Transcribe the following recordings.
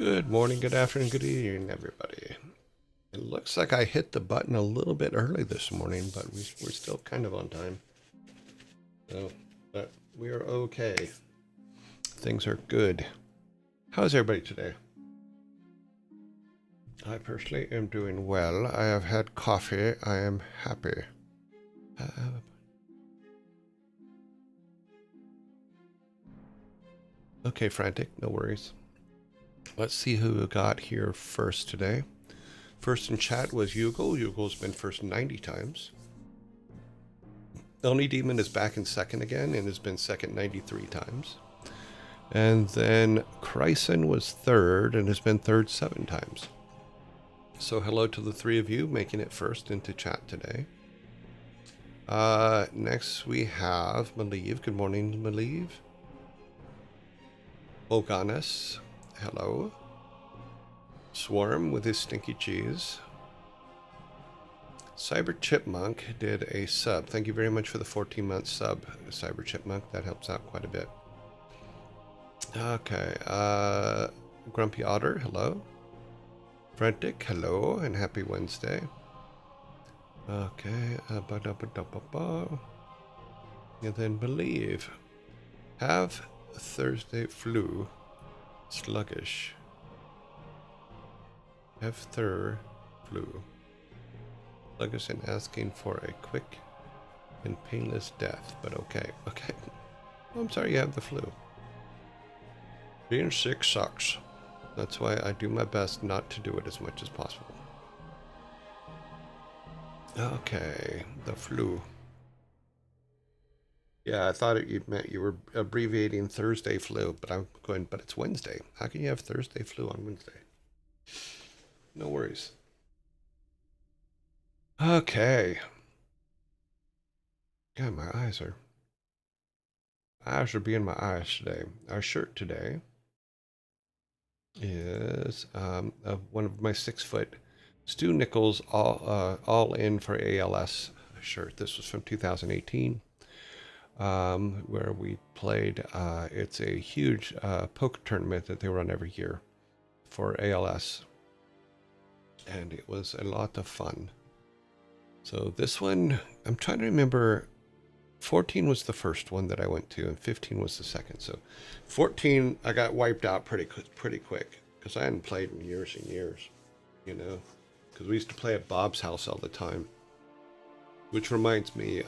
Good morning, good afternoon, good evening, everybody. It looks like I hit the button a little bit early this morning, but we're still kind of on time. So, but we are okay. Things are good. How's everybody today? I personally am doing well. I have had coffee. I am happy. Uh, okay, Frantic, no worries. Let's see who we got here first today. First in chat was Yugal. Yugal's been first 90 times. Only Demon is back in second again and has been second 93 times. And then Chryson was third and has been third 7 times. So hello to the three of you making it first into chat today. Next we have Malieve. Good morning, Malieve. Oganis. Hello. Swarm with his stinky cheese. Cyber Chipmunk did a sub. Thank you very much for the 14-month sub, Cyber Chipmunk. That helps out quite a bit. Okay. Grumpy Otter. Hello. Frantic. Hello. And happy Wednesday. Okay. And then Believe. Have Thursday flu. Sluggish. Have Thur flu. Sluggish and asking for a quick and painless death. But okay. Okay. I'm sorry you have the flu. Being sick sucks. That's why I do my best not to do it as much as possible. Okay, the flu. Yeah, I thought it meant you were abbreviating Thursday flu, but I'm going, but it's Wednesday. How can you have Thursday flu on Wednesday? No worries. Okay. God, my eyes are being my eyes today. Our shirt today is one of my 6-foot Stu Nichols all in for ALS shirt. This was from 2018, where we played. It's a huge poker tournament that they run every year for ALS, and it was a lot of fun. So this one, I'm trying to remember. 14 was the first one that I went to, and 15 was the second. So 14, I got wiped out pretty quick because I hadn't played in years and years, you know, because we used to play at Bob's house all the time. Which reminds me,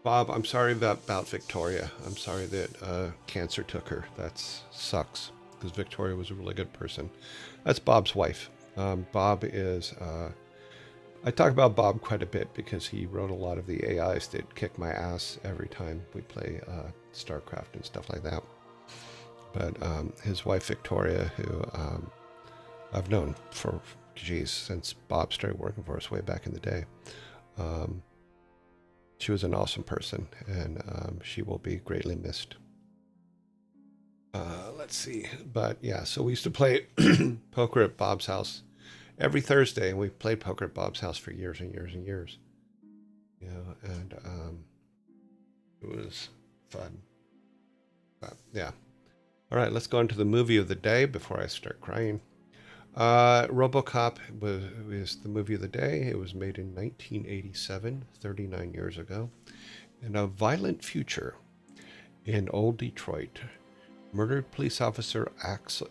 Bob, I'm sorry about Victoria. I'm sorry that cancer took her. That sucks because Victoria was a really good person. That's Bob's wife. Bob is... I talk about Bob quite a bit because he wrote a lot of the AIs that kick my ass every time we play StarCraft and stuff like that. But his wife Victoria, who I've known for, since Bob started working for us way back in the day. She was an awesome person, and she will be greatly missed. Let's see. But yeah, so we used to play poker at Bob's house every Thursday, and we played poker at Bob's house for years and years and years. You know, and it was fun. But yeah. All right, let's go into the movie of the day before I start crying. RoboCop was the movie of the day. It was made in 1987, 39 years ago. In a violent future in old Detroit, murdered police officer Alex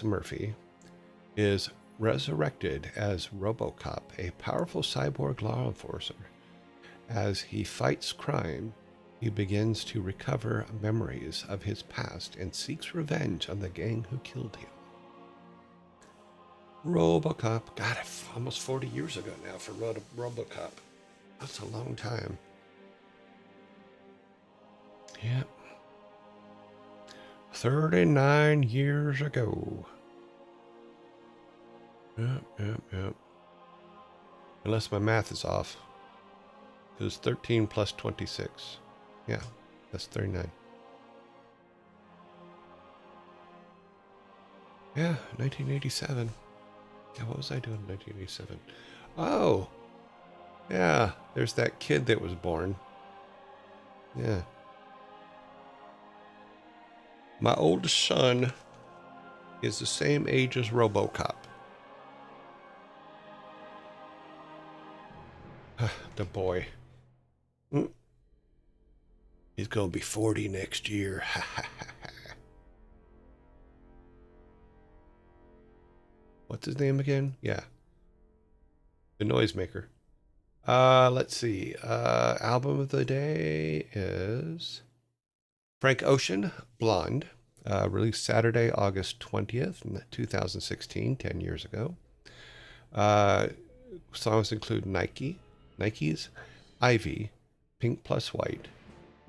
Murphy is resurrected as RoboCop, a powerful cyborg law enforcer. As he fights crime, he begins to recover memories of his past and seeks revenge on the gang who killed him. RoboCop. God, almost 40 years ago now for RoboCop. That's a long time. Yep. 39 years ago. Yep. Unless my math is off. It was 13 plus 26. Yeah, that's 39. Yeah, 1987. Yeah, what was I doing in 1987? Oh, yeah, there's that kid that was born. Yeah. My oldest son is the same age as RoboCop. The boy. He's going to be 40 next year. What's his name again? Yeah. The Noisemaker. Let's see. Album of the day is Frank Ocean, Blonde. Released Saturday, August 20th, 2016, 10 years ago. Songs include Nike's, Ivy, Pink Plus White,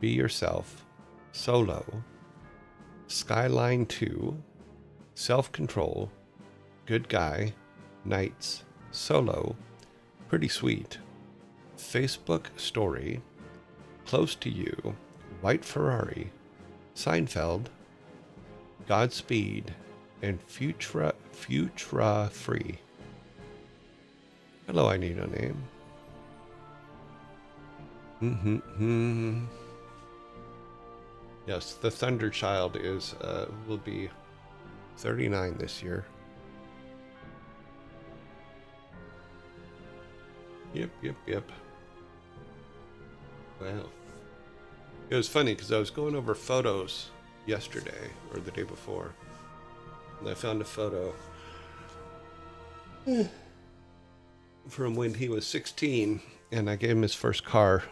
Be Yourself, Solo, Skyline 2, Self Control, Good Guy, Nights, Solo, Pretty Sweet, Facebook Story, Close to You, White Ferrari, Seinfeld, Godspeed, and Futura Free. Hello, I Need a Name. Yes, the Thunder Child will be 39 this year. Yep. Well, it was funny because I was going over photos yesterday or the day before, and I found a photo from when he was 16, and I gave him his first car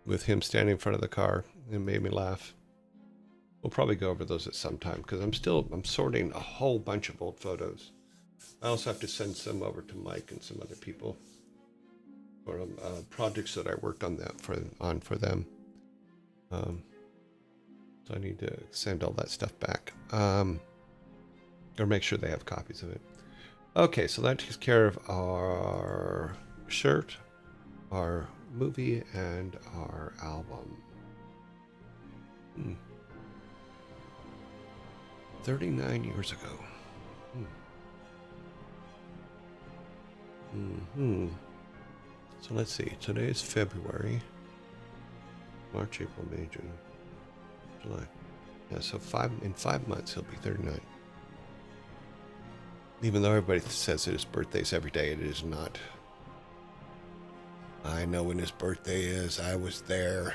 with him standing in front of the car. It made me laugh. We'll probably go over those at some time because I'm sorting a whole bunch of old photos. I also have to send some over to Mike and some other people for projects that I worked on for them. So I need to send all that stuff back, or make sure they have copies of it. Okay, so that takes care of our shirt, our movie, and our album. 39 years ago. So let's see. Today is February, March, April, May, June, July. Yeah, so in 5 months he'll be 39. Even though everybody says that his birthday's every day, it is not. I know when his birthday is. I was there.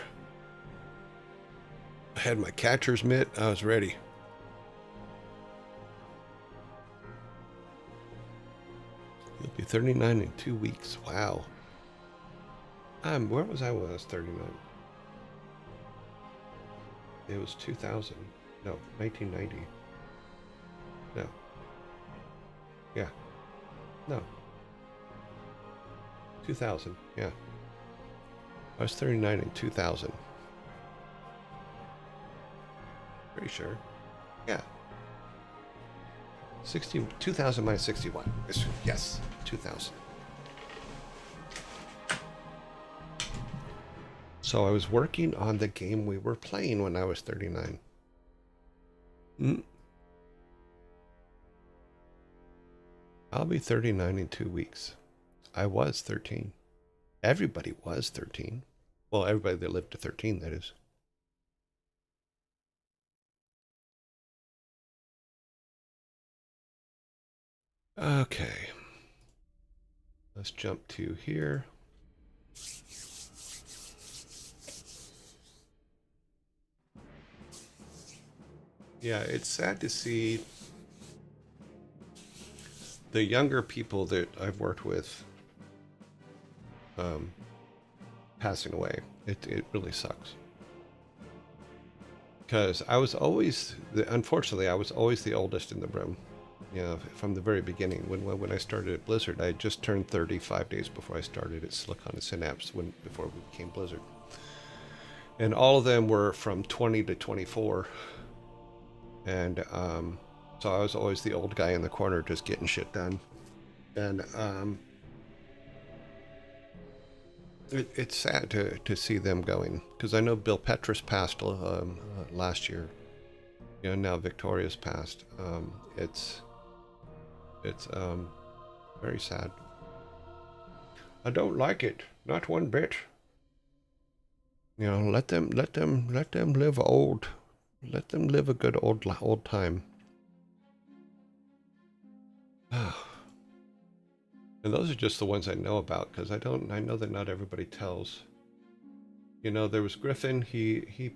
I had my catcher's mitt. I was ready. He'll be 39 in 2 weeks. Wow. Where was I when I was 39? It was 2000. No, 1990. No. Yeah. No. 2000. Yeah. I was 39 in 2000. Pretty sure. Yeah. 2000 minus 61. Yes, 2000. So I was working on the game we were playing when I was 39. I'll be 39 in 2 weeks. I was 13. Everybody was 13. Well, everybody that lived to 13, that is. Okay. Let's jump to here. Yeah, it's sad to see the younger people that I've worked with passing away. It really sucks. Because unfortunately, I was always the oldest in the room. You know, from the very beginning. When I started at Blizzard, I just turned 30 5 days before I started at Silicon and Synapse, before we became Blizzard. And all of them were from 20 to 24. And so I was always the old guy in the corner just getting shit done. And it's sad to see them going, because I know Bill Petrus passed last year. You know, now Victoria's passed. It's very sad. I don't like it, not one bit. You know, let them live old. Let them live a good old time. And those are just the ones I know about, because I know that not everybody tells. You know, there was Griffin. He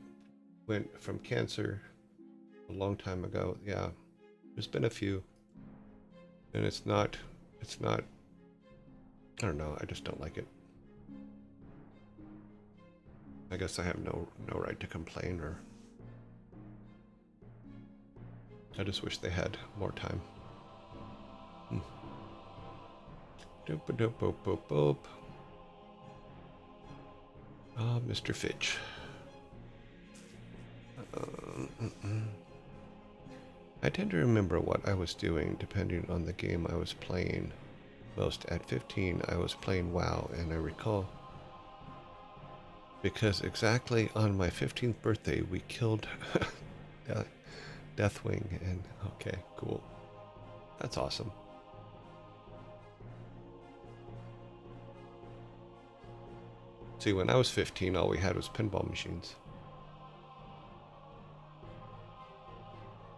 went from cancer a long time ago. Yeah, there's been a few, and it's not. I don't know. I just don't like it. I guess I have no right to complain, or I just wish they had more time. Doop doop boop boop boop. Ah, Mr. Fitch. I tend to remember what I was doing depending on the game I was playing. Most at 15, I was playing WoW, and I recall because exactly on my 15th birthday, we killed Deathwing, and okay, cool. That's awesome. See, when I was 15, all we had was pinball machines.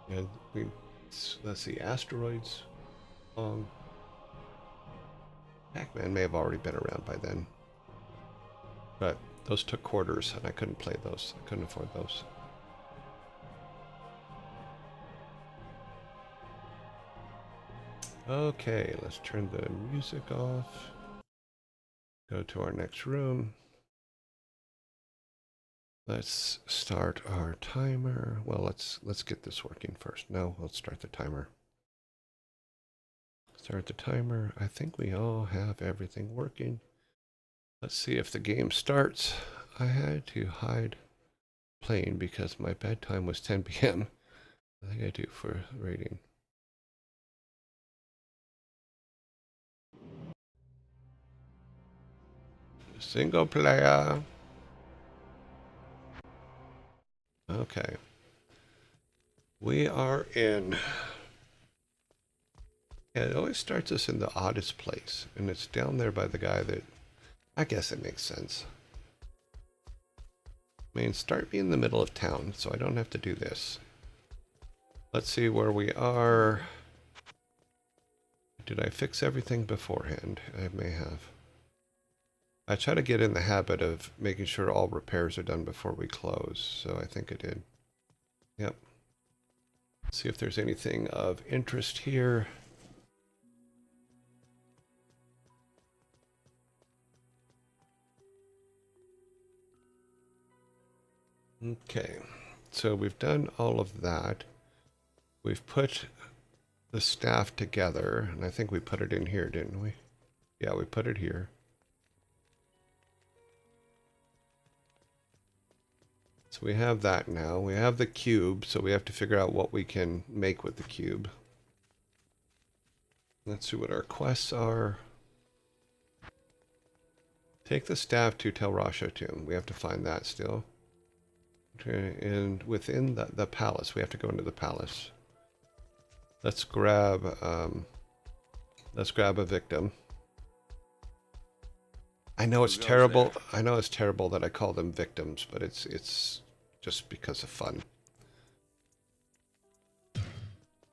And let's see, Asteroids, Long. Pac-Man may have already been around by then. But those took quarters, and I couldn't play those. I couldn't afford those. Okay, let's turn the music off. Go to our next room. Let's start our timer. Well, let's get this working first. No, let's start the timer. Start the timer. I think we all have everything working. Let's see if the game starts. I had to hide playing because my bedtime was 10 p.m. I think I do for rating. Single player. Okay. We are in. Yeah, it always starts us in the oddest place, and it's down there by the guy that. I guess it makes sense. I mean, start me in the middle of town, so I don't have to do this. Let's see where we are. Did I fix everything beforehand? I may have. I try to get in the habit of making sure all repairs are done before we close, so I think I did. Yep. See if there's anything of interest here. Okay, so we've done all of that. We've put the staff together, and I think we put it in here, didn't we? Yeah, we put it here. So we have that now. We have the cube, so we have to figure out what we can make with the cube. Let's see what our quests are. Take the staff to Tel Rasha tomb. We have to find that still. Okay, and within the palace, we have to go into the palace. Let's grab a victim. I know it's terrible. I know it's terrible that I call them victims, but it's just because of fun.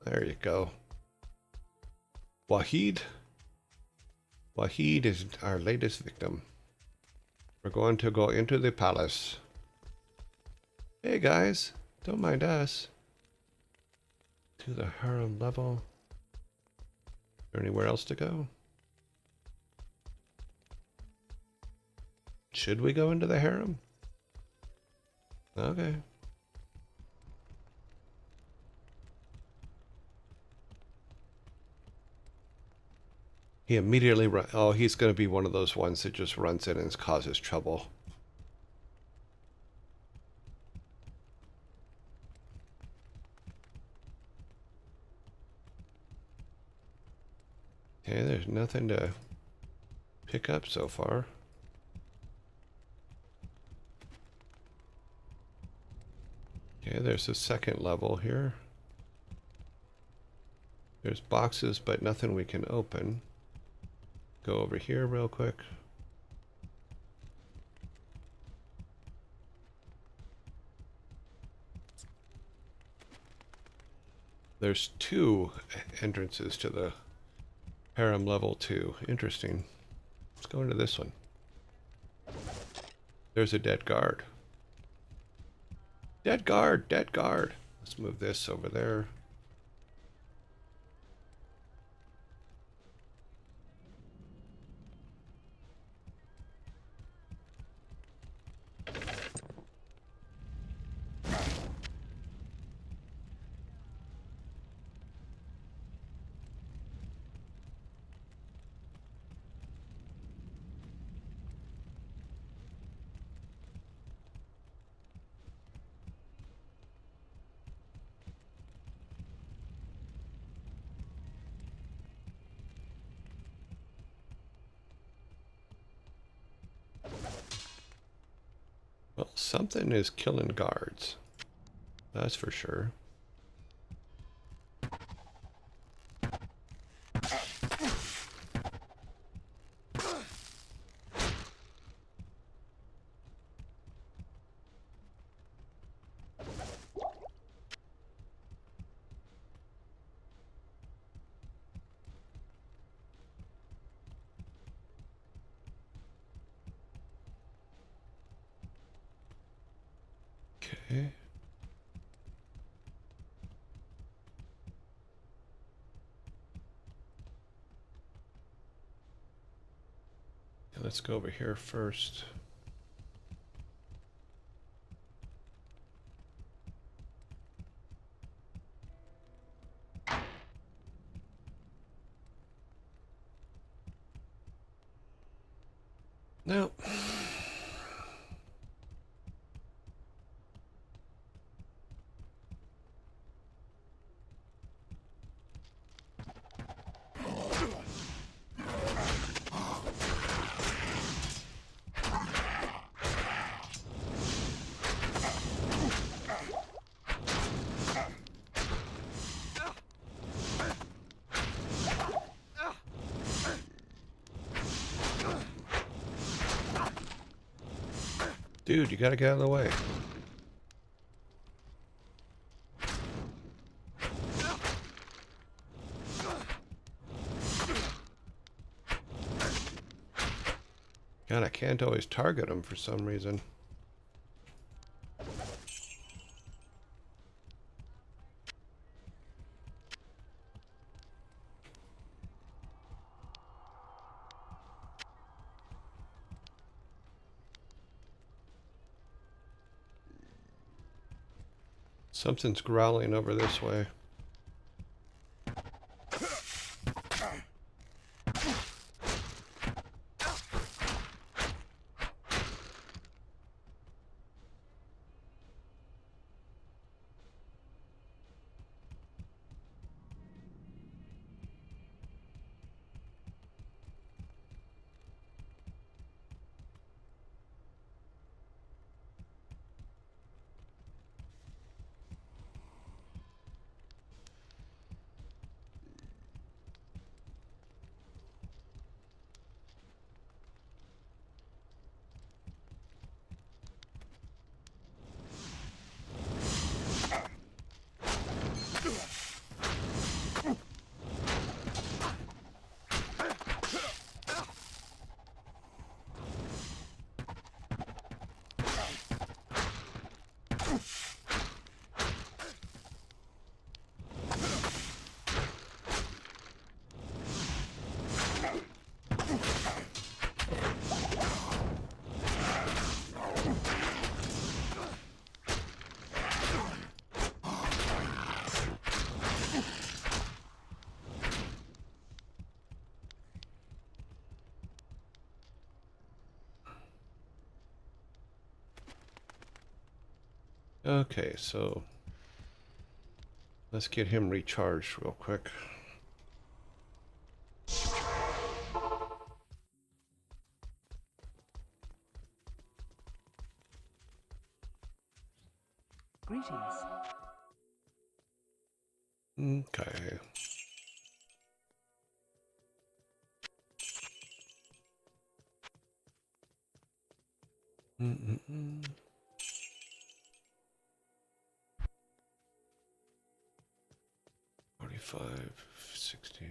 There you go. Wahid. Wahid is our latest victim. We're going to go into the palace. Hey guys, don't mind us. To the harem level. Is there anywhere else to go? Should we go into the harem? Okay. He immediately run. Oh, he's going to be one of those ones that just runs in and causes trouble. Okay, there's nothing to pick up so far. Okay, there's a second level here. There's boxes, but nothing we can open. Go over here real quick. There's two entrances to the harem level 2. Interesting. Let's go into this one. There's a dead guard. Dead guard! Dead guard! Let's move this over there. Well, something is killing guards. That's for sure. Okay. Let's go over here first. No. Dude, you gotta get out of the way. God, I can't always target them for some reason. Something's growling over this way. Okay, so let's get him recharged real quick. Greetings. Okay. Mm-mm-mm. 5, 16.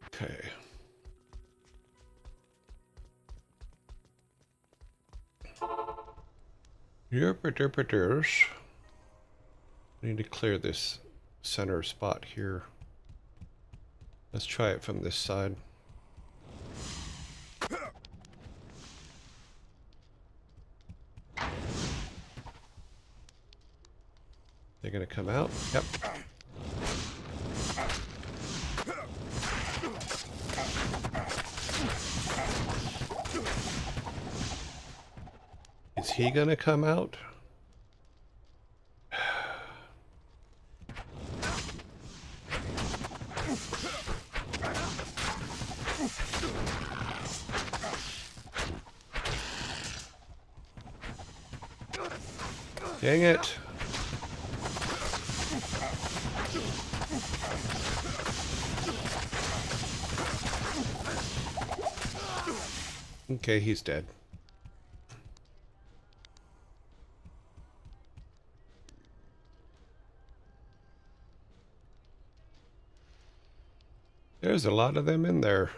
Okay. Yerperdurperdurs. I need to clear this center spot here. Let's try it from this side. They're gonna come out. Yep. Is he gonna come out? Dang it. Okay, he's dead. There's a lot of them in there.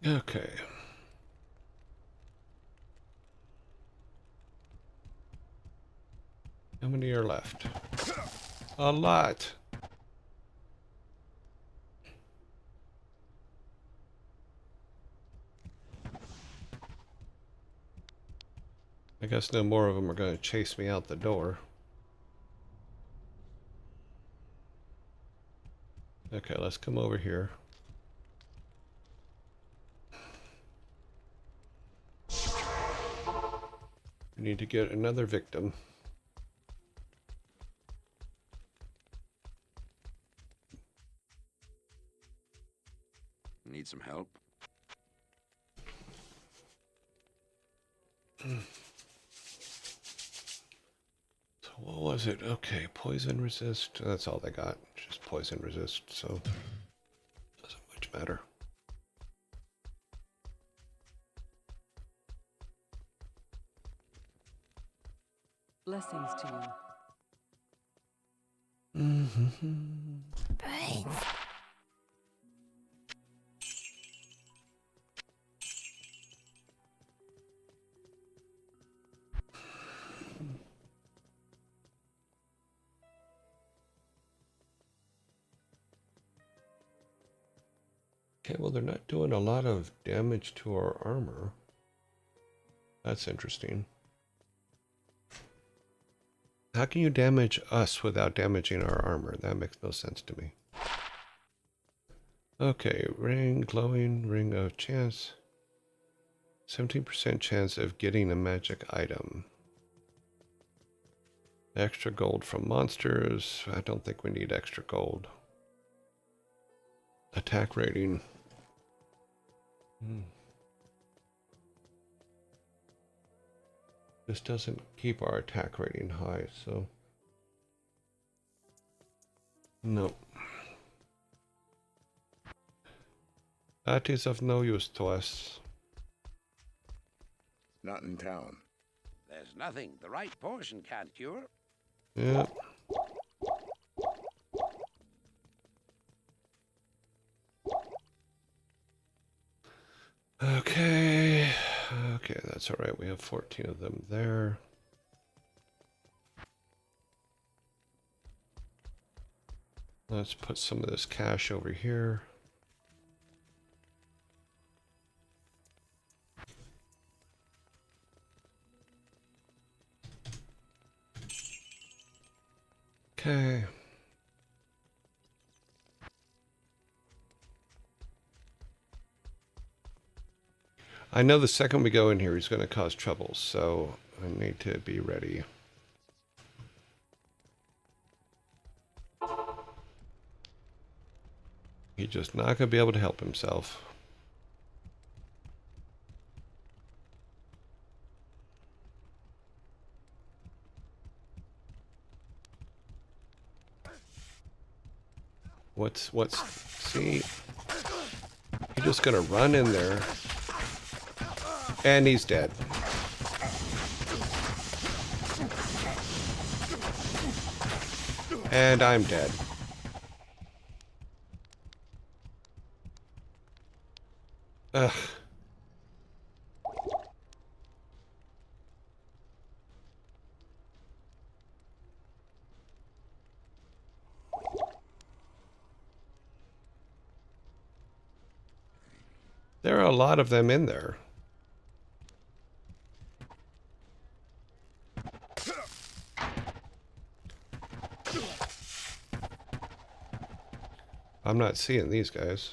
Okay. How many are left? A lot. I guess no more of them are going to chase me out the door. Okay, let's come over here. We need to get another victim. Need some help? So what was it? Okay, poison resist. That's all they got. Just poison resist, so doesn't much matter. Blessings to you. Okay, well, they're not doing a lot of damage to our armor. That's interesting. How can you damage us without damaging our armor? That makes no sense to me. Okay, ring, glowing, ring of chance. 17% chance of getting a magic item. Extra gold from monsters. I don't think we need extra gold. Attack rating. This doesn't keep our attack rating high, so no. That is of no use to us. Not in town. There's nothing the right poison can't cure. Yeah. Okay. Okay, that's all right. We have 14 of them there. Let's put some of this cash over here. Okay. I know the second we go in here, he's going to cause trouble, so I need to be ready. He's just not going to be able to help himself. See? He's just going to run in there. And he's dead. And I'm dead. Ugh. There are a lot of them in there. I'm not seeing these guys.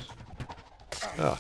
Ah.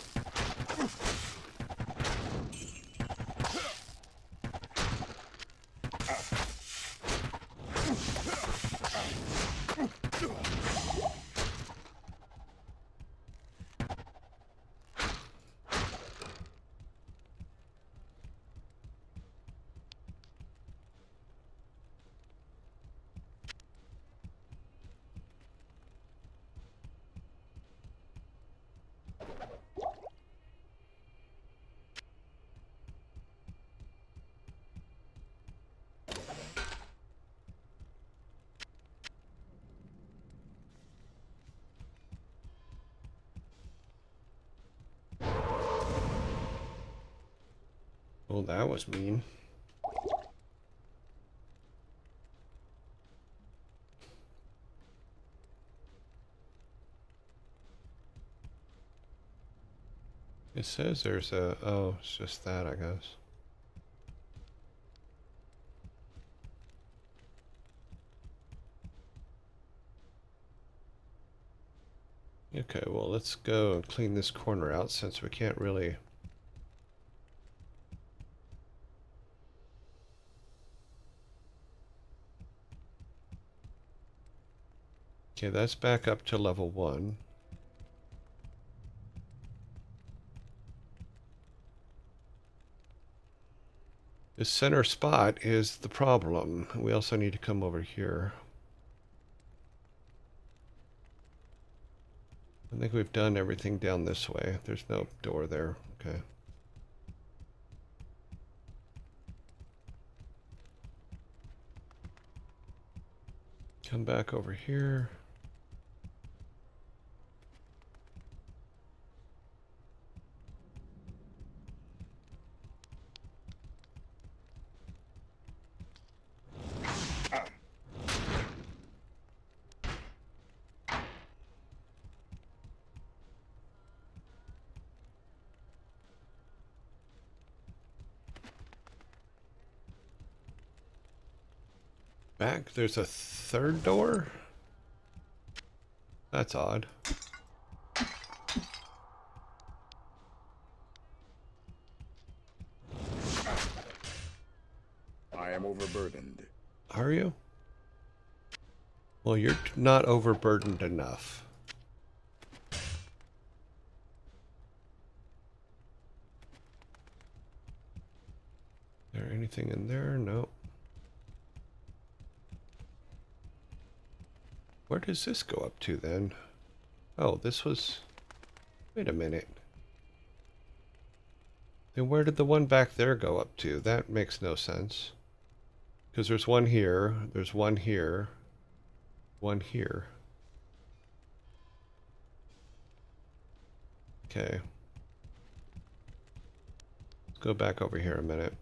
Well, that was mean. It says there's a... Oh, it's just that, I guess. Okay, well, let's go and clean this corner out since we can't really... Okay, that's back up to level 1. The center spot is the problem. We also need to come over here. I think we've done everything down this way. There's no door there. Okay. Come back over here. Back, there's a third door? That's odd. I am overburdened. Are you? Well, you're not overburdened enough. there anything in there? No. Where does this go up to then? Oh, this was... Wait a minute. Then where did the one back there go up to? That makes no sense. Because there's one here, there's one here, one here. Okay. Let's go back over here a minute.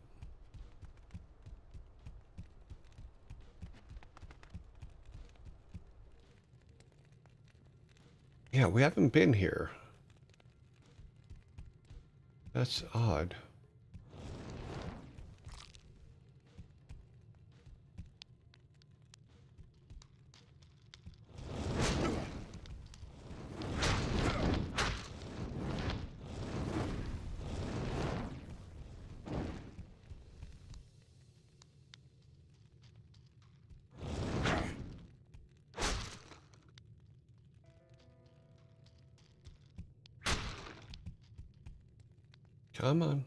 Yeah, we haven't been here. That's odd. Come on.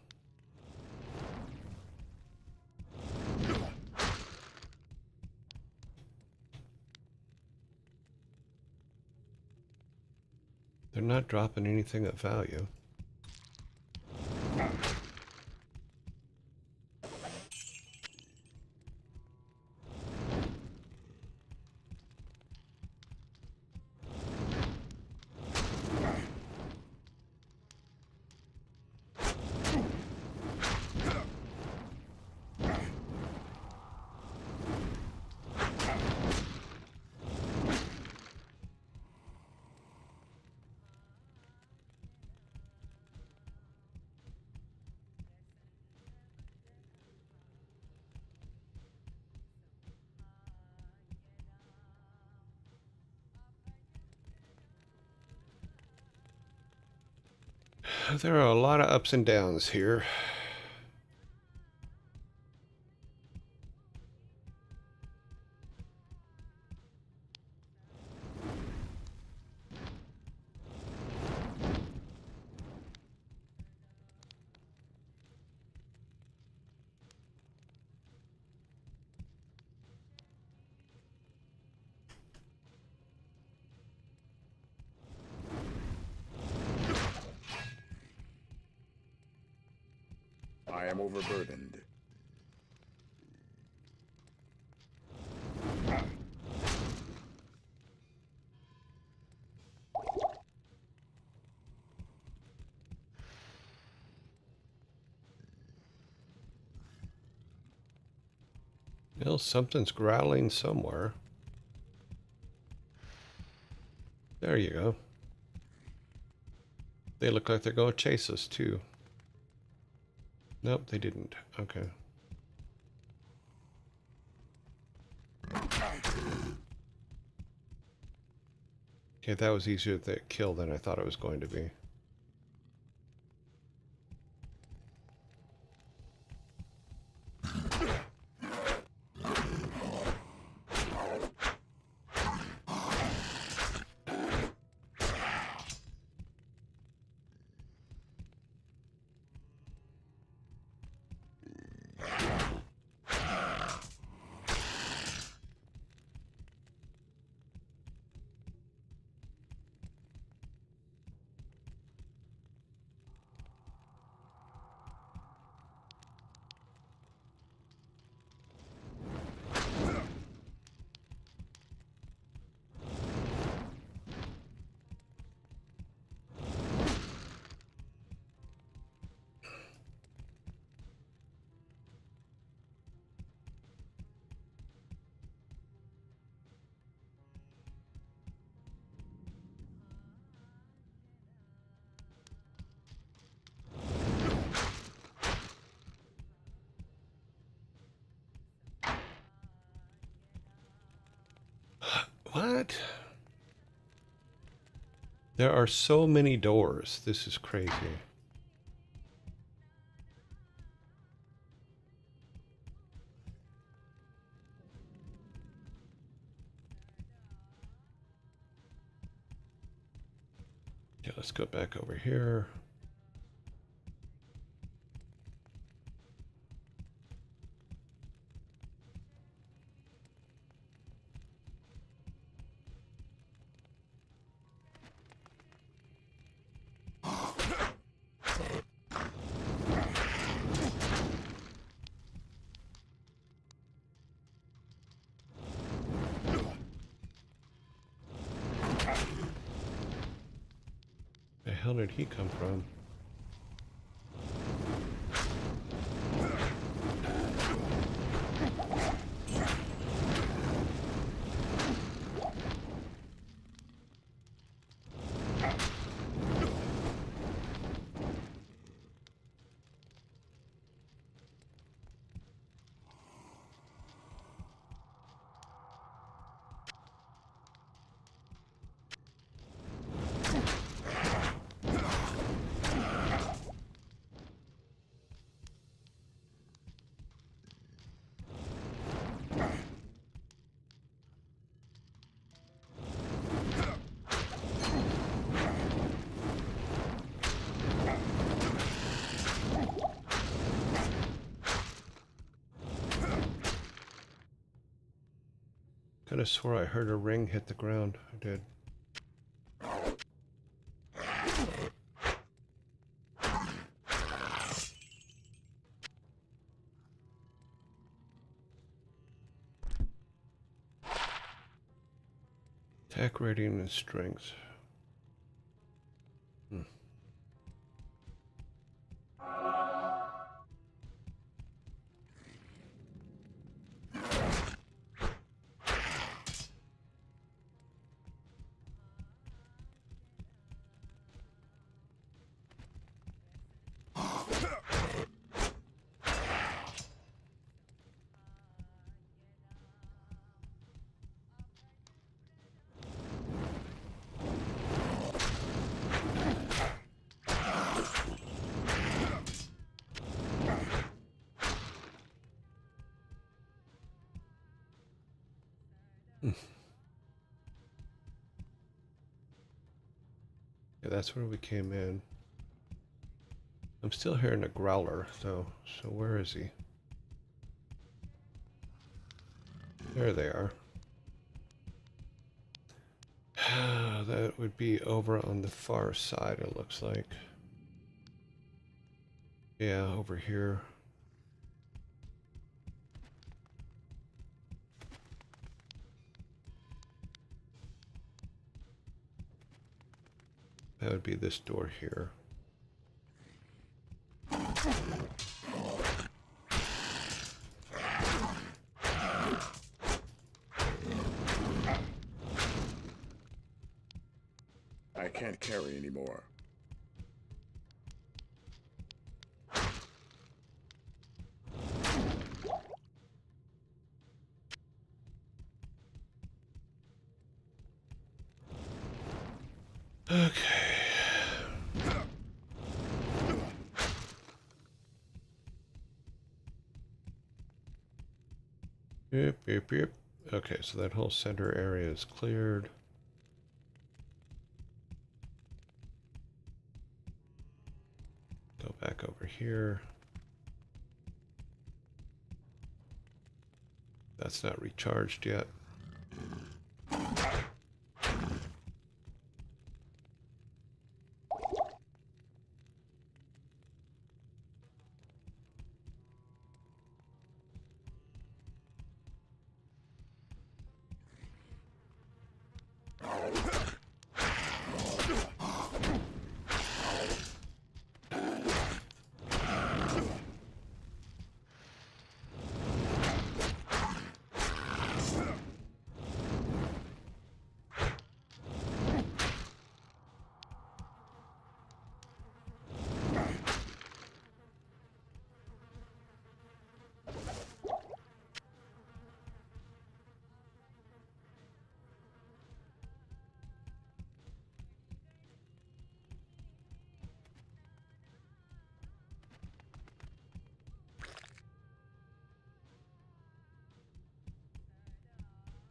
They're not dropping anything of value. There are a lot of ups and downs here. I am overburdened. Well, something's growling somewhere. There you go. They look like they're going to chase us too. Nope, they didn't. Okay. Okay, that was easier to kill than I thought it was going to be. What? There are so many doors. This is crazy. Yeah, let's go back over here. hell did he come from? Could have swore I heard a ring hit the ground. I did. Attack rating and strength. Yeah, that's where we came in. I'm still hearing a growler, though. So where is he? There they are. That would be over on the far side, it looks like. Yeah, over here. That would be this door here. I can't carry anymore. Okay. Yep, yep, yep. Okay, so that whole center area is cleared. Go back over here. That's not recharged yet.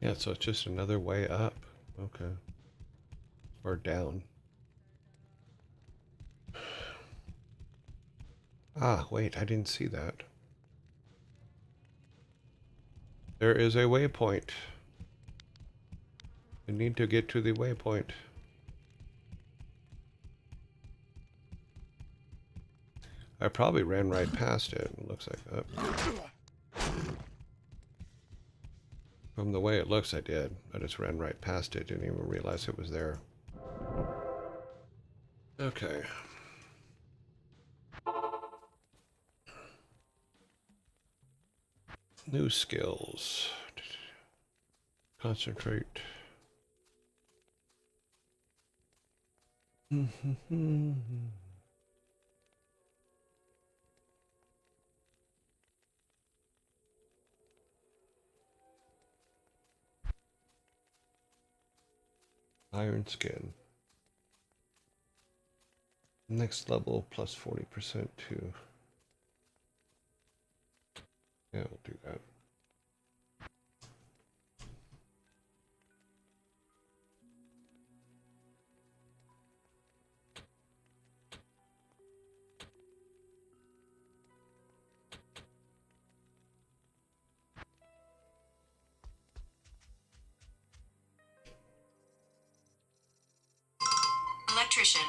Yeah, so it's just another way up. Okay. Or down. Ah, wait, I didn't see that. There is a waypoint. I need to get to the waypoint. I probably ran right past it. It looks like from the way it looks, I did. I just ran right past it. Didn't even realize it was there. Okay. New skills. Concentrate. Iron skin. Next level plus 40% too. Yeah, we'll do that. Electrician.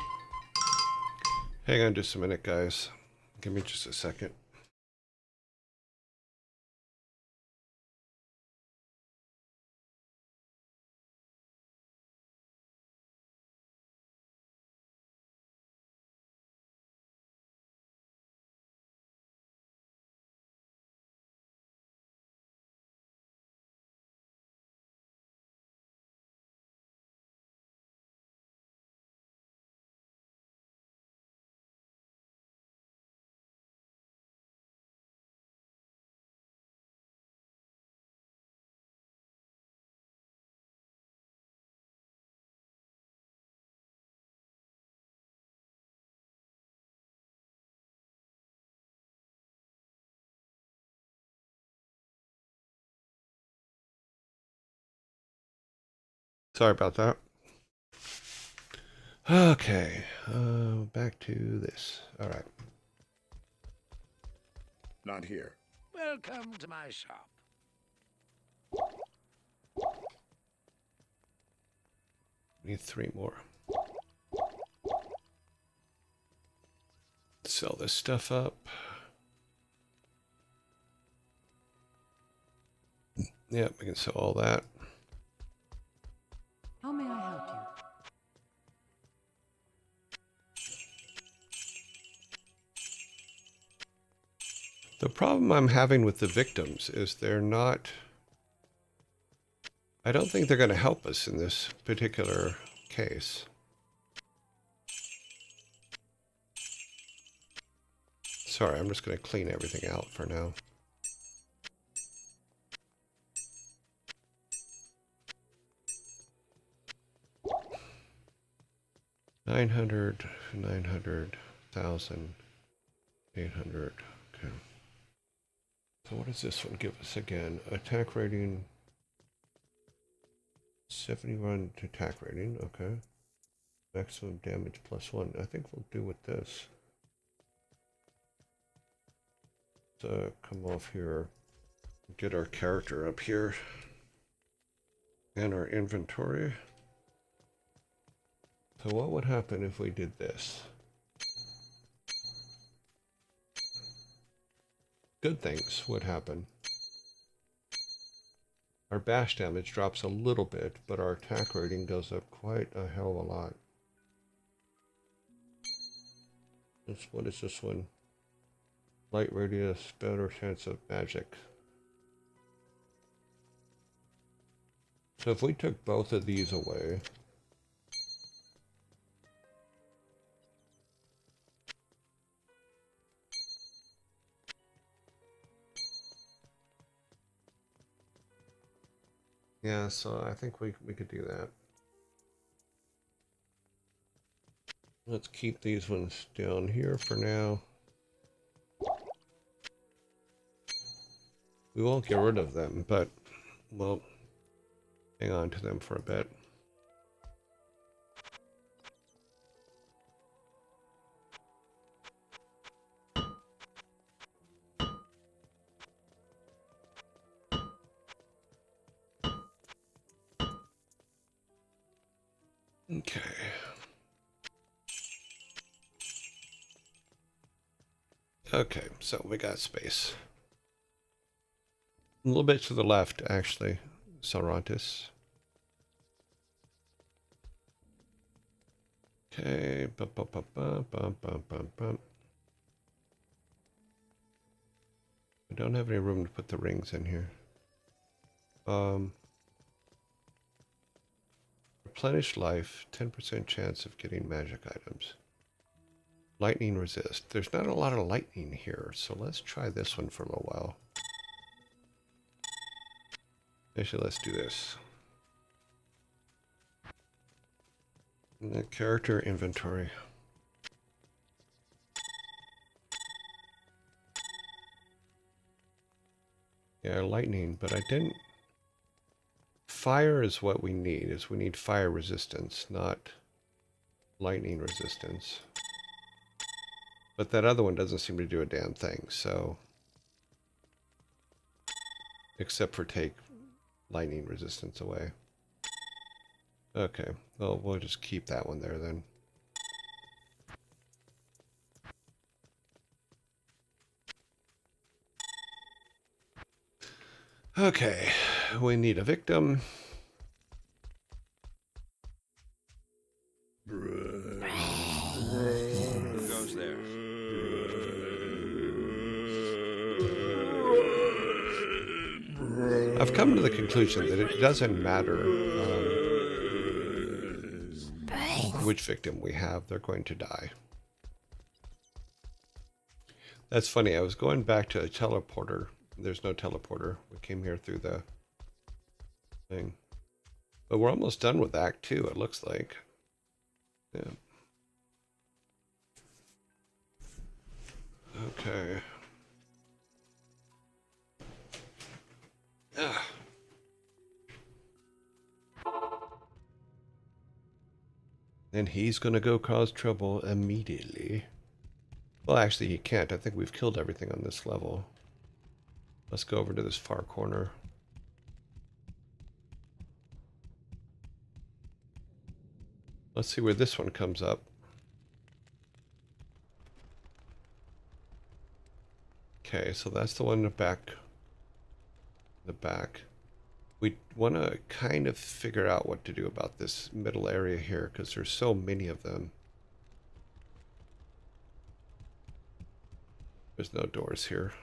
Hang on just a minute, guys. Give me just a second. Sorry about that. Okay, back to this. All right. Not here. Welcome to my shop. Need 3 more. Sell this stuff up. Yep, we can sell all that. How may I help you? The problem I'm having with the victims is they're not... I don't think they're going to help us in this particular case. Sorry, I'm just going to clean everything out for now. $900, 900,000, 800. Okay. So what does this one give us again? Attack rating 71 to attack rating. Okay. Maximum damage +1. I think we'll do with this. So come off here. Get our character up here. And our inventory. So what would happen if we did this? Good things would happen. Our bash damage drops a little bit, but our attack rating goes up quite a hell of a lot. What is this one? Light radius, better chance of magic. So if we took both of these away, yeah, so I think we could do that. Let's keep these ones down here for now. We won't get rid of them, but we'll hang on to them for a bit. Okay. Okay, so we got space. A little bit to the left, actually, Sarantis. Okay. Bum, bum, bum, bum, bum, bum, bum, bum. I don't have any room to put the rings in here. Replenish life, 10% chance of getting magic items. Lightning resist. There's not a lot of lightning here, so let's try this one for a little while. Actually, let's do this. And the character inventory. Yeah, lightning, but I didn't. Fire is what we need. We need fire resistance, not lightning resistance. But that other one doesn't seem to do a damn thing, so... Except for take lightning resistance away. Okay, well, we'll just keep that one there then. Okay, we need a victim. Who goes there? I've come to the conclusion that it doesn't matter which victim we have, they're going to die. That's funny, I was going back to a teleporter. There's no teleporter. We came here through the thing. But we're almost done with Act 2, it looks like. Yeah. Okay. Ah. And he's gonna go cause trouble immediately. Well, actually, he can't. I think we've killed everything on this level. Let's go over to this far corner. Let's see where this one comes up. Okay, so that's the one in the back. The back. We want to kind of figure out what to do about this middle area here, because there's so many of them. There's no doors here.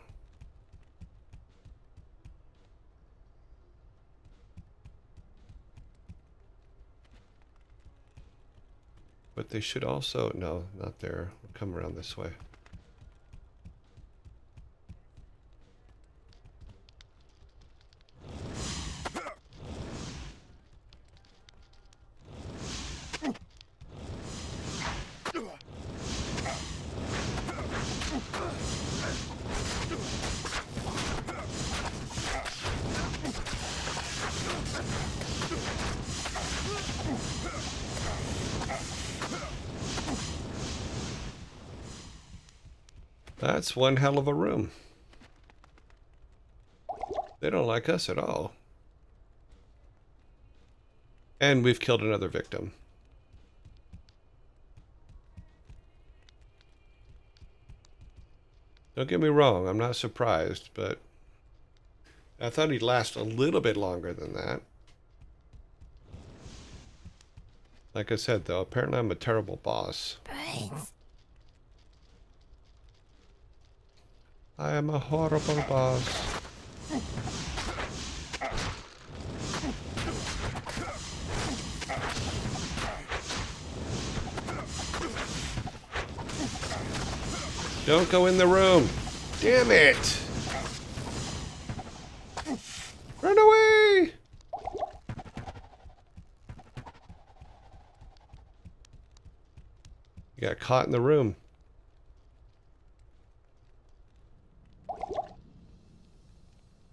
But they should also... No, not there. We'll come around this way. That's one hell of a room. They don't like us at all. And we've killed another victim. Don't get me wrong, I'm not surprised, but I thought he'd last a little bit longer than that. Like I said, though, apparently I'm a terrible boss. Brains. I am a horrible boss. Don't go in the room. Damn it. Run away. You got caught in the room.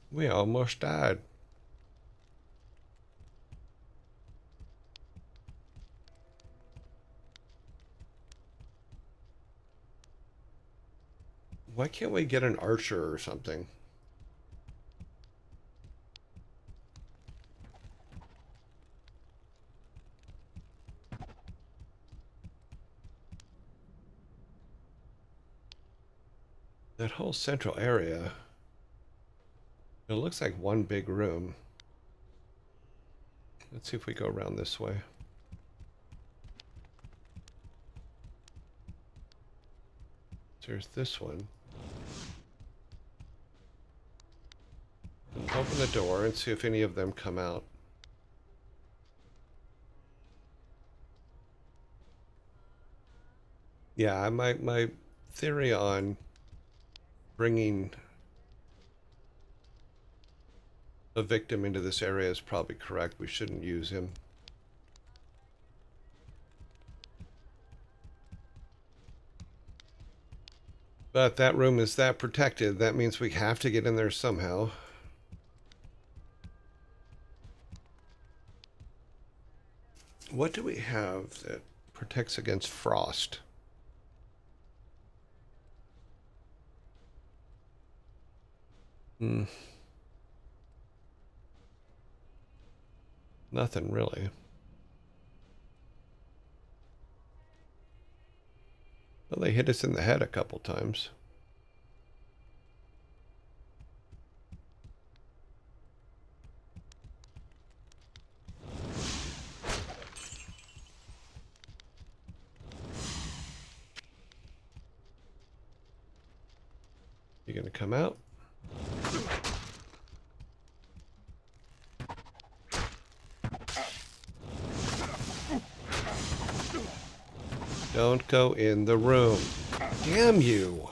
We almost died. Why can't we get an archer or something? That whole central area, it looks like one big room. Let's see if we go around this way. There's this one. Open the door and see if any of them come out. Yeah, my theory on bringing a victim into this area is probably correct. We shouldn't use him. But that room is that protected. That means we have to get in there somehow. What do we have that protects against frost? Nothing really. Well, they hit us in the head a couple times. You gonna come out? Don't go in the room. Damn you!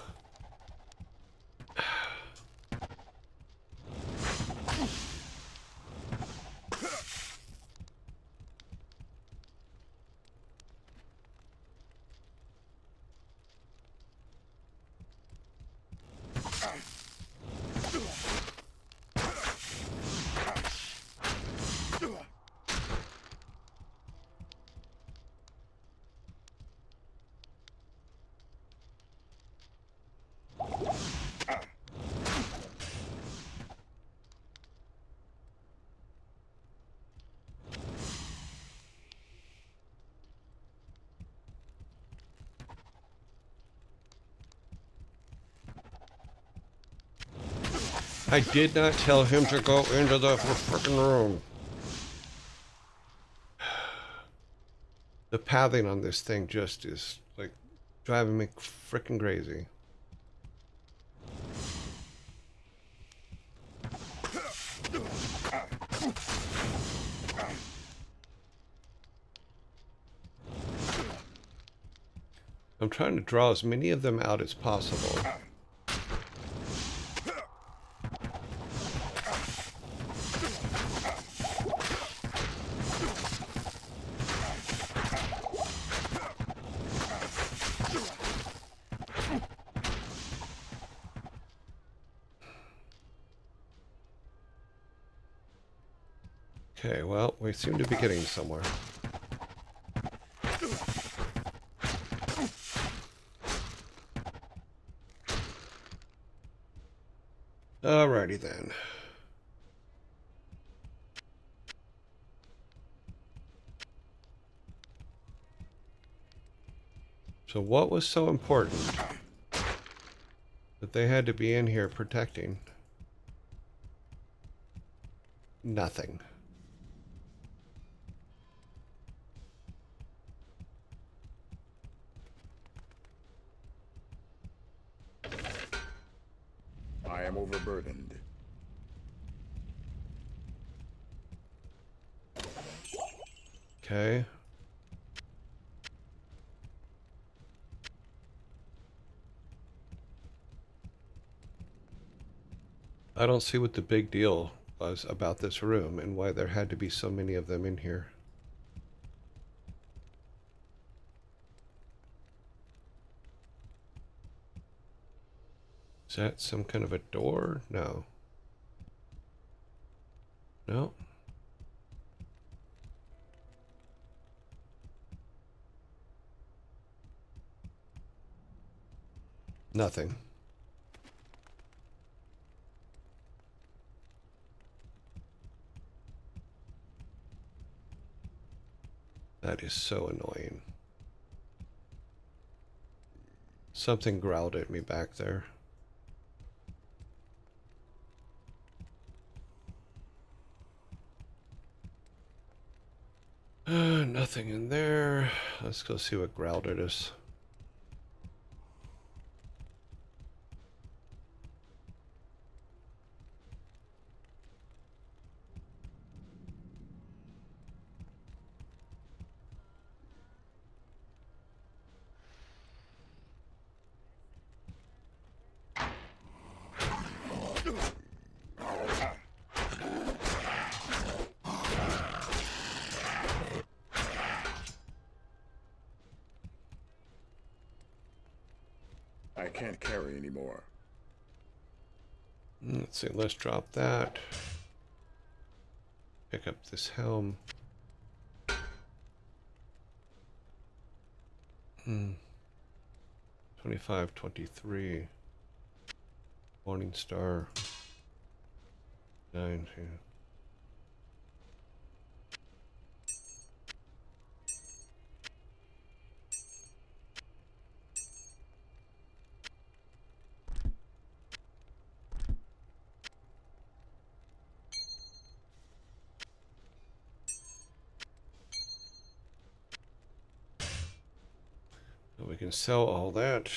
I did not tell him to go into the frickin' room. The pathing on this thing just is like driving me frickin' crazy. I'm trying to draw as many of them out as possible. Okay, well, we seem to be getting somewhere. Alrighty then. So what was so important that they had to be in here protecting? Nothing. I am overburdened. Okay. I don't see what the big deal was about this room and why there had to be so many of them in here. Is that some kind of a door? No. No. Nothing. That is so annoying. Something growled at me back there. Nothing in there. Let's go see what growled at us. I can't carry anymore. Let's see, let's drop that. Pick up this helm. 25, 23. Morning Star. 9, yeah. So we can sell all that.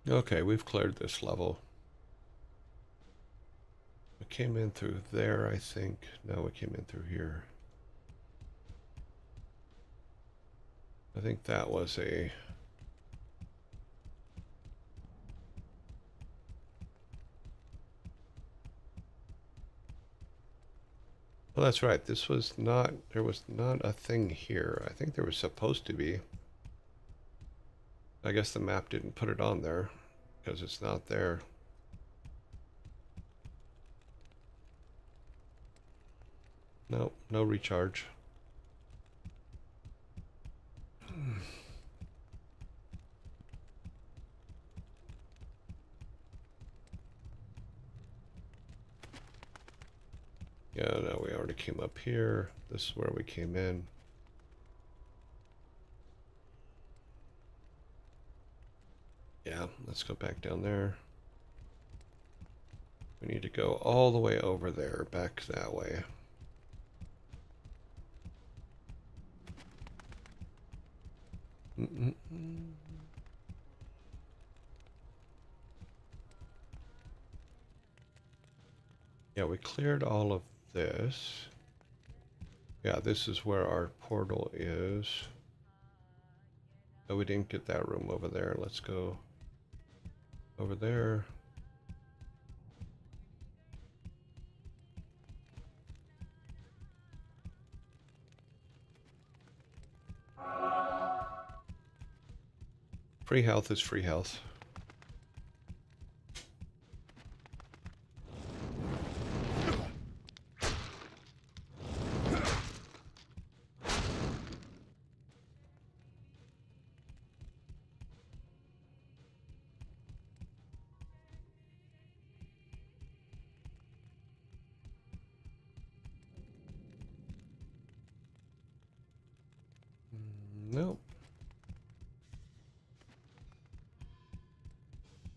Okay, we've cleared this level. We came in through there, I think. No, we came in through here. I think that was a... Well, that's right. This was not... There was not a thing here. I think there was supposed to be. I guess the map didn't put it on there because it's not there. No, no recharge. Yeah, no, we already came up here. This is where we came in. Yeah, let's go back down there. We need to go all the way over there, back that way. Yeah, we cleared all of this. Yeah, this is where our portal is. Oh, we didn't get that room over there. Let's go over there. Free health is free health. Nope.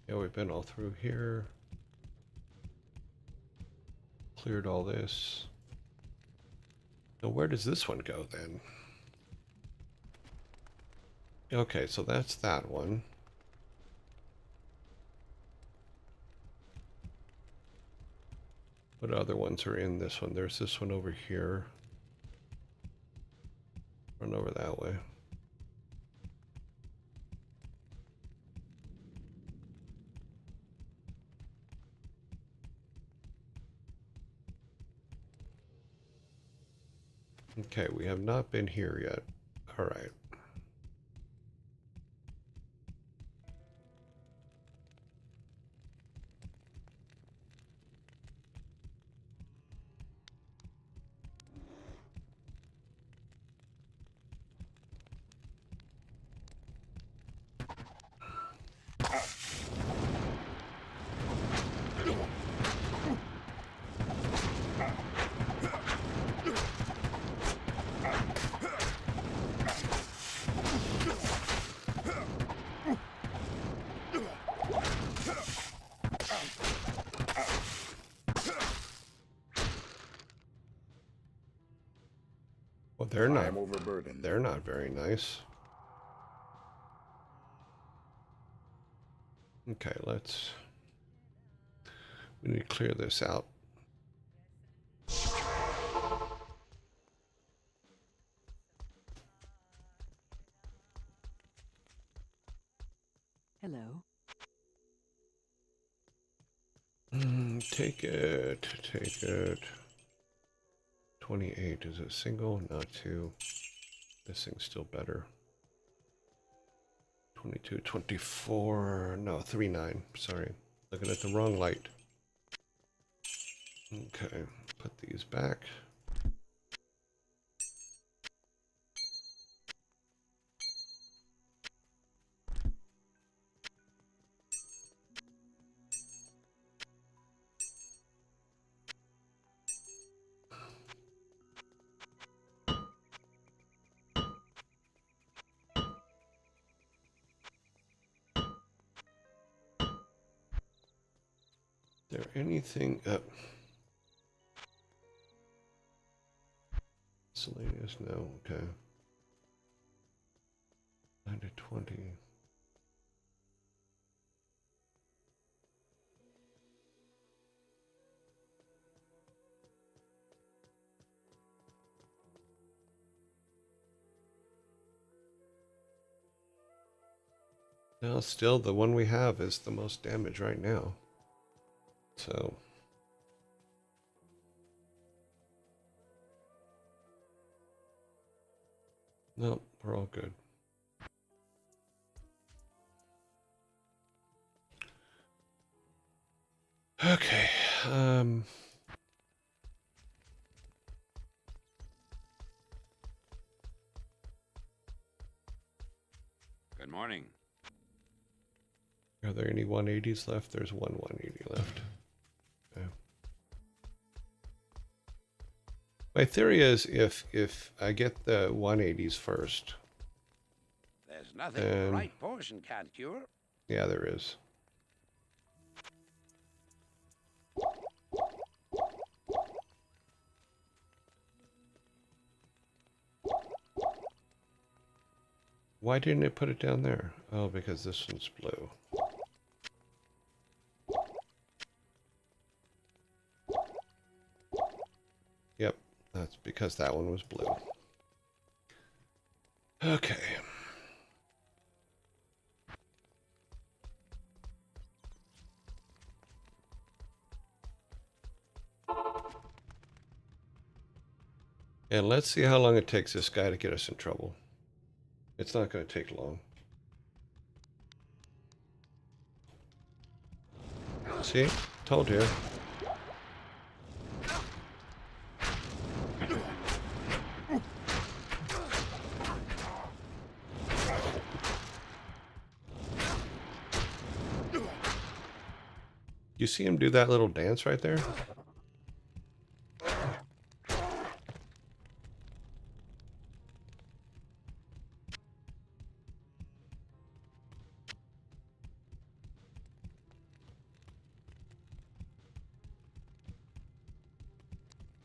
Yeah, we've been all through here. Cleared all this. Now where does this one go then? Okay, so that's that one. What other ones are in this one? There's this one over here. Run over that way. Okay, we have not been here yet. All right. Well, I am overburdened. they're not very nice. Okay, we need to clear this out. Hello. Take it, take it. 28. Is it single? No, two. This thing's still better. 22, 24. No, 39. Sorry. Looking at the wrong light. Okay. Put these back. Is there anything up? Miscellaneous? No. Okay. 9 to 20. No, still the one we have is the most damage right now. So. Nope, we're all good. Okay. Good morning. Are there any 180s left? There's one 180 left. Okay. My theory is if I get the 180s first. There's nothing the right potion can't cure. Yeah, there is. Why didn't it put it down there? Oh, because this one's blue. Yep, that's because that one was blue. Okay. And let's see how long it takes this guy to get us in trouble. It's not going to take long. See? Told you. You see him do that little dance right there?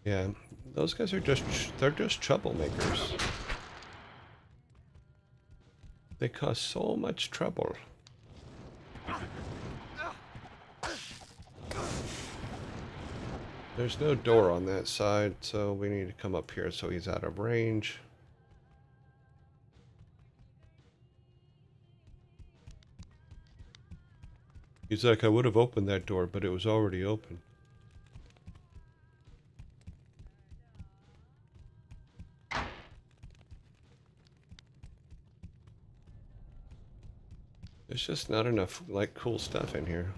Yeah, those guys are they're just troublemakers. They cause so much trouble. There's no door on that side, so we need to come up here so he's out of range. He's like, I would have opened that door, but it was already open. There's just not enough, like, cool stuff in here.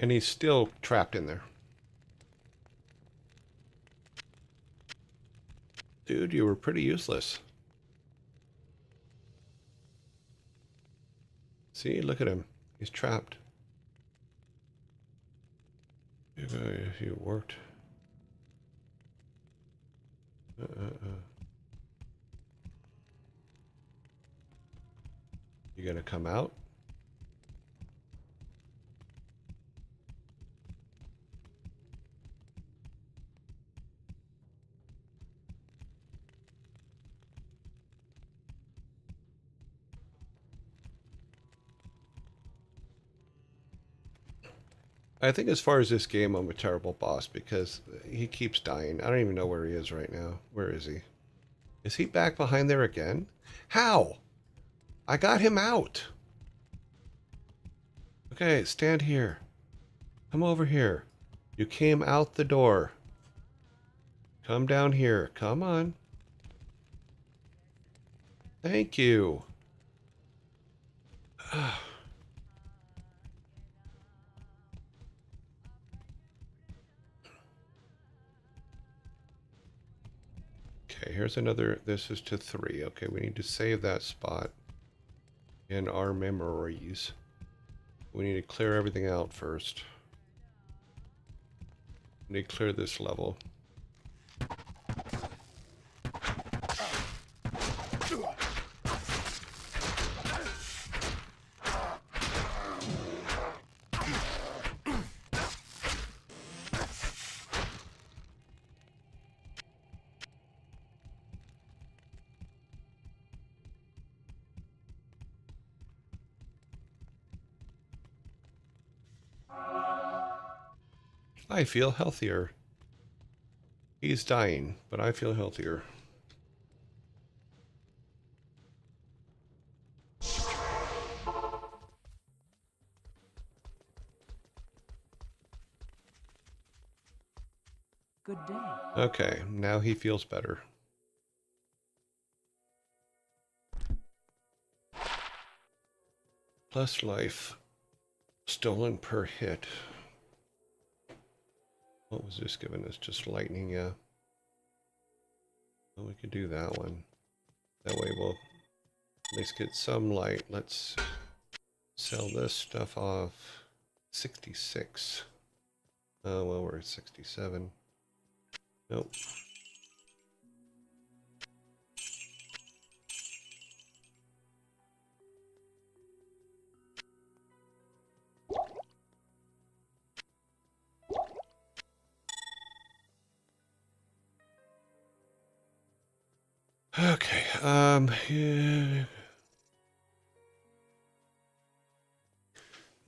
And he's still trapped in there. Dude, you were pretty useless. See, look at him. He's trapped. You worked. You gonna come out? I think as far as this game, I'm a terrible boss because he keeps dying. I don't even know where he is right now. Where is he? Is he back behind there again? How? I got him out. Okay, stand here. Come over here. You came out the door. Come down here. Come on. Thank you. Okay, here's another. This is to 3. Okay, we need to save that spot in our memories. We need to clear everything out first. We need to clear this level. I feel healthier. He's dying, but I feel healthier. Good day. Okay, now he feels better. Plus life. Stolen per hit. What was this giving us? Just lightning, yeah. Well, we could do that one. That way we'll at least get some light. Let's sell this stuff off. 66. Oh, well, we're at 67. Nope. Okay, yeah.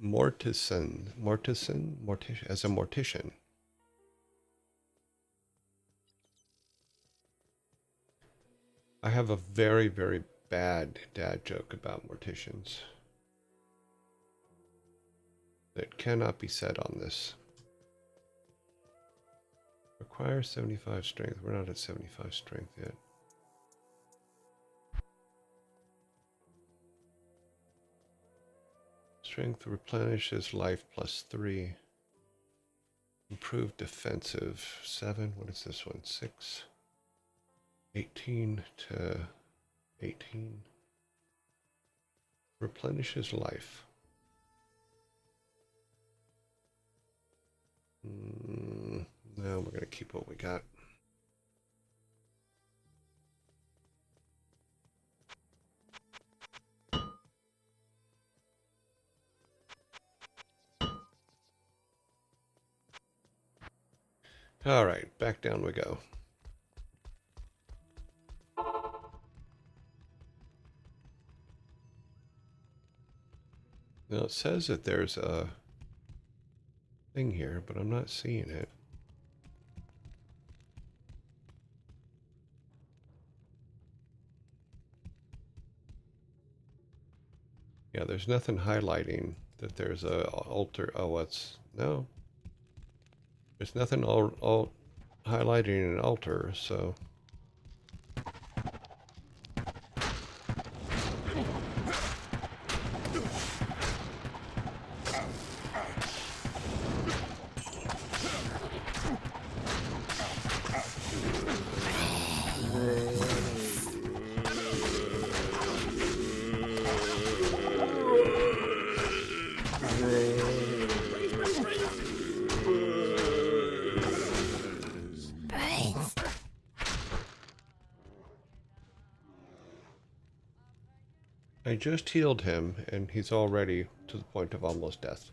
Mortician, as a mortician. I have a very, very bad dad joke about morticians that cannot be said on this. Requires 75 strength. We're not at 75 strength yet. Strength replenishes life plus 3. Improved defensive 7. What is this one? 6. 18 to 18. Replenishes life. No, we're going to keep what we got. All right, back down we go. Now it says that there's a thing here, but I'm not seeing it. Yeah, there's nothing highlighting that there's a altar. Oh, what's no? There's nothing all highlighting an altar, so. I just healed him, and he's already to the point of almost death.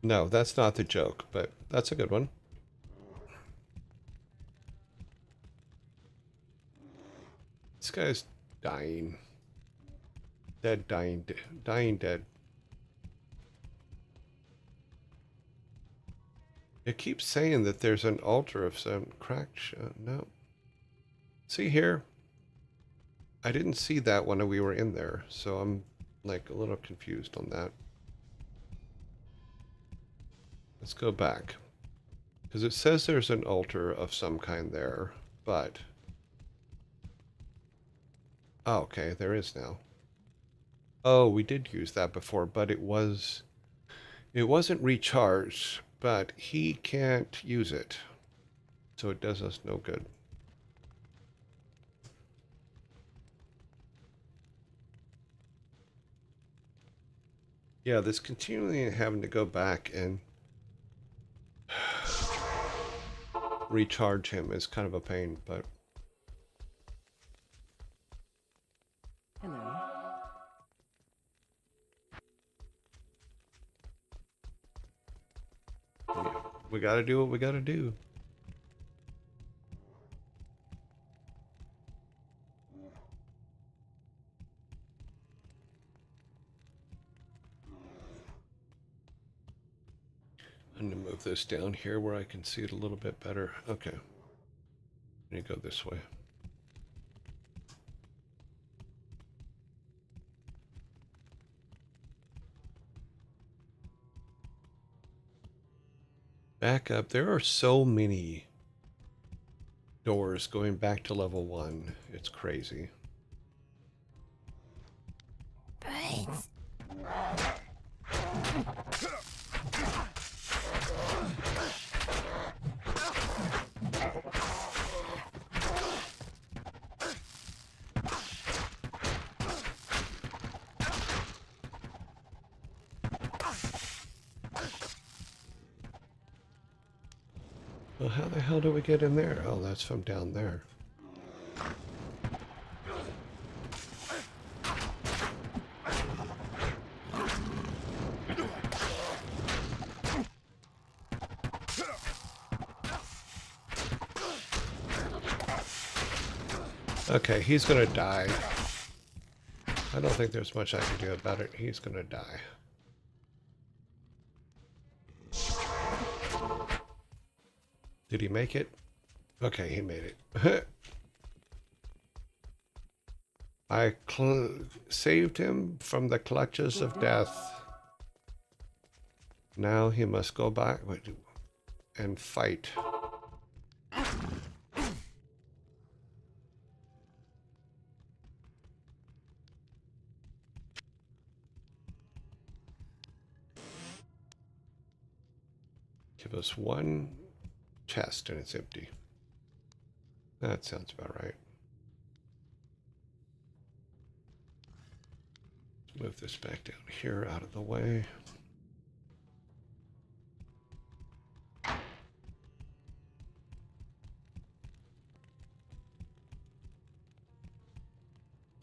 No, that's not the joke, but that's a good one. This guy's dying. Dead, dying, dying, dead. It keeps saying that there's an altar of some cracked no. See here? I didn't see that when we were in there, so I'm like a little confused on that. Let's go back. Because it says there's an altar of some kind there, but... Oh, okay, there is now. Oh, we did use that before, but it wasn't recharged, but he can't use it. So it does us no good. Yeah, this continually having to go back and recharge him is kind of a pain, but... Hello. We gotta do what we gotta do. I'm gonna move this down here where I can see it a little bit better. Okay. I need to go this way. Back up. There are so many doors going back to level 1. It's crazy. Brains. Well, how the hell do we get in there? Oh, that's from down there. Okay, he's gonna die. I don't think there's much I can do about it. He's gonna die. Did he make it? Okay, he made it. I saved him from the clutches of death. Now he must go back and fight. Give us one chest and it's empty. That sounds about right. Let's move this back down here out of the way.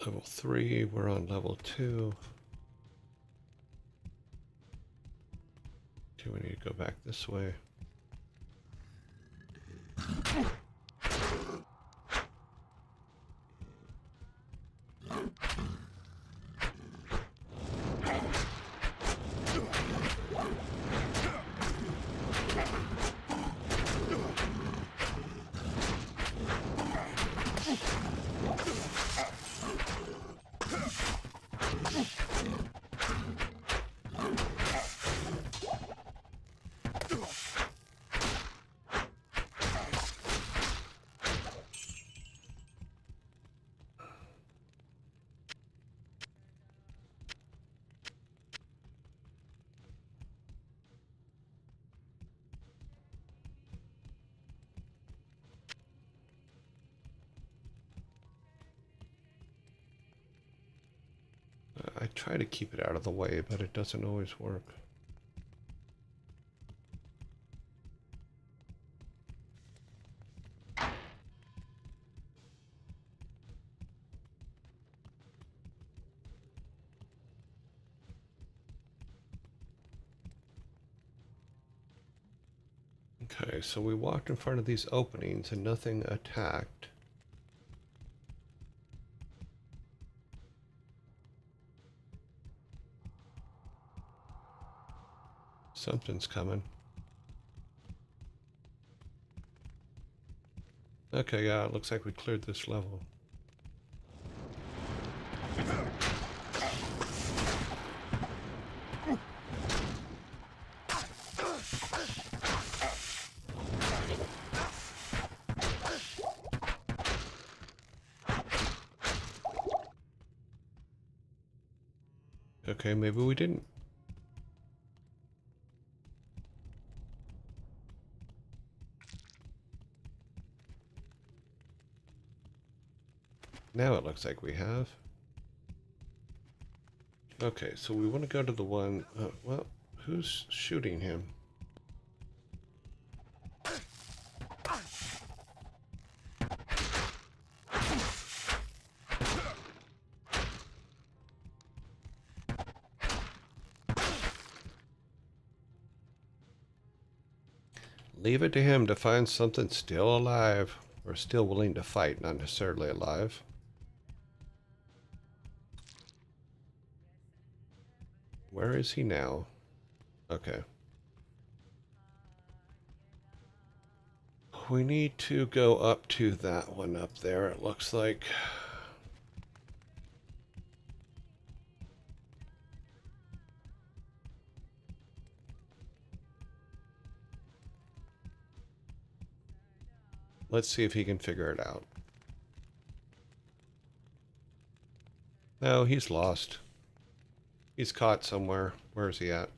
Level 3, we're on level 2. Do we need to go back this way? I try to keep it out of the way, but it doesn't always work. Okay, so we walked in front of these openings and nothing attacked. Something's coming. Okay, yeah, it looks like we cleared this level. Okay, maybe we didn't. Now it looks like we have. Okay, so we want to go to the one... well, who's shooting him? Leave it to him to find something still alive, or still willing to fight, not necessarily alive. Where is he now? Okay. We need to go up to that one up there, it looks like. Let's see if he can figure it out. No, he's lost. He's caught somewhere. Where is he at?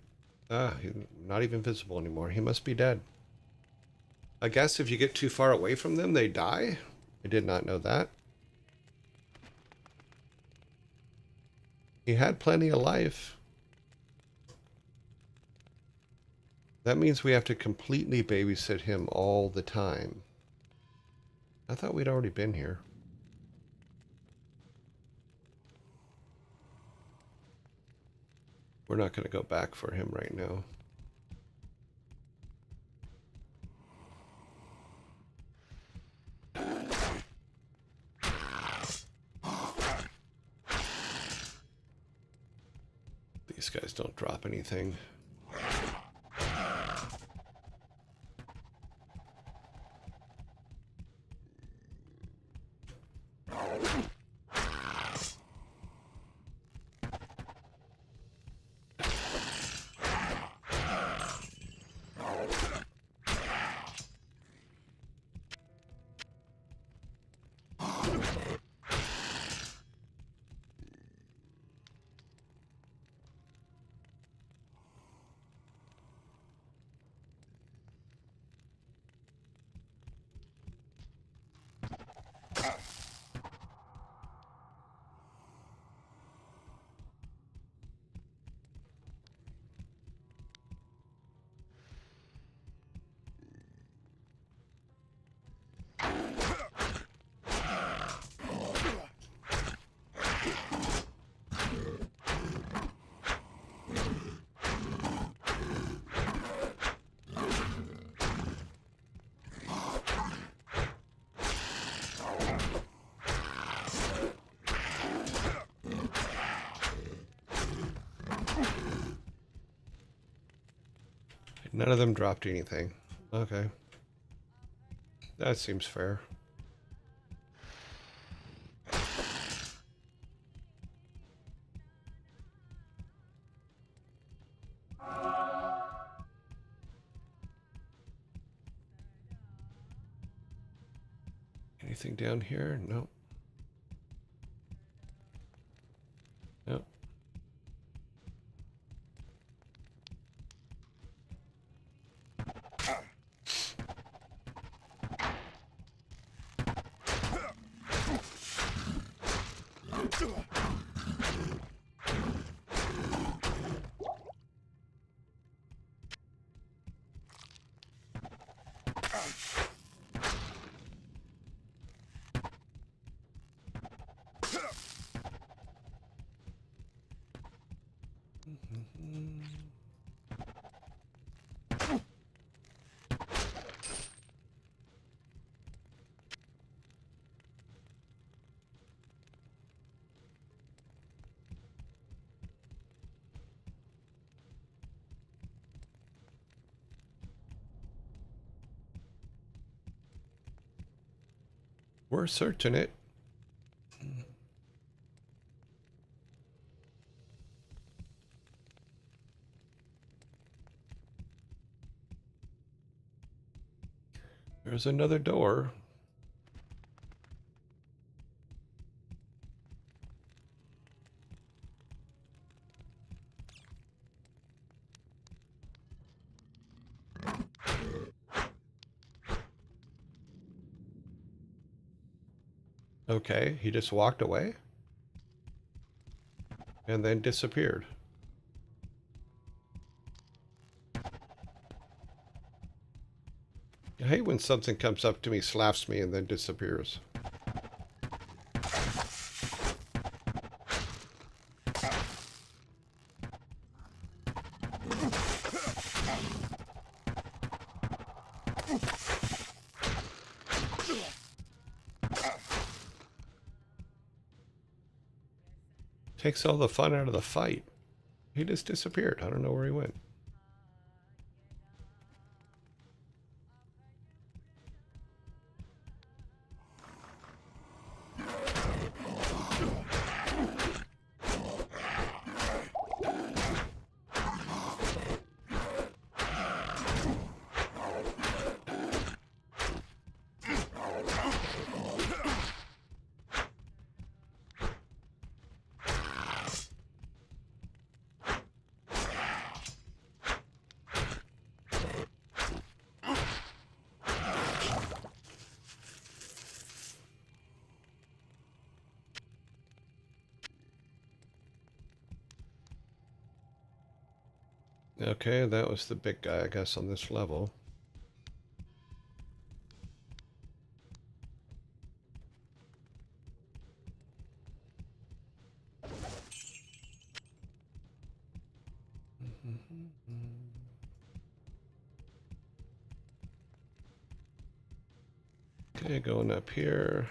Ah, he's not even visible anymore. He must be dead. I guess if you get too far away from them, they die? I did not know that. He had plenty of life. That means we have to completely babysit him all the time. I thought we'd already been here. We're not going to go back for him right now. These guys don't drop anything. None of them dropped anything. Okay. That seems fair. Anything down here? No. No. We're searching it. There's another door. Okay, he just walked away and then disappeared. I hate when something comes up to me, slaps me, and then disappears. Takes all the fun out of the fight. He just disappeared. I don't know where he went. Okay, that was the big guy, I guess, on this level. Okay, going up here.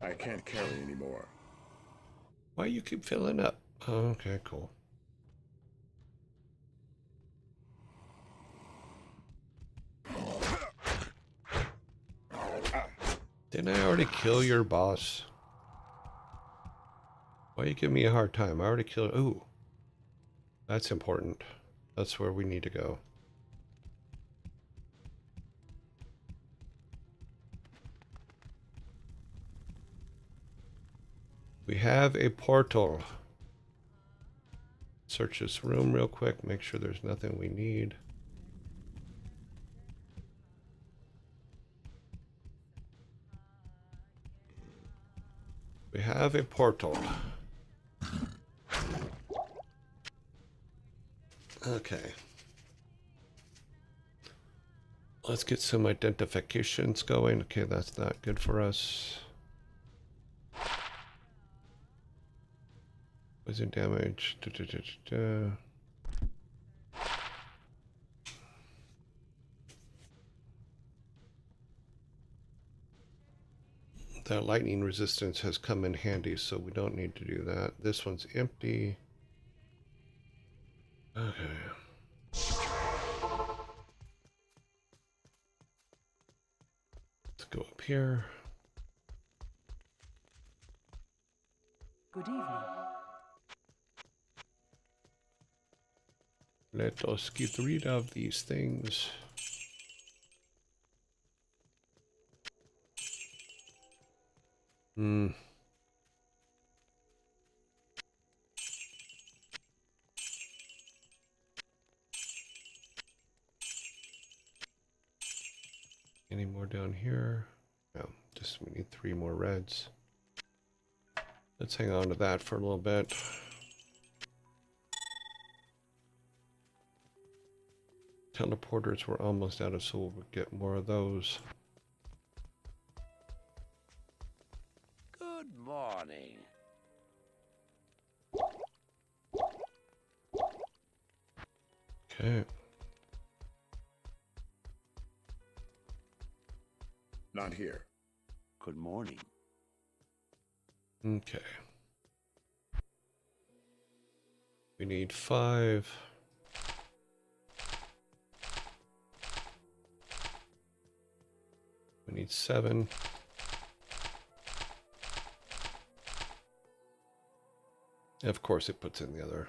I can't carry anymore. Why you keep filling up? Oh, okay, cool. Didn't I already kill your boss? Why you give me a hard time? I already killed... Ooh. That's important. That's where we need to go. We have a portal. Search this room real quick. Make sure there's nothing we need. We have a portal. Okay. Let's get some identifications going. Okay, that's not good for us. Poison damage. That lightning resistance has come in handy, so we don't need to do that. This one's empty. Okay. Let's go up here. Good evening. Let us get rid of these things. Hmm. Any more down here? No, just we need 3 more reds. Let's hang on to that for a little bit. Teleporters were almost out of, so we'll get more of those. Good morning. Okay. Not here. Good morning. Okay. We need 5. We need 7. And of course, it puts in the other.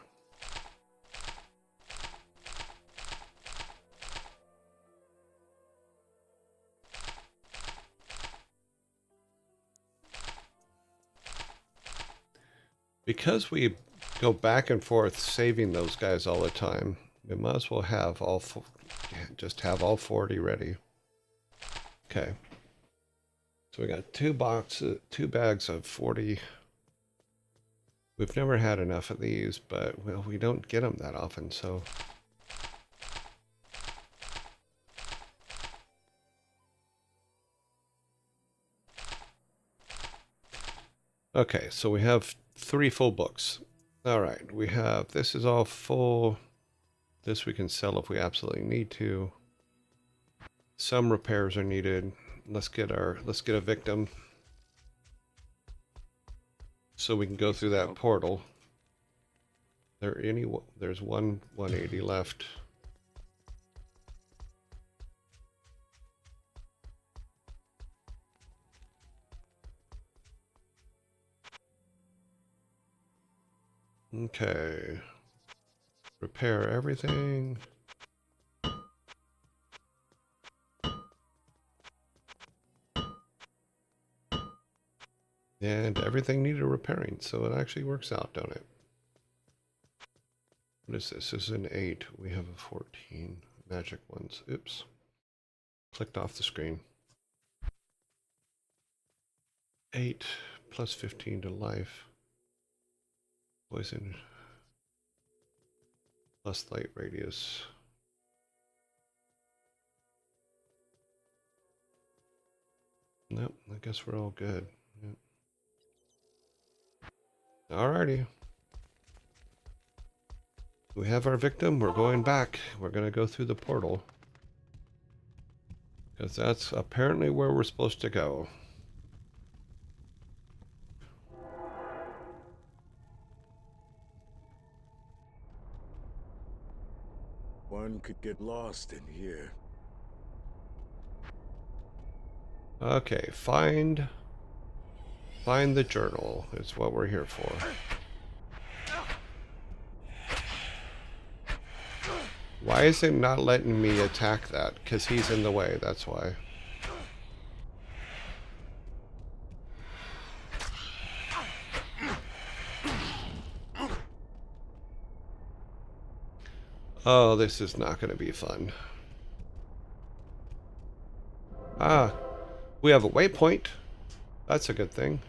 Because we go back and forth saving those guys all the time, we might as well have just have all 40 ready. Okay. So we got 2 bags of 40. We've never had enough of these, but well, we don't get them that often, so. Okay, so we have 3 full books. All right, we have, this is all full. This we can sell if we absolutely need to. Some repairs are needed. Let's get a victim. So we can go through that portal. There's one 180 left. Okay. Repair everything. And everything needed repairing, so it actually works out, don't it? What is this? This is an 8. We have a 14. Magic ones. Oops. Clicked off the screen. 8 plus 15 to life. Poison. Plus light radius. Nope, I guess we're all good. Yep. Alrighty. We have our victim. We're going back. We're going to go through the portal. Because that's apparently where we're supposed to go. One could get lost in here. Okay, find the journal is what we're here for. Why is it not letting me attack that? Because he's in the way, that's why. Oh, this is not going to be fun. Ah, we have a waypoint. That's a good thing.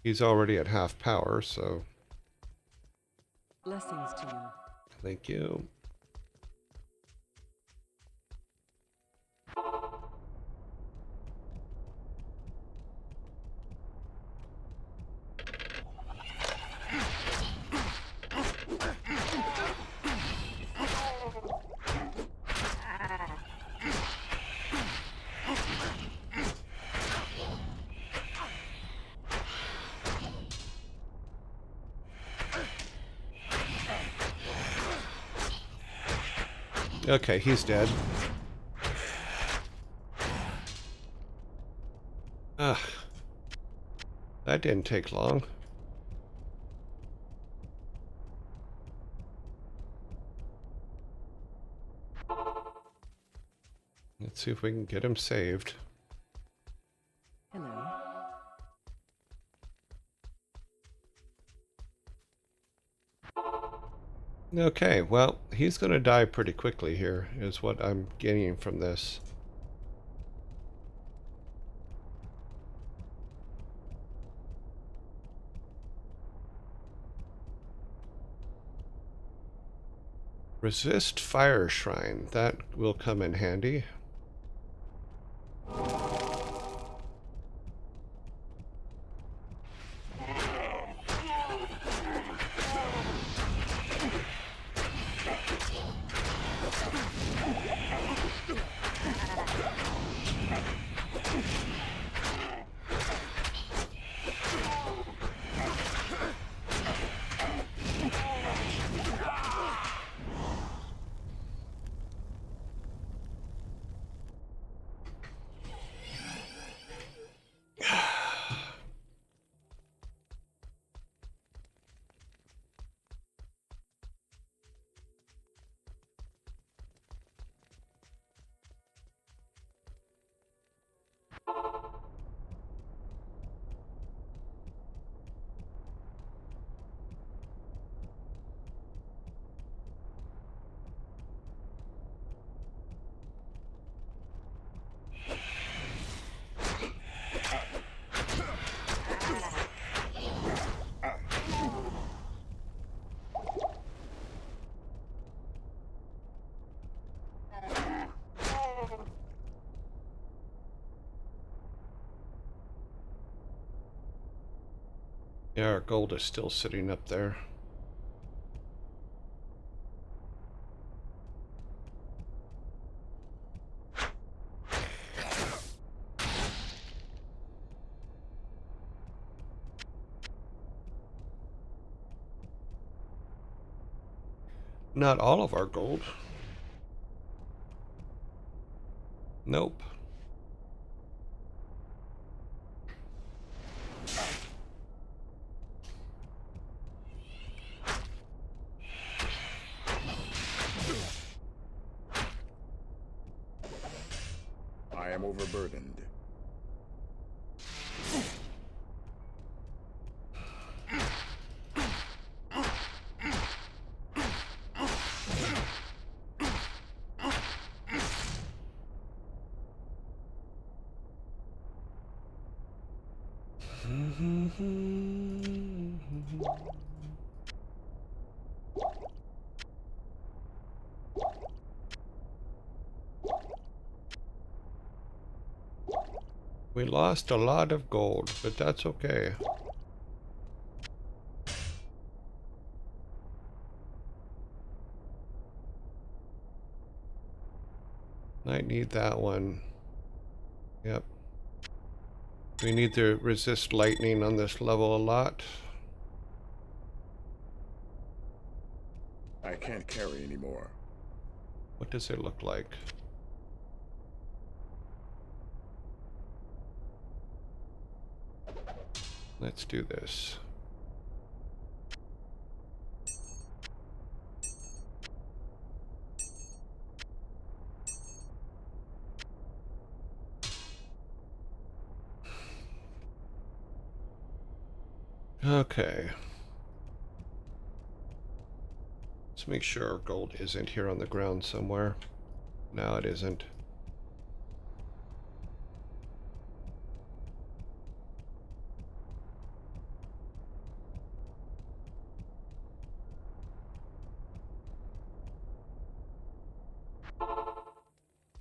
He's already at half power, so Blessings to you. thank you. Okay, he's dead. Ah, that didn't take long. Let's see if we can get him saved. Hello. Okay, well, he's going to die pretty quickly here, is what I'm getting from this. Resist fire shrine. That will come in handy. Yeah, our gold is still sitting up there. Not all of our gold. Nope. I am overburdened. We lost a lot of gold, but that's okay. Might need that one. Yep. We need to resist lightning on this level a lot. I can't carry anymore. What does it look like? Let's do this. Okay. Let's make sure our gold isn't here on the ground somewhere. No, it isn't.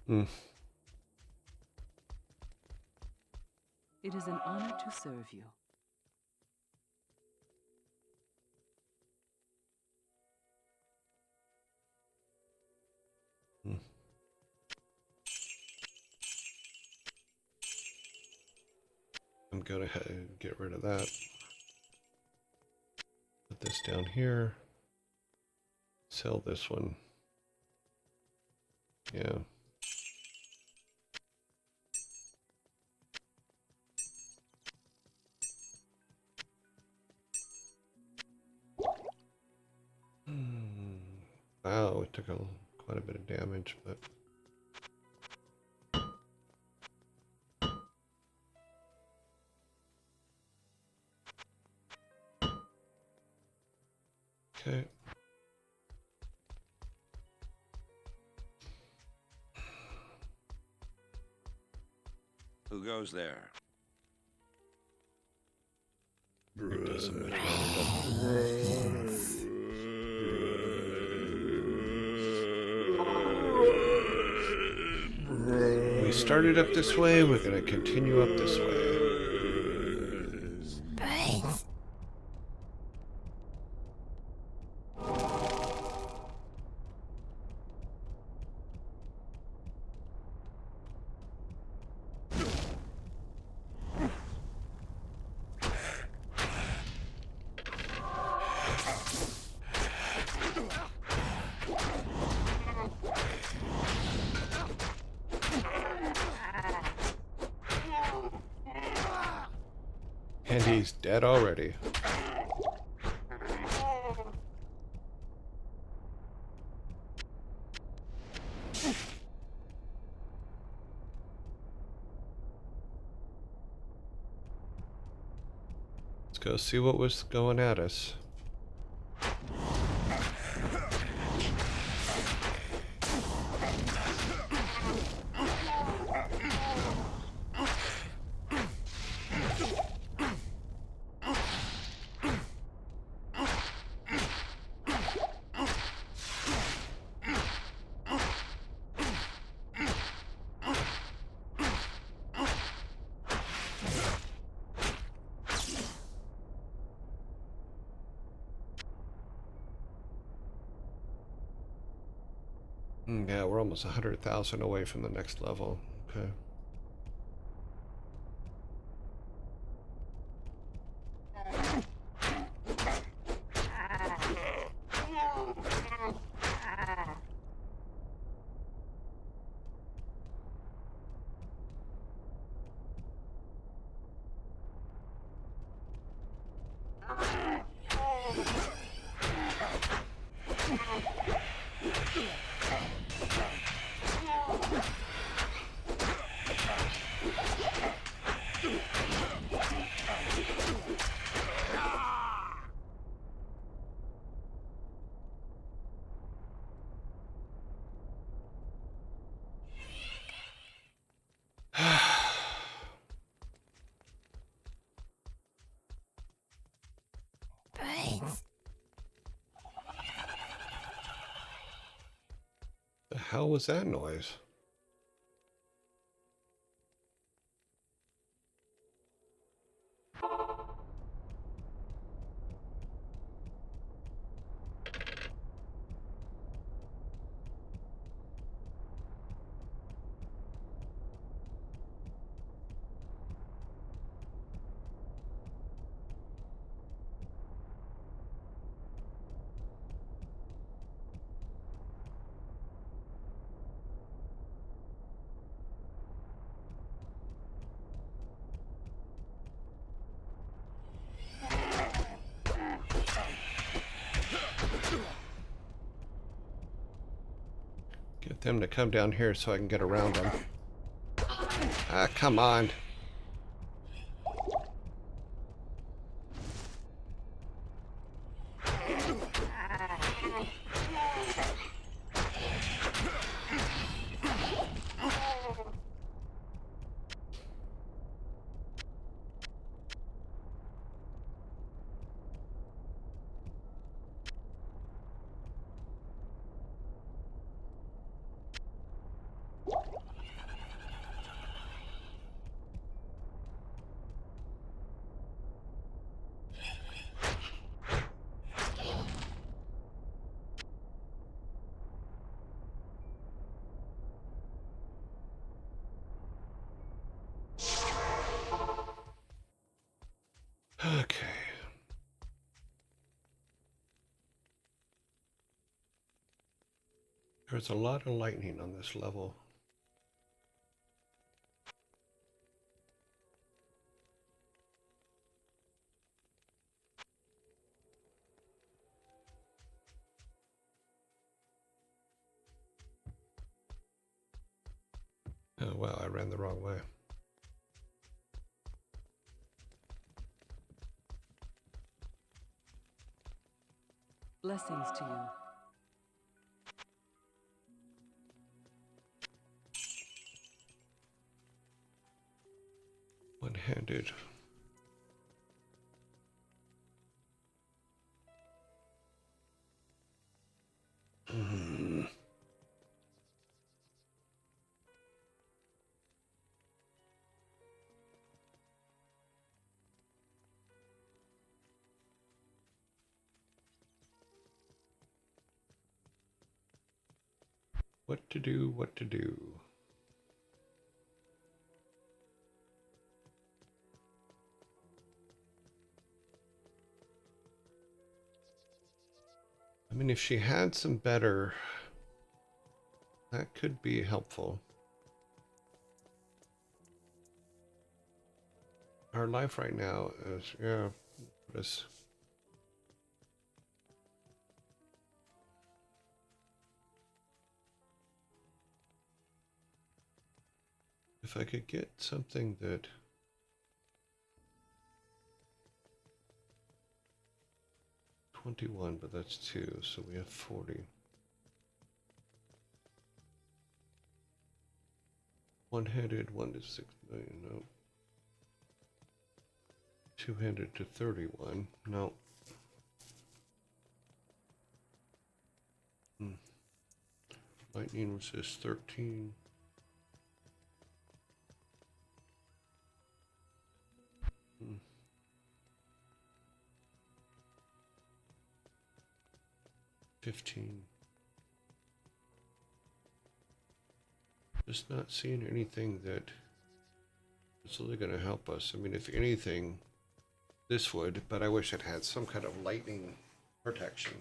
Hmm. It is an honor to serve you. I'm gonna get rid of that. Put this down here. Sell this one. Yeah. Wow, it took quite a bit of damage, but okay. Who goes there? It doesn't matter. started up this way. We're going to continue up this way. Brains. And he's dead already. Let's go see what was going at us. Yeah, we're almost 100,000 away from the next level. Okay. Brains. The hell was that noise? Get them to come down here so I can get around them. Ah, come on. Okay. There's a lot of lightning on this level. Oh, wow, I ran the wrong way. Blessings to you. One-handed. What to do, what to do. I mean, if she had some better, that could be helpful. Our life right now is, yeah, is if I could get something that 21, but that's 2, so we have 40. One-handed, 1 to 6 million, no. Two-handed to 31, no. Lightning resist 13. Hmm. 15. Just not seeing anything that is really going to help us. I mean, if anything, this would, but I wish it had some kind of lightning protection.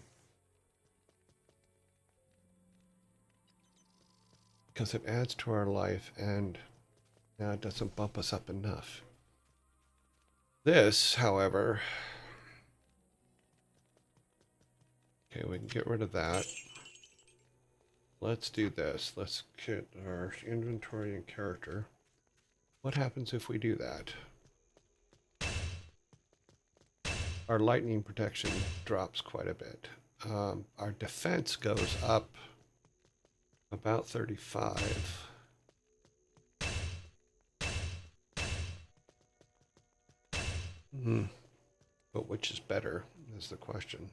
Because it adds to our life and it doesn't bump us up enough. This, however, okay, we can get rid of that. Let's do this. Let's get our inventory and character. What happens if we do that? Our lightning protection drops quite a bit. Our defense goes up about 35. But which is better is the question.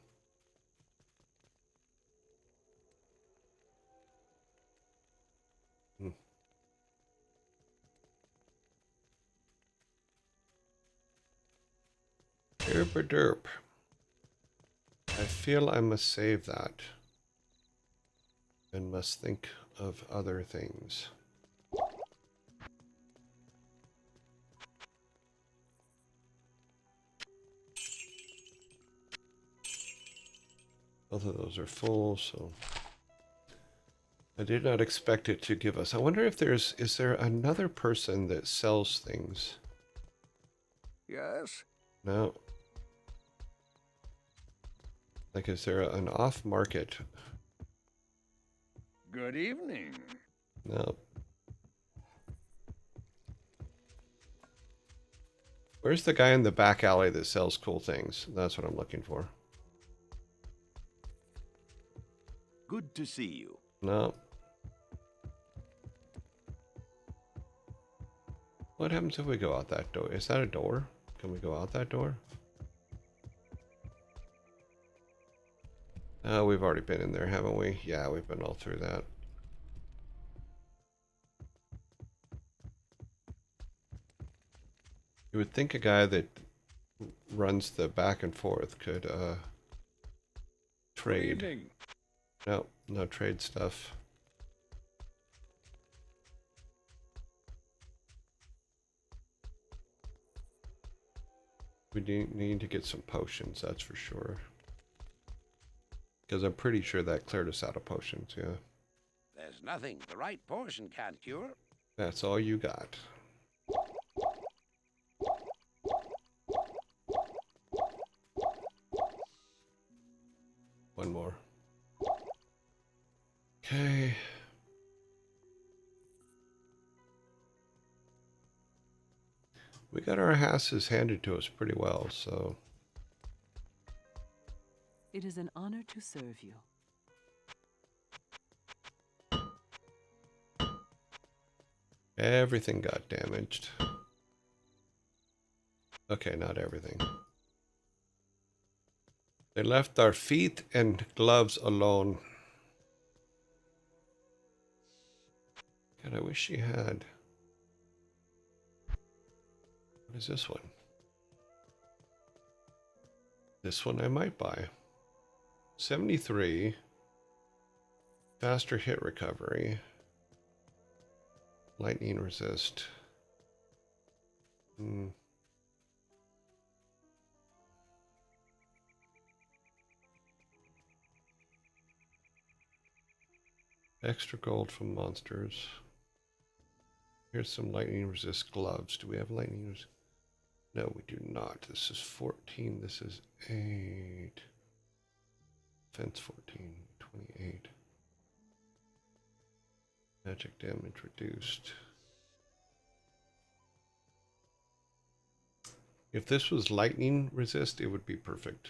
Derp. I feel I must save that and must think of other things. Both of those are full, so I did not expect it to give us. I wonder if is there another person that sells things? Yes? No. Like, is there an off-market? Good evening. No. Where's the guy in the back alley that sells cool things? That's what I'm looking for. Good to see you. No. What happens if we go out that door? Is that a door? Can we go out that door? Oh, we've already been in there, haven't we? Yeah, we've been all through that. You would think a guy that runs the back and forth could trade. No, no trade stuff. We need to get some potions, that's for sure. Because I'm pretty sure that cleared us out of potions, yeah. There's nothing the right potion can't cure. That's all you got. One more. Okay. We got our asses handed to us pretty well, so... It is an honor to serve you. Everything got damaged. Okay, not everything. They left our feet and gloves alone. God, I wish she had... What is this one? This one I might buy. 73. Faster hit recovery. Lightning resist. Extra gold from monsters. Here's some lightning resist gloves. Do we have lightning resist? No, we do not. This is 14. This is 8. Fence 14. 28. Magic damage reduced. If this was lightning resist, it would be perfect.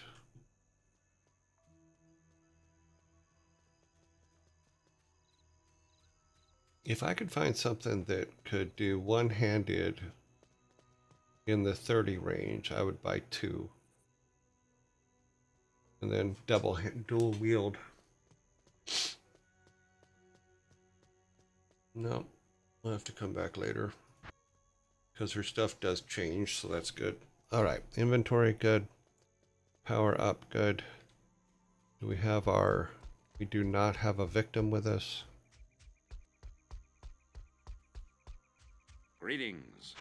If I could find something that could do one-handed in the 30 range, I would buy 2. And then dual wield. No, I'll have to come back later. Because her stuff does change, so that's good. Alright, inventory, good. Power up, good. Do we have our... We do not have a victim with us. Greetings.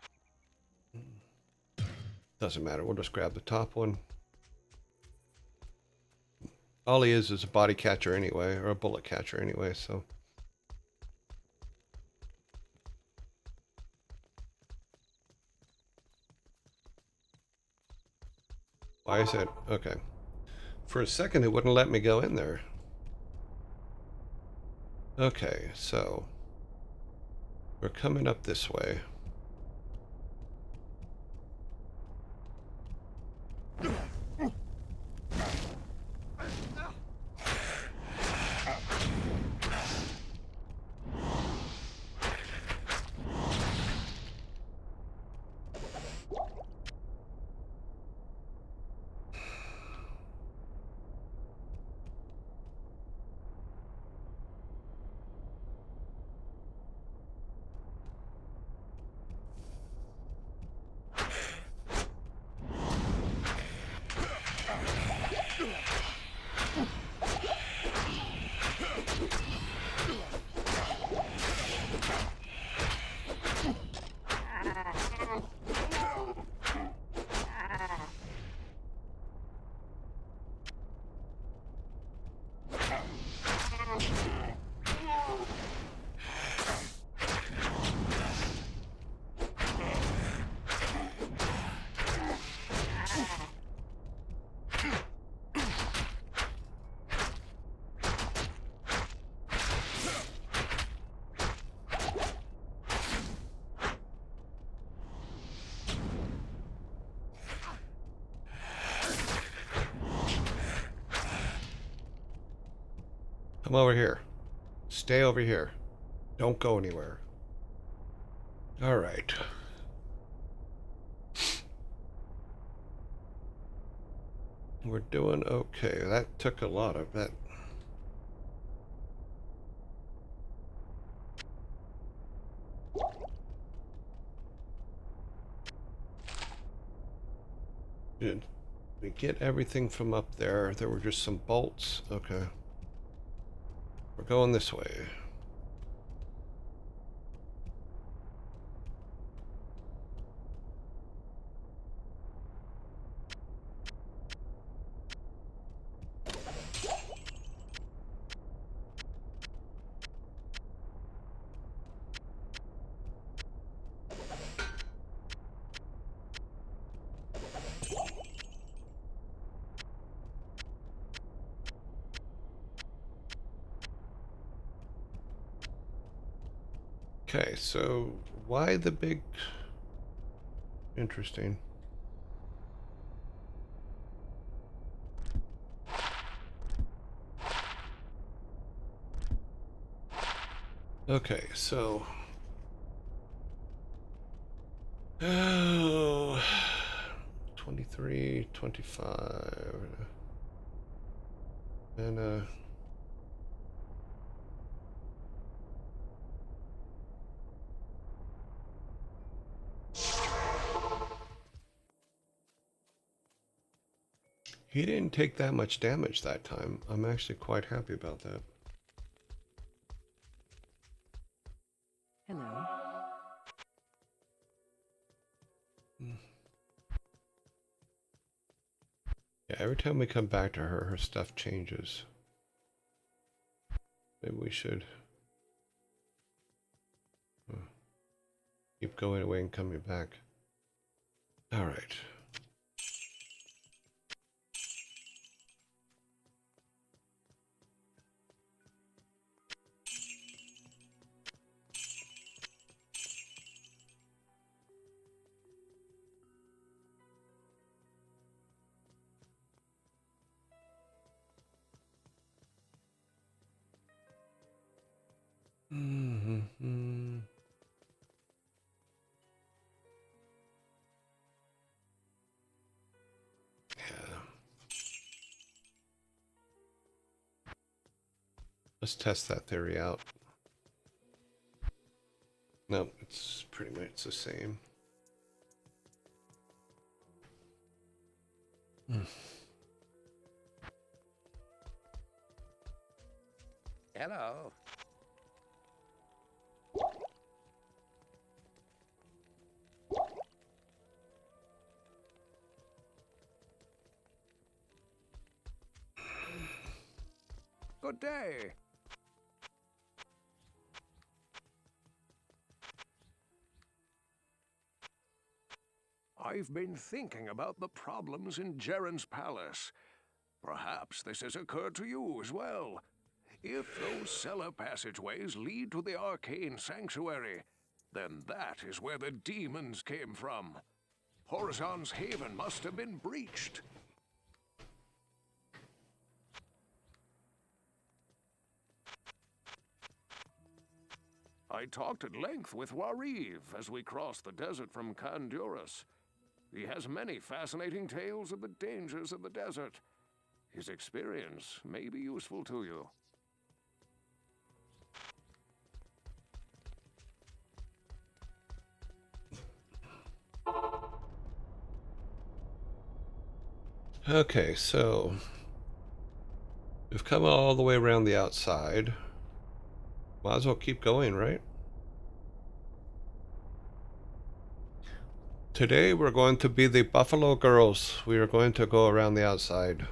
Doesn't matter, we'll just grab the top one. All he is a body catcher anyway, or a bullet catcher anyway, so... Why is it? Okay. For a second, it wouldn't let me go in there. Okay, so... We're coming up this way. Come over here. Stay over here. Don't go anywhere. All right. We're doing okay. That took a lot of that. Did we get everything from up there? There were just some bolts. Okay. We're going this way. Okay, so why the big... Interesting. Okay, so... Oh... 23, 25... And, he didn't take that much damage that time. I'm actually quite happy about that. Every time we come back to her, her stuff changes. Maybe we should keep going away and coming back. All right. Mm-hmm. Yeah. Let's test that theory out. No, it's pretty much the same. Hello. Good day. I've been thinking about the problems in Jaren's palace. Perhaps this has occurred to you as well. If those cellar passageways lead to the arcane sanctuary, then that is where the demons came from. Horizon's haven must have been breached. I talked at length with Wariv as we crossed the desert from Khanduras. He has many fascinating tales of the dangers of the desert. His experience may be useful to you. Okay, so we've come all the way around the outside. Might as well keep going, right? Today we're going to be the Buffalo Girls. We are going to go around the outside.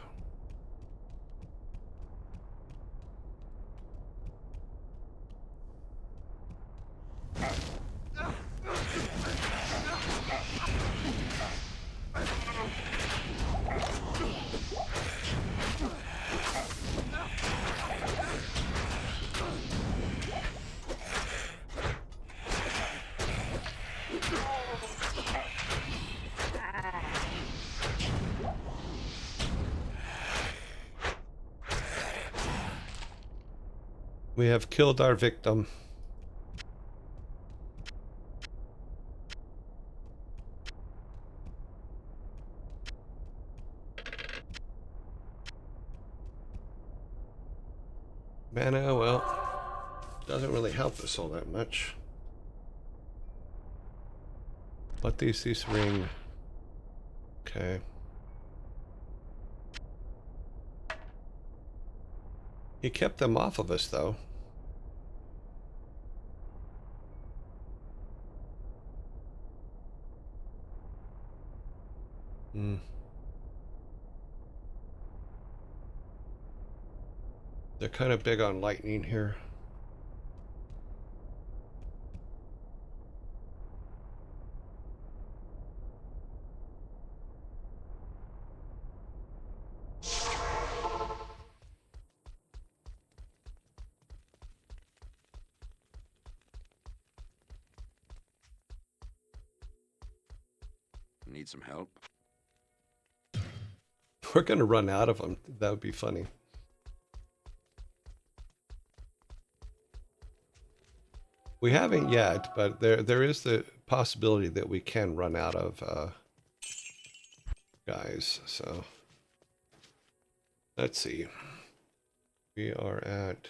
We have killed our victim. Mana, well, doesn't really help us all that much. Let these ring. Okay. He kept them off of us, though. Hmm. They're kind of big on lightning here. Need some help? We're gonna run out of them. That would be funny. We haven't yet, but there is the possibility that we can run out of guys. So let's see. We are at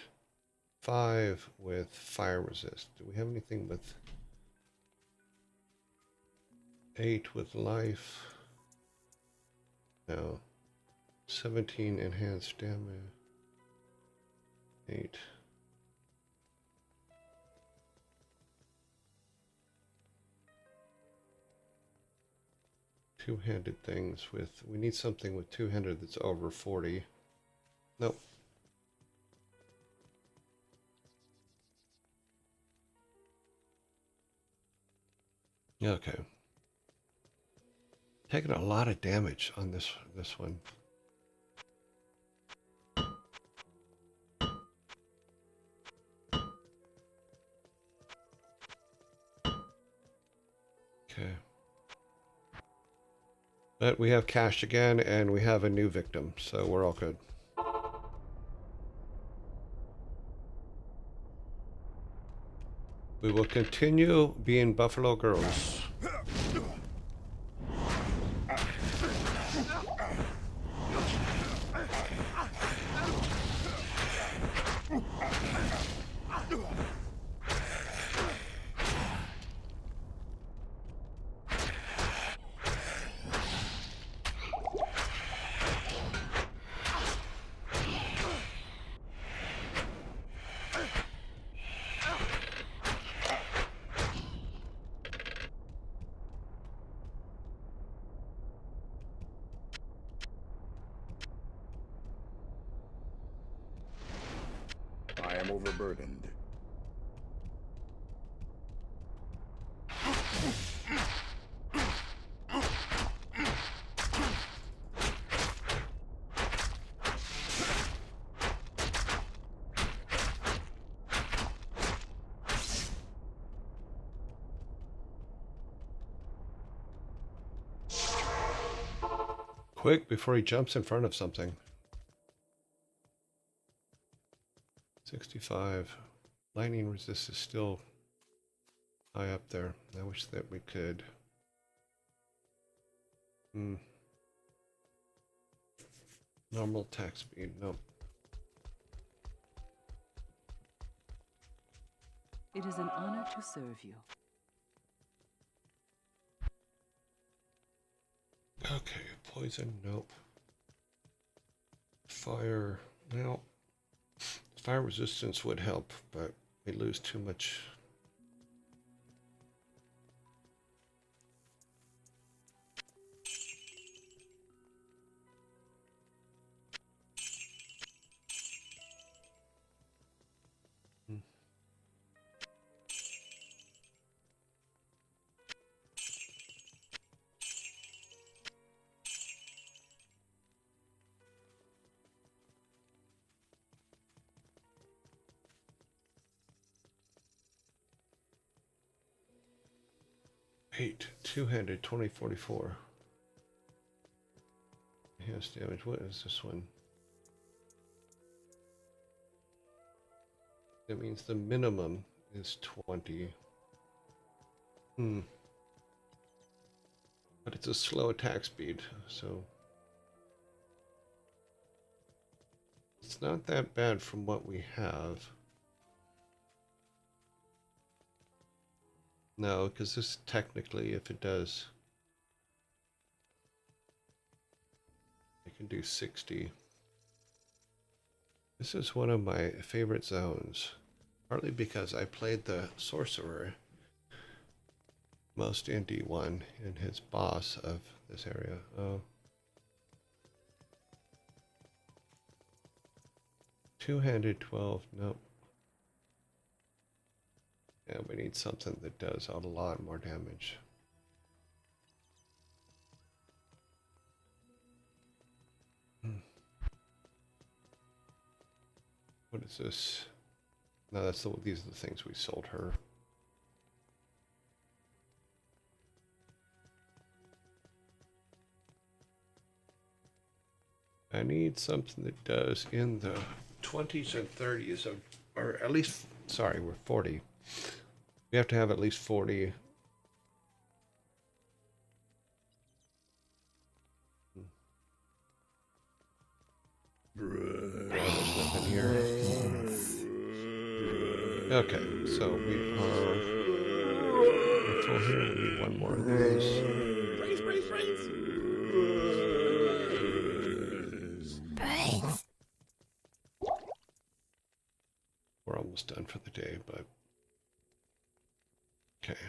5 with fire resist. Do we have anything with 8 with life? No. 17 enhanced damage. 8. two-handed things with, we need something with two-handed that's over 40. Nope. Okay. Taking a lot of damage on this one. Okay. But we have cash again, and we have a new victim, so we're all good. We will continue being Buffalo Girls. I am overburdened. Quick, before he jumps in front of something. 65. Lightning resist is still high up there. I wish that we could. Normal attack speed, nope. It is an honor to serve you. Okay, poison, nope. Fire, no. Fire resistance would help, but we lose too much. Eight, two-handed, 2044. Yes, damage. What is this one? That means the minimum is 20. But it's a slow attack speed, so it's not that bad from what we have. No, because this technically, if it does, I can do 60. This is one of my favorite zones, partly because I played the sorcerer most in D1 and his boss of this area. Oh. Two-handed 12, nope. Yeah, we need something that does a lot more damage. What is this? No, these are the things we sold her. I need something that does in the 20s and 30s of, or at least, sorry, we're 40. We have to have at least 40. There's nothing here. Okay, so we are full here. We need one more of these. Brains. We're almost done for the day, but okay.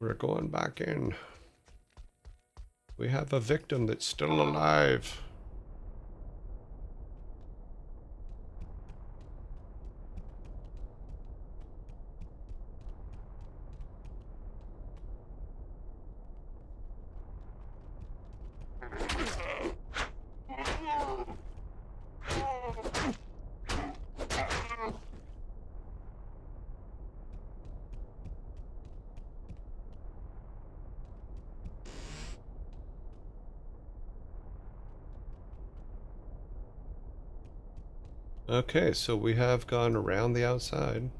We're going back in. We have a victim that's still alive. Okay, so we have gone around the outside.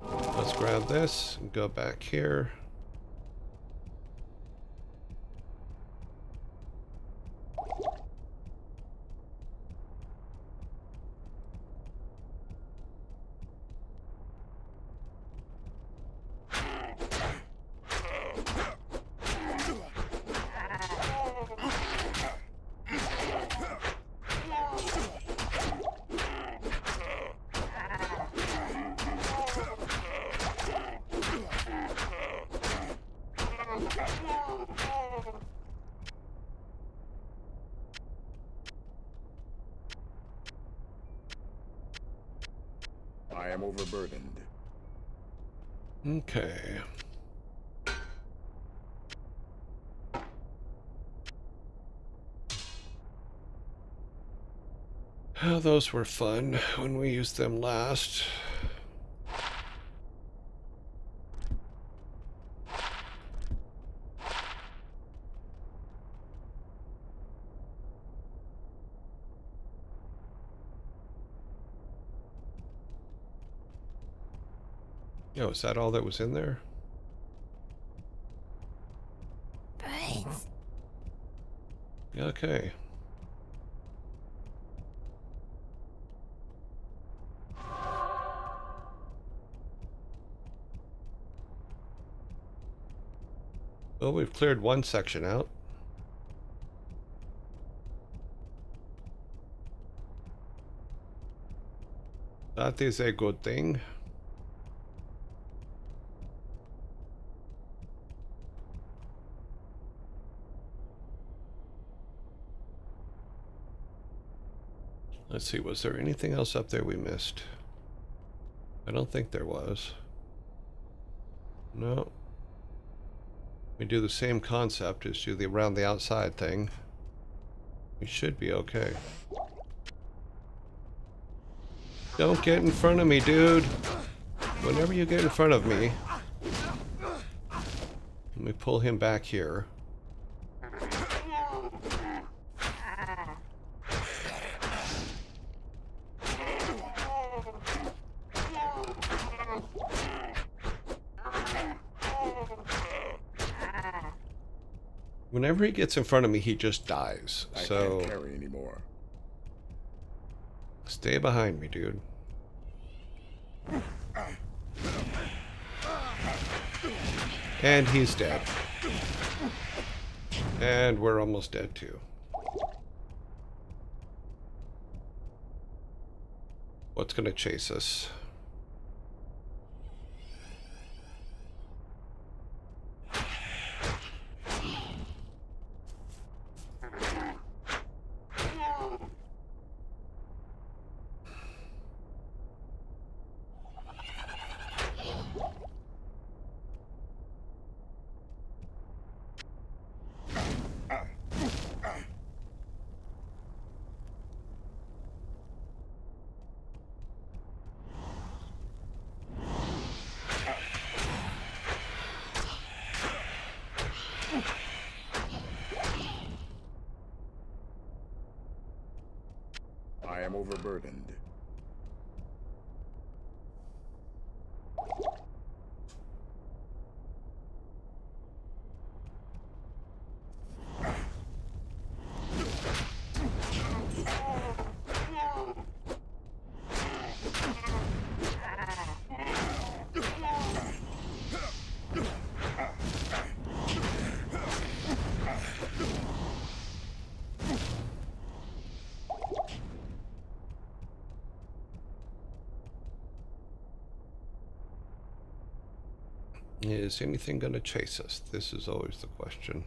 Let's grab this and go back here. I am overburdened. Okay. Oh, those were fun when we used them last. Oh, is that all that was in there? Brains. Okay. Well, we've cleared one section out. That is a good thing. Let's see, was there anything else up there we missed? I don't think there was. No. We do the same concept as do the around the outside thing. We should be okay. Don't get in front of me, dude. Whenever you get in front of me, let me pull him back here. Whenever he gets in front of me, he just dies. I So can't carry anymore. stay behind me, dude. And he's dead. And we're almost dead too. What's gonna chase us? I am overburdened. Is anything going to chase us? This is always the question.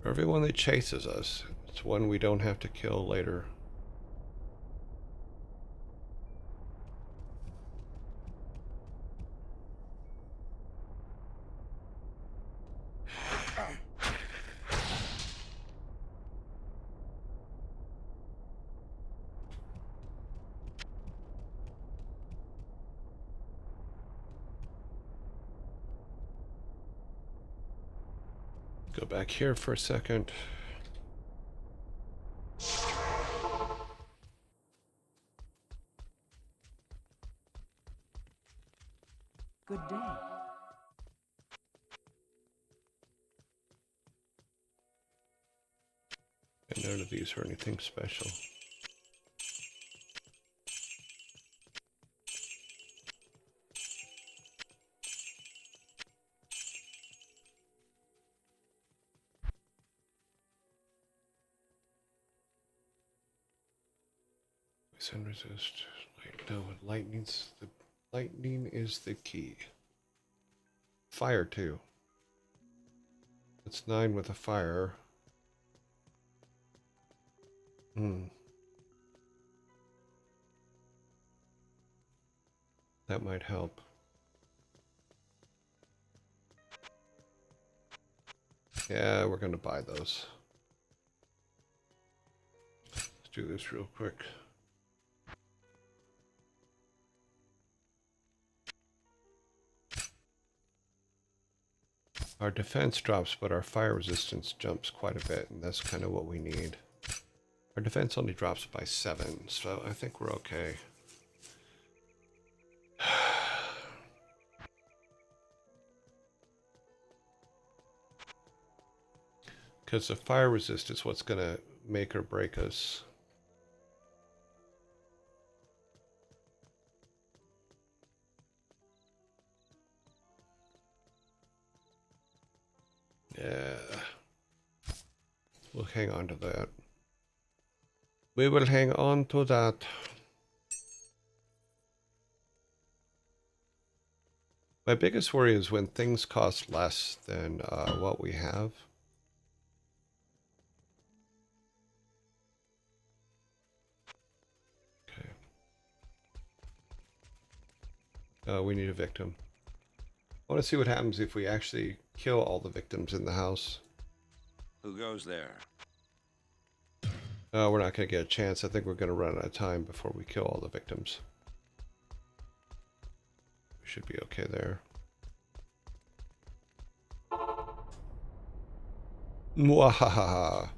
For everyone that chases us, it's one we don't have to kill later. Go back here for a second. Good day. And none of these are anything special. Poison resist. No, lightning is the key. Fire too. That's 9 with a fire. That might help. Yeah, we're gonna buy those. Let's do this real quick. Our defense drops, but our fire resistance jumps quite a bit, and that's kind of what we need. Our defense only drops by 7, so I think we're okay. Because the fire resist is what's going to make or break us. Yeah. We'll hang on to that. We will hang on to that. My biggest worry is when things cost less than what we have. Okay. We need a victim. I want to see what happens if we actually kill all the victims in the house. Who goes there? We're not going to get a chance. I think we're going to run out of time before we kill all the victims. We should be okay there. Mwahaha.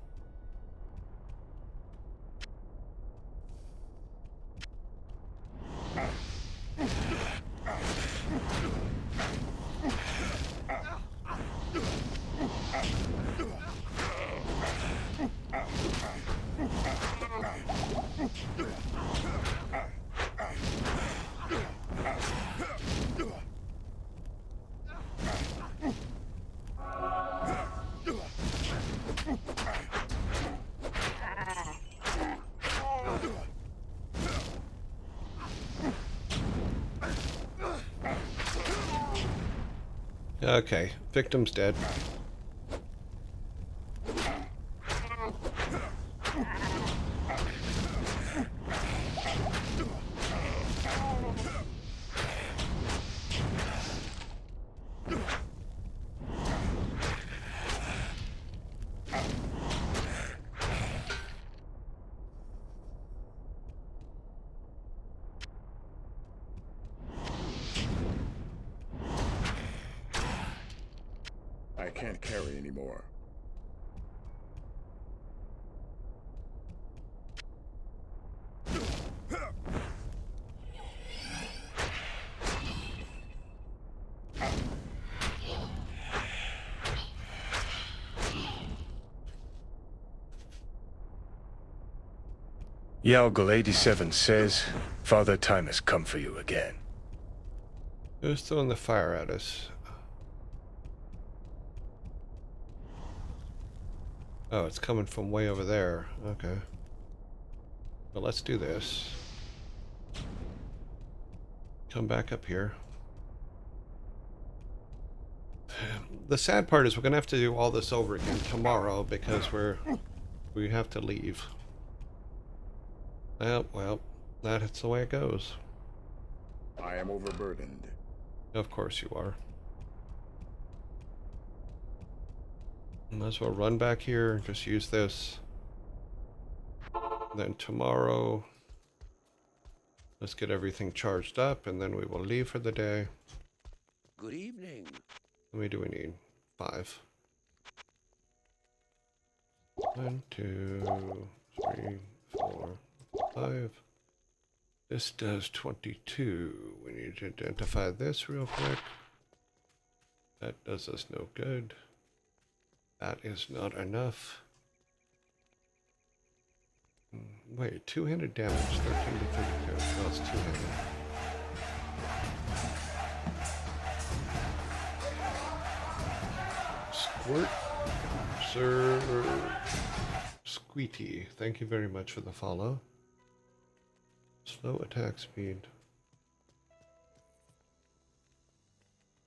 Okay, victim's dead. I can't carry anymore. Yalgal 87 says, Father Time has come for you again. Who's throwing the fire at us? Oh, it's coming from way over there. Okay. Well, let's do this. Come back up here. The sad part is we're gonna have to do all this over again tomorrow because we have to leave. Well, that's the way it goes. I am overburdened. Of course you are. Might as well run back here, just use this. Then tomorrow, let's get everything charged up, and then we will leave for the day. Good evening. How many do we need? 5. 1, 2, 3, 4, 5. This does 22. We need to identify this real quick. That does us no good. That is not enough. Wait, two-handed damage, 13 to 32. No, it's two-handed. Squirt, Sir Squeety, thank you very much for the follow. Slow attack speed.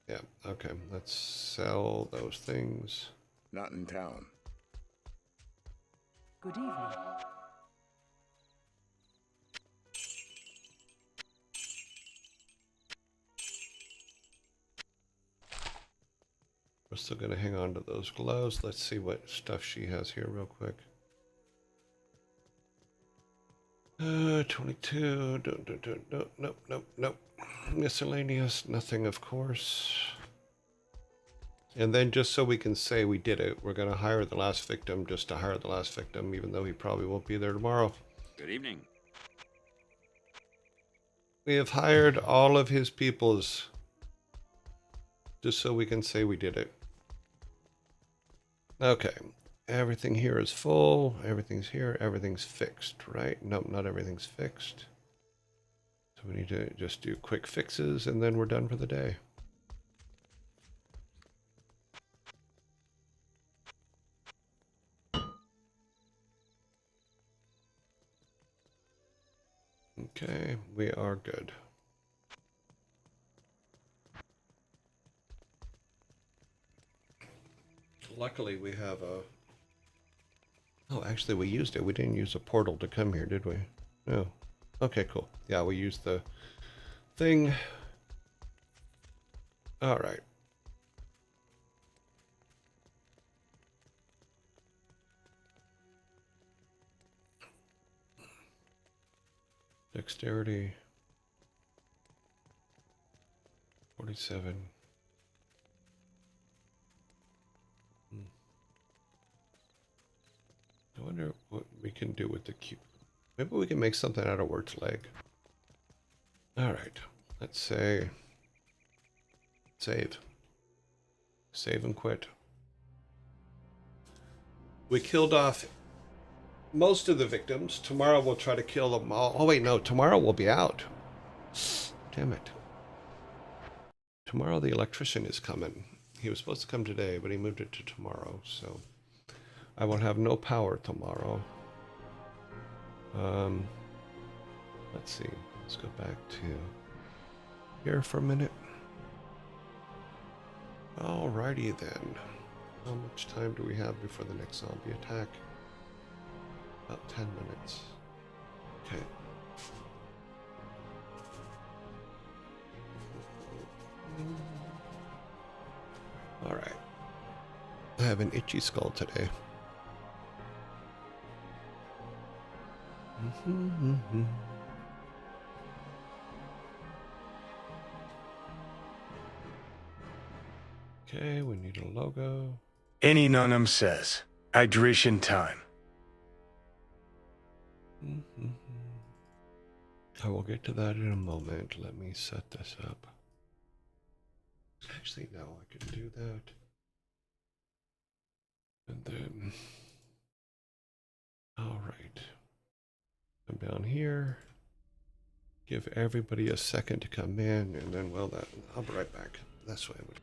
Yeah, okay, let's sell those things. Not in town. Good evening. We're still going to hang on to those gloves. Let's see what stuff she has here real quick. 22. Nope. Miscellaneous. Nothing, of course. And then just so we can say we did it, we're going to hire the last victim just to hire the last victim, even though he probably won't be there tomorrow. Good evening. We have hired all of his peoples just so we can say we did it. Okay, everything here is full, everything's here, everything's fixed, right? Nope, not everything's fixed. So we need to just do quick fixes and then we're done for the day. Okay, we are good. Luckily we have a... Oh, actually we used it. We didn't use a portal to come here, did we? No. Okay, cool. Yeah, we used the thing. All right. Dexterity. 47. I wonder what we can do with the cube. Maybe we can make something out of Wirt's leg. Alright, let's say save. Save and quit. We killed off most of the victims. Tomorrow we'll try to kill them all. Oh wait, no, tomorrow we'll be out. Damn it. Tomorrow the electrician is coming. He was supposed to come today, but he moved it to tomorrow, so I will have no power tomorrow. Let's see. Let's go back to here for a minute. Alrighty then. How much time do we have before the next zombie attack? About 10 minutes. Okay. Alright. I have an itchy skull today. Okay, we need a logo. Any nunum says, hydration time. I will get to that in a moment. Let me set this up. Actually, no, I can do that. And then, all right. Come down here. Give everybody a second to come in, and then, well, that I'll be right back. That's what I would.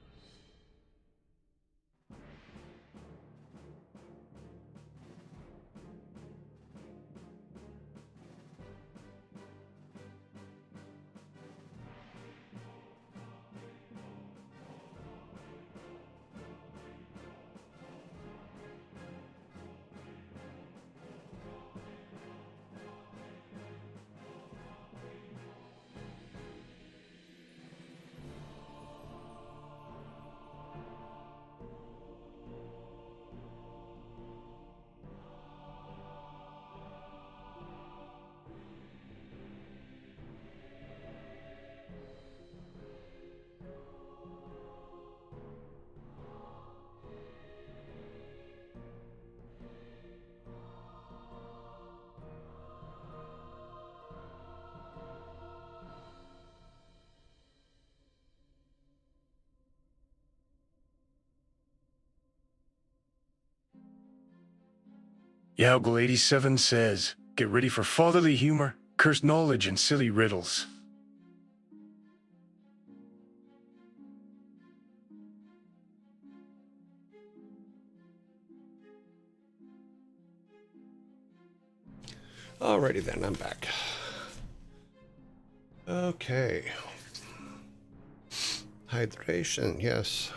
Yaugl 87 says, get ready for fatherly humor, cursed knowledge, and silly riddles. Alrighty then, I'm back. Okay. Hydration, yes.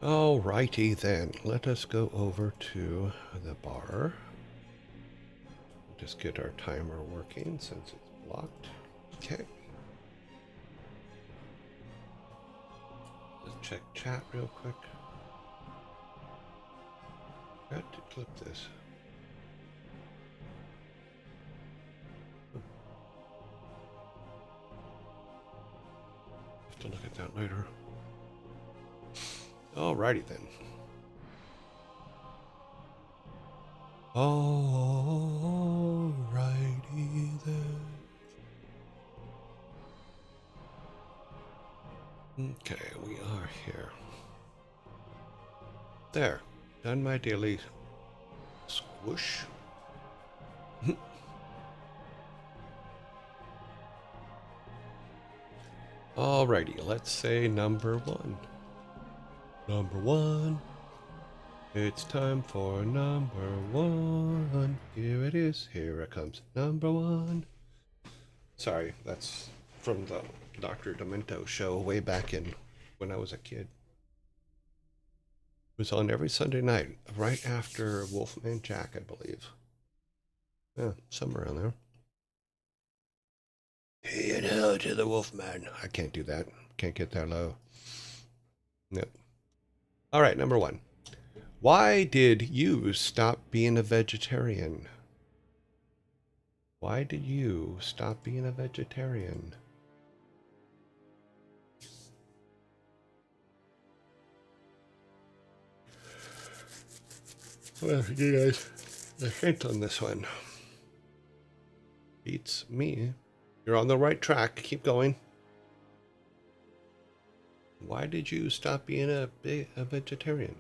Alrighty then, let us go over to the bar. Just get our timer working since it's blocked. Okay. Let's check chat real quick. Got to clip this. Have to look at that later. Alrighty then. Alrighty then. Okay, we are here. There. Done my daily squish. Alrighty, let's say number one. Number one. It's time for number one. Here it is. Here it comes. Number one. Sorry, that's from the Dr. Demento show way back in when I was a kid. It was on every Sunday night, right after Wolfman Jack, I believe. Yeah, somewhere around there. Hey and hello to the Wolfman. I can't do that. Can't get that low. Nope. All right, number one. Why did you stop being a vegetarian? Why did you stop being a vegetarian? Well, you guys, a hint on this one. Beats me. You're on the right track. Keep going. Why did you stop being a vegetarian?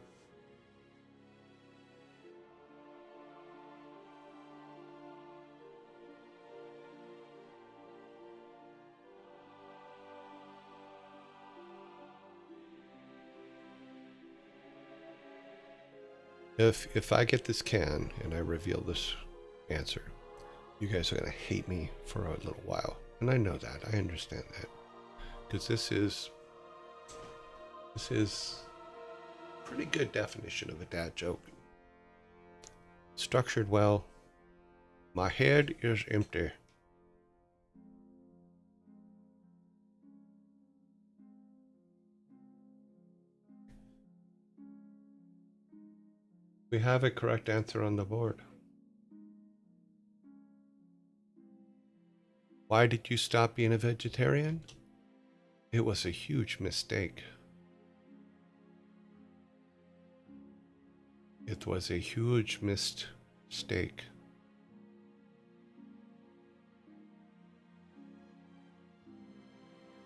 If I get this can and I reveal this answer, you guys are going to hate me for a little while. And I know that. I understand that. Because this is pretty good definition of a dad joke. Structured well. My head is empty. We have a correct answer on the board. Why did you stop being a vegetarian? It was a huge mistake. It was a huge mistake.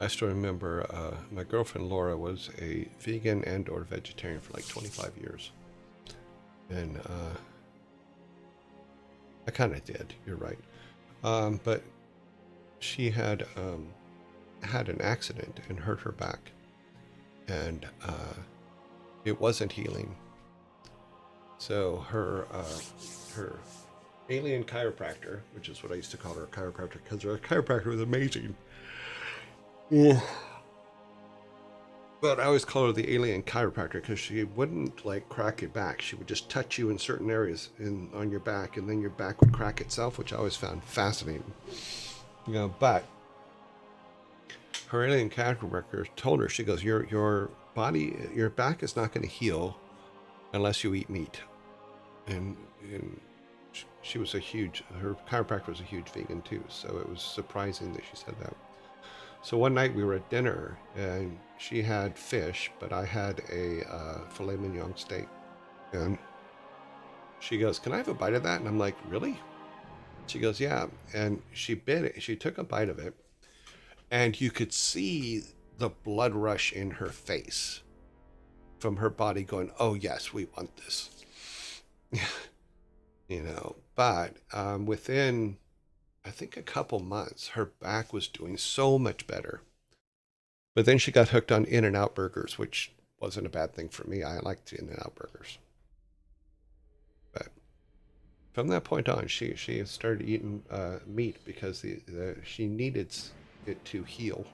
I still remember my girlfriend Laura was a vegan and or vegetarian for like 25 years. And I kind of did, you're right. But she had had an accident and hurt her back. And it wasn't healing. So her alien chiropractor, which is what I used to call her, a chiropractor, because her chiropractor was amazing. Yeah. But I always call her the alien chiropractor because she wouldn't like crack your back. She would just touch you in certain areas on your back, and then your back would crack itself, which I always found fascinating. You know, but her alien chiropractor told her, she goes, your body, your back is not going to heal unless you eat meat. And she was her chiropractor was a huge vegan too, so it was surprising that she said that. So one night we were at dinner and she had fish, but I had a filet mignon steak. And she goes, "Can I have a bite of that?" And I'm like, "Really?" She goes, yeah. And she bit it. She took a bite of it, and you could see the blood rush in her face from her body going, oh, yes, we want this. But within, I think, a couple months, her back was doing so much better. But then she got hooked on In-N-Out burgers, which wasn't a bad thing for me. I liked In-N-Out burgers. But from that point on, she started eating meat because she needed it to heal.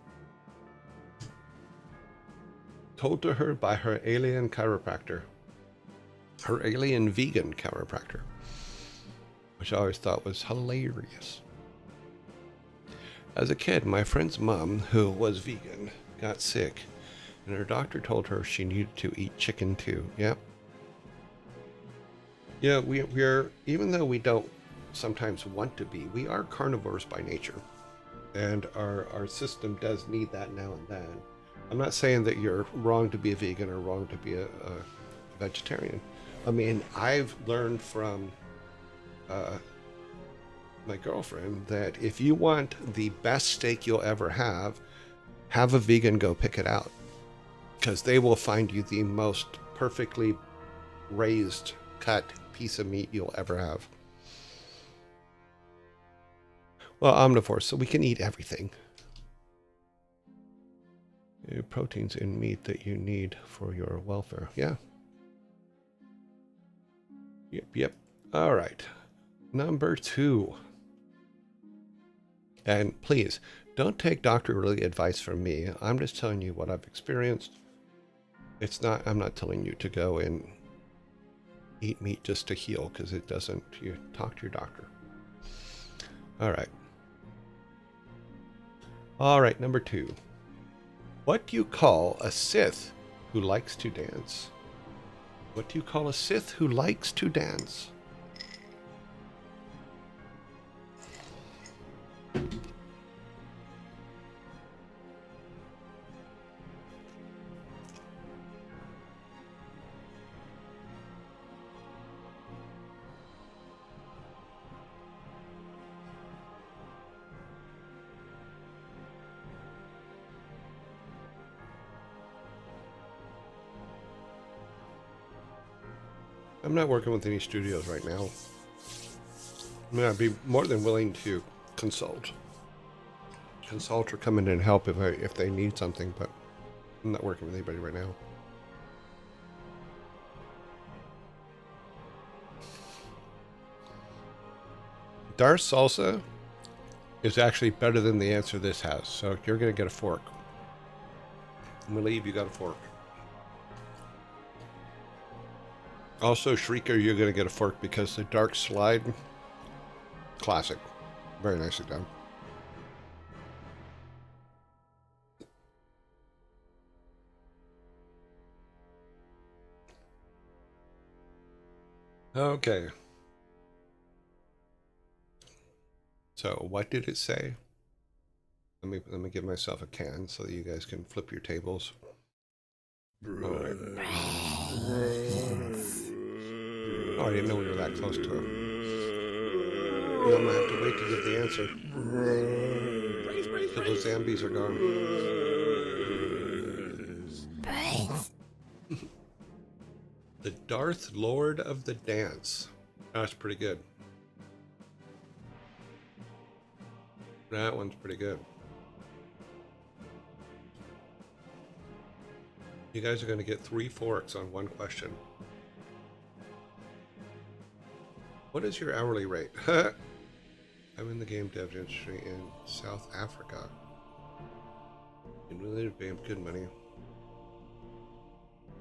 Told to her by her alien chiropractor, her alien vegan chiropractor, which I always thought was hilarious. As a kid, my friend's mom, who was vegan, got sick, and her doctor told her she needed to eat chicken too. Yep. Yeah, we're, even though we don't sometimes want to be, we are carnivores by nature. And our system does need that now and then. I'm not saying that you're wrong to be a vegan or wrong to be a vegetarian. I mean, I've learned from my girlfriend that if you want the best steak you'll ever have a vegan go pick it out, because they will find you the most perfectly raised, cut piece of meat you'll ever have. Well, omnivores, so we can eat everything. Proteins in meat that you need for your welfare. Yeah. Yep. All right. Number 2. And please, don't take doctorly advice from me. I'm just telling you what I've experienced. I'm not telling you to go and eat meat just to heal, because it doesn't. You talk to your doctor. All right, number 2. What do you call a Sith who likes to dance? What do you call a Sith who likes to dance? I'm not working with any studios right now. I mean, I'd be more than willing to consult or come in and help if they need something, but I'm not working with anybody right now. Darth salsa is actually better than the answer this has, so you're going to get a fork. I'm going to leave, you got a fork. Also, Shrieker, you're going to get a fork because the dark slide, classic. Very nicely done. Okay. So, what did it say? Let me give myself a can so that you guys can flip your tables. All right. Oh, I didn't know we were that close to him. And I'm gonna have to wait to give the answer till those zombies are gone. Brains. The Darth Lord of the Dance. That's pretty good. That one's pretty good. You guys are going to get 3 forks on one question. What is your hourly rate? I'm in the game dev industry in South Africa. And really pay good money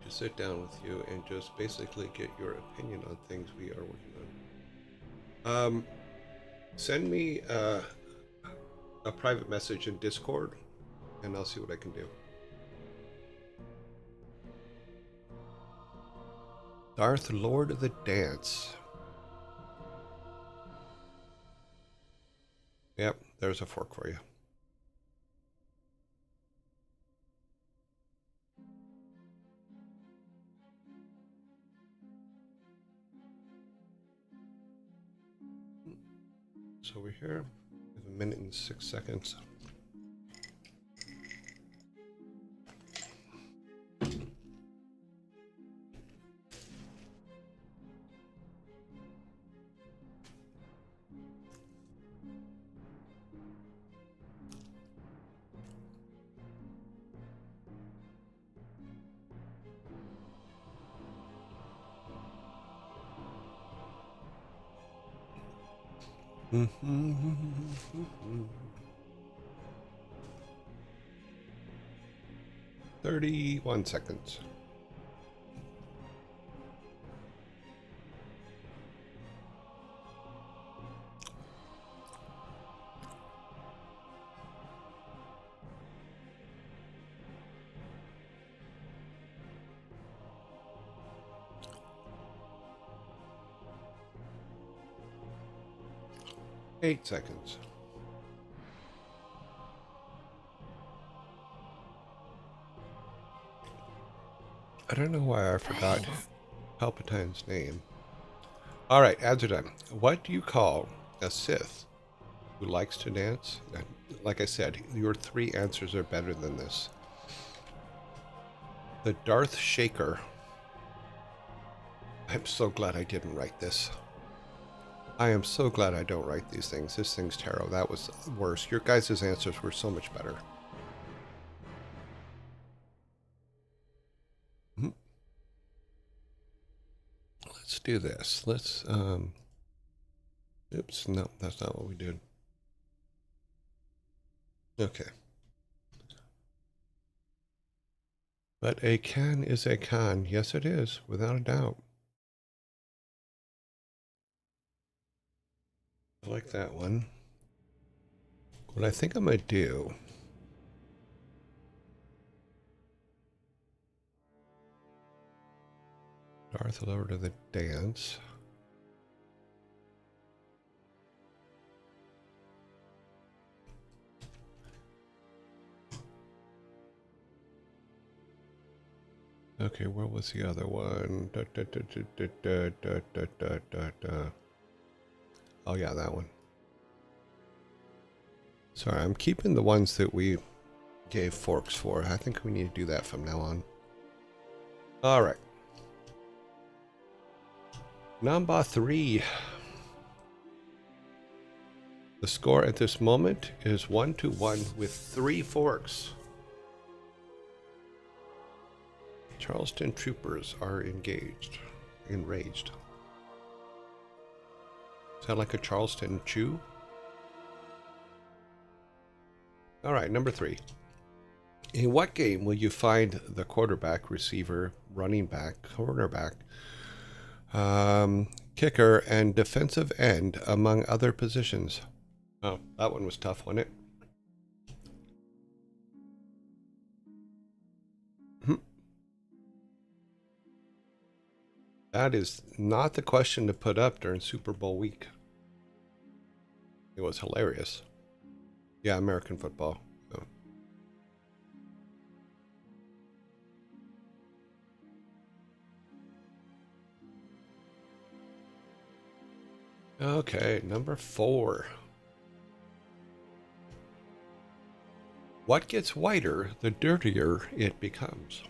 to sit down with you and just basically get your opinion on things we are working on. Send me a private message in Discord, and I'll see what I can do. Darth Lord of the Dance. Yep, there's a fork for you. So we're here. We have a minute and 6 seconds. Mm-hmm. 31 seconds. Eight seconds. I don't know why I forgot Palpatine's name. All right, ads are done. What do you call a Sith who likes to dance? Like I said, your 3 answers are better than this. The Darth Shaker. I'm so glad I didn't write this. I am so glad I don't write these things. This thing's tarot. That was worse. Your guys' answers were so much better. Let's do this. Let's, oops, no, that's not what we did. Okay. But a can is a con. Yes, it is, without a doubt. I like that one. What I think I'm going to do... Darth over to the dance. Okay, where was the other one? Oh yeah, that one. Sorry, I'm keeping the ones that we gave forks for. I think we need to do that from now on. All right. Number 3. The score at this moment is 1-1 with 3 forks. Charleston troopers are enraged. Sound like a Charleston chew? All right, number 3. In what game will you find the quarterback, receiver, running back, cornerback, kicker, and defensive end, among other positions? Oh, that one was tough, wasn't it? That is not the question to put up during Super Bowl week. It was hilarious. Yeah, American football. Oh. Okay, number 4. What gets whiter the dirtier it becomes?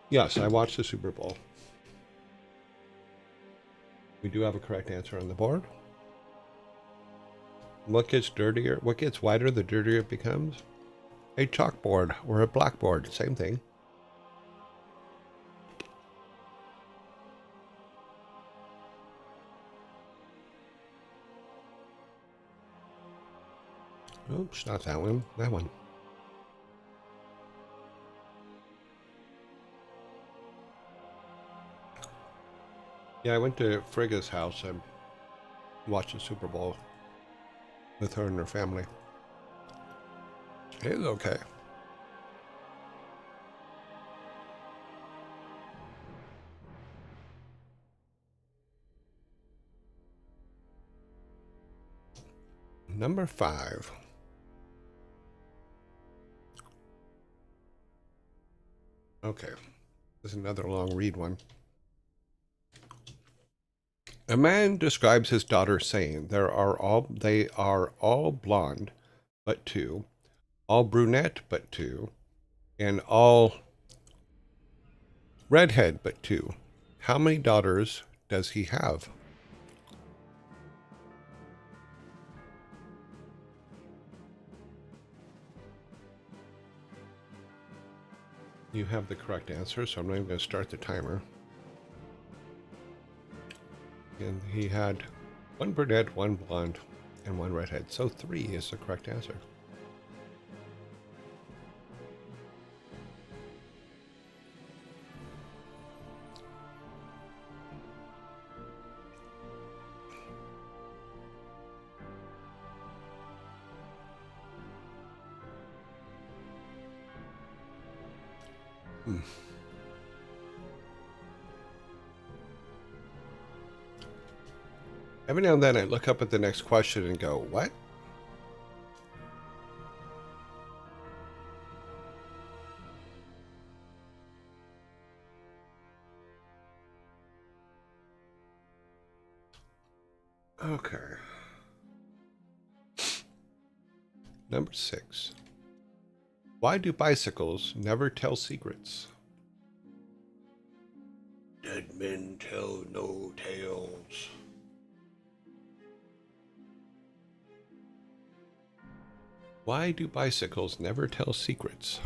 Yes, I watched the Super Bowl. We do have a correct answer on the board. What gets dirtier? What gets whiter the dirtier it becomes? A chalkboard or a blackboard, same thing. Oops, not that one. That one. Yeah, I went to Frigga's house and watched the Super Bowl with her and her family. It was okay. Number 5. Okay. This is another long read one. A man describes his daughter saying, they are all blonde, but two, all brunette, but two, and all redhead, but two. How many daughters does he have? You have the correct answer, so I'm not even going to start the timer. And he had one brunette, one blonde, and one redhead. So 3 is the correct answer. Every now and then I look up at the next question and go, what? Okay. Number 6. Why do bicycles never tell secrets? Dead men tell no tales. Why do bicycles never tell secrets?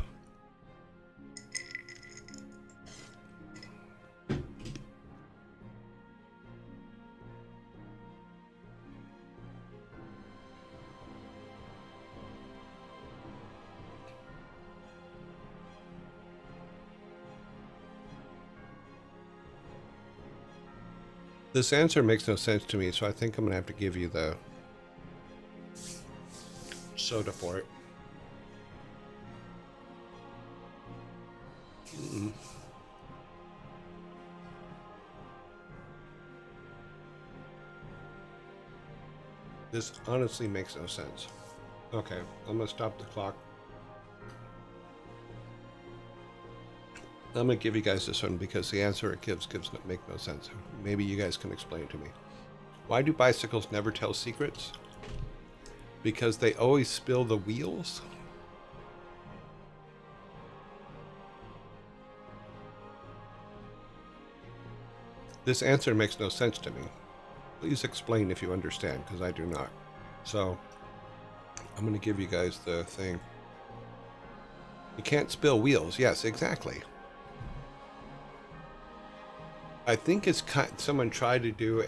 This answer makes no sense to me, so I think I'm going to have to give you the soda for it. This honestly makes no sense. Okay, I'm going to stop the clock. I'm going to give you guys this one because the answer it gives make no sense. Maybe you guys can explain it to me. Why do bicycles never tell secrets? Because they always spill the wheels? This answer makes no sense to me. Please explain if you understand, because I do not. So, I'm going to give you guys the thing. You can't spill wheels. Yes, exactly. I think it's someone tried to do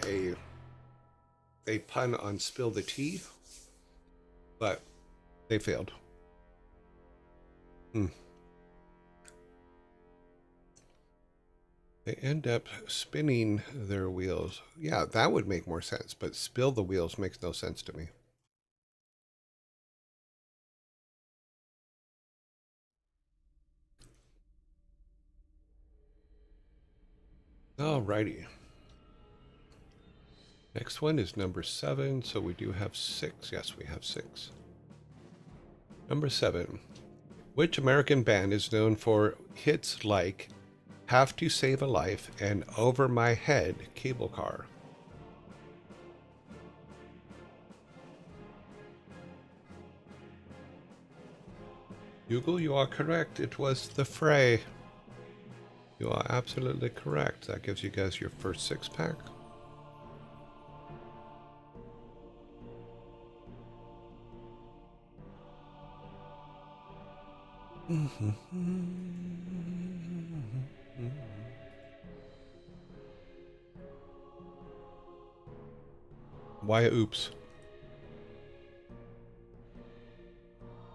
a pun on spill the tea, but they failed. They end up spinning their wheels. Yeah, that would make more sense, but spill the wheels makes no sense to me. Alrighty. Next one is number 7, so we do have 6. Yes, we have 6. Number 7. Which American band is known for hits like Have to Save a Life and Over My Head Cable Car? Google, you are correct. It was The Fray. You are absolutely correct. That gives you guys your first 6-pack. Why oops?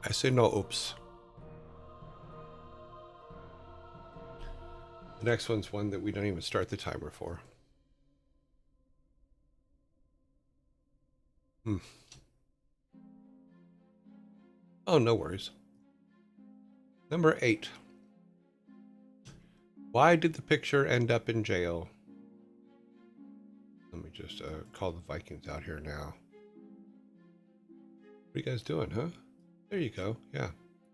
I say no oops. The next one's one that we don't even start the timer for. Oh, no worries. Number 8. Why did the picture end up in jail? Let me just call the Vikings out here now. What are you guys doing, huh? There you go. Yeah,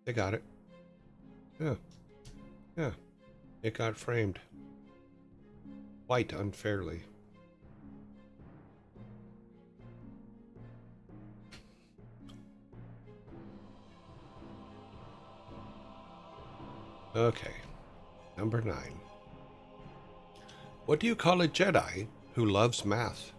they got it. Yeah. Yeah. It got framed. Quite unfairly. Okay. Number 9. What do you call a Jedi who loves math?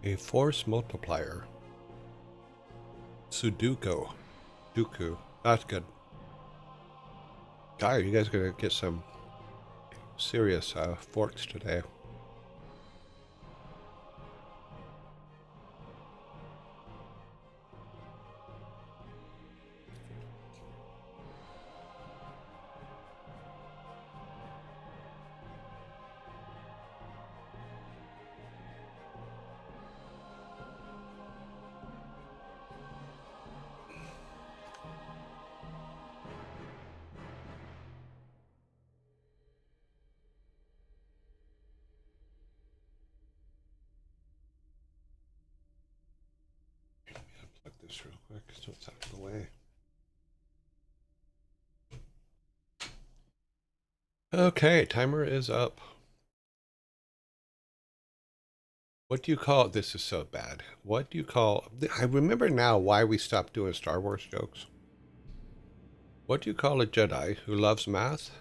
A force multiplier. Sudoku. Dooku. That's good. God, you guys are going to get some serious forks today. Plug this real quick so it's out of the way. Okay, timer is up. What do you call, this is so bad. What do you call, I remember now why we stopped doing Star Wars jokes. What do you call a Jedi who loves math?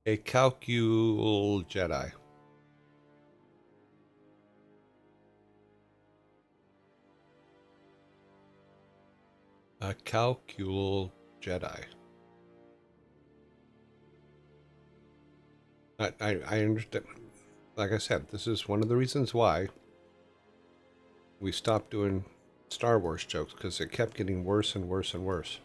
A calcul Jedi. A calcul Jedi. I understand. Like I said, this is one of the reasons why we stopped doing Star Wars jokes, because it kept getting worse and worse and worse.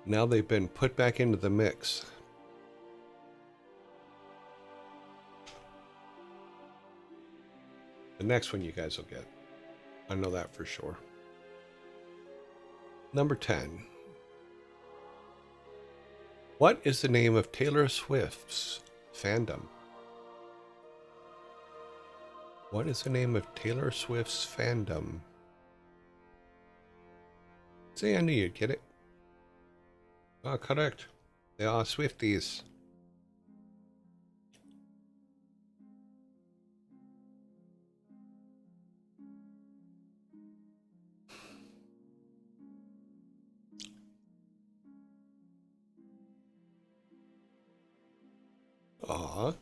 Now they've been put back into the mix. The next one you guys will get. I know that for sure. Number 10. What is the name of Taylor Swift's fandom? What is the name of Taylor Swift's fandom? See, I knew you'd get it. Oh, correct. They are Swifties. Aw.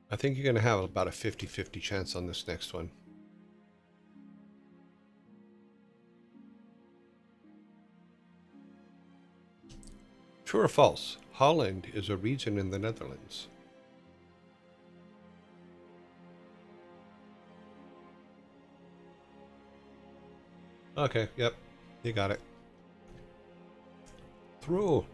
I think you're going to have about a 50-50 chance on this next one. True or false? Holland is a region in the Netherlands. Okay, yep. You got it. True.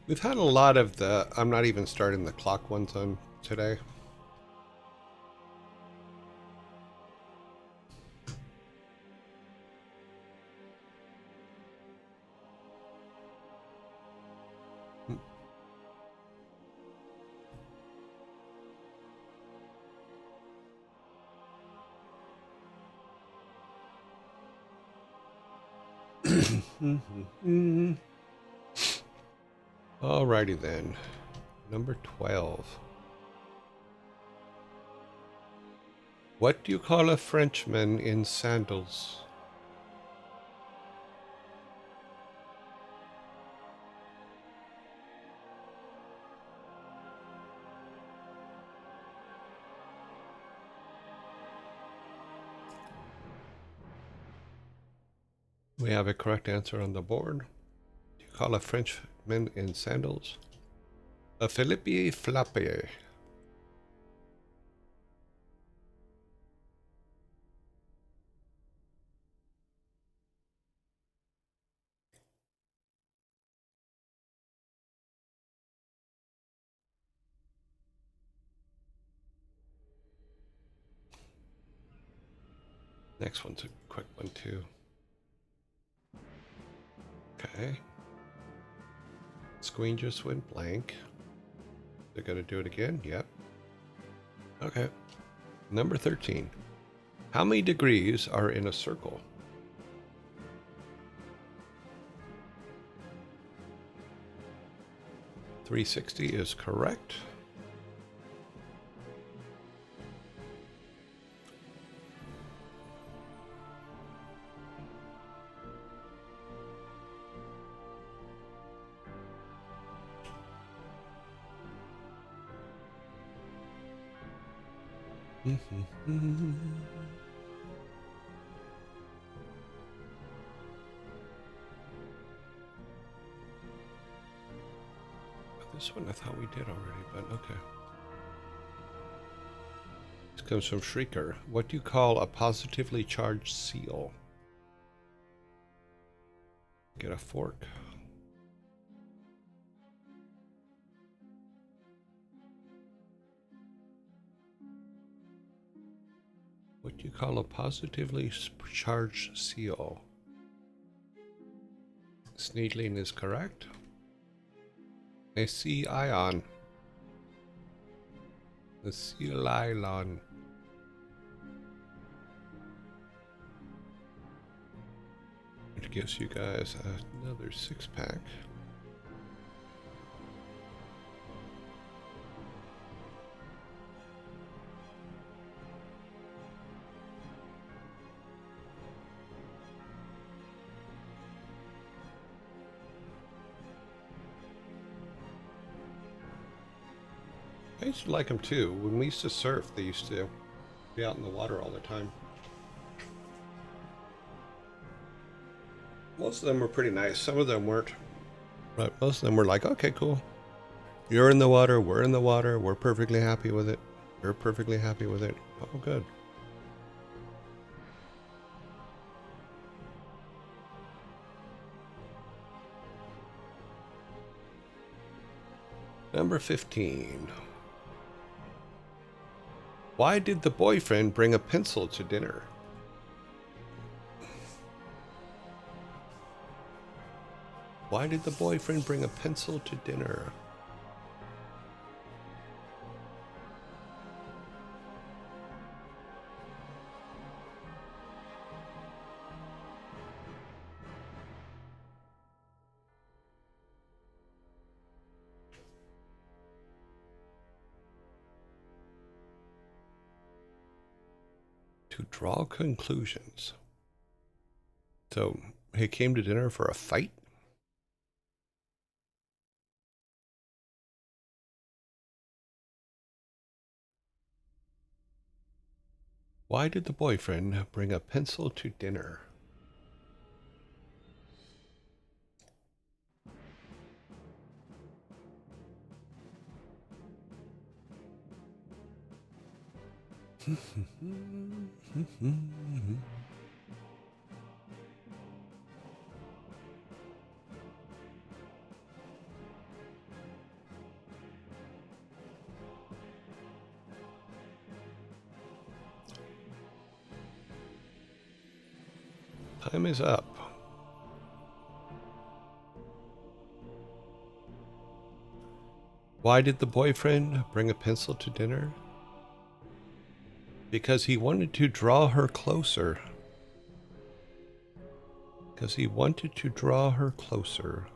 We've had a lot of the, I'm not even starting the clock ones on today. Alrighty then. Number 12. What do you call a Frenchman in sandals? We have a correct answer on the board. Do you call a Frenchman in sandals? A Philippe Flappe. Next one's a quick one too. Okay. Screen just went blank. They're gonna do it again? Yep. Okay. Number 13. How many degrees are in a circle? .360 is correct. This one I thought we did already, but okay. This comes from Shrieker. What do you call a positively charged seal? Get a fork. What do you call a positively charged seal? Sneedling is correct. A sea ion. The seal ion. Which gives you guys another 6-pack. I used to like them too. When we used to surf, they used to be out in the water all the time. Most of them were pretty nice. Some of them weren't. But most of them were like, okay, cool. You're in the water. We're in the water. We're perfectly happy with it. You're perfectly happy with it. Oh, good. Number 15. Why did the boyfriend bring a pencil to dinner? Why did the boyfriend bring a pencil to dinner? To draw conclusions. So he came to dinner for a fight? Why did the boyfriend bring a pencil to dinner? Time is up. Why did the boyfriend bring a pencil to dinner? Because he wanted to draw her closer. Because he wanted to draw her closer.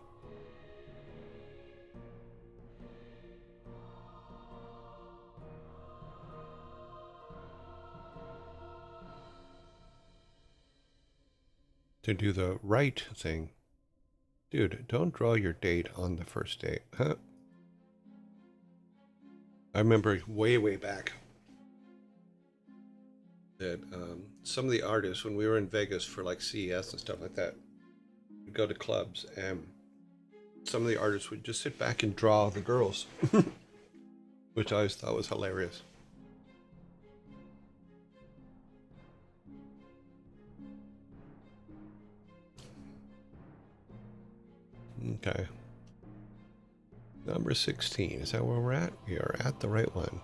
To do the right thing. Dude, don't draw your date on the first date, huh? I remember way, way back that some of the artists, when we were in Vegas for like CES and stuff like that, would go to clubs and some of the artists would just sit back and draw the girls, which I always thought was hilarious. Okay. Number 16. Is that where we're at? We are at the right one.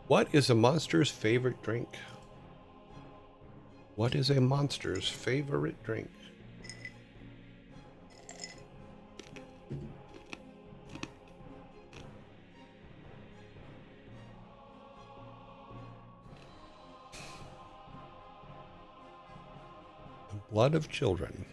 What is a monster's favorite drink? What is a monster's favorite drink? The blood of children.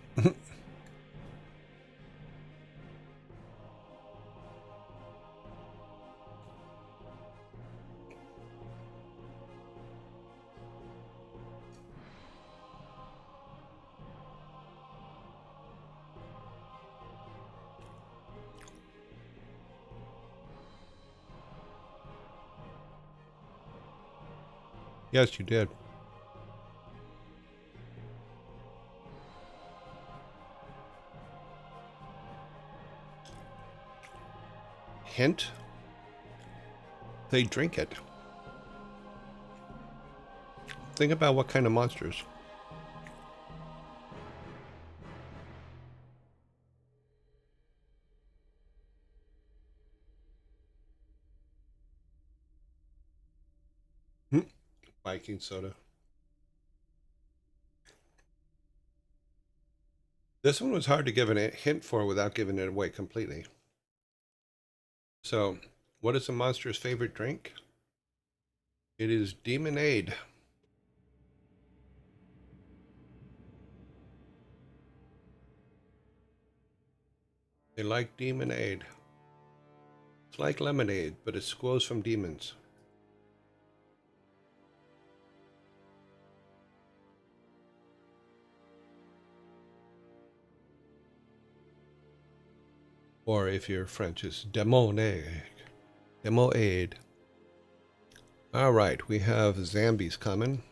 Yes, you did. Hint? They drink it. Think about what kind of monsters. Viking soda. This one was hard to give a hint for without giving it away completely. So, what is a monster's favorite drink? It is Demonade. They like Demonade. It's like lemonade, but it squoze from demons. Or if you're French, it's Demonade. Demonade. All right, we have zombies coming.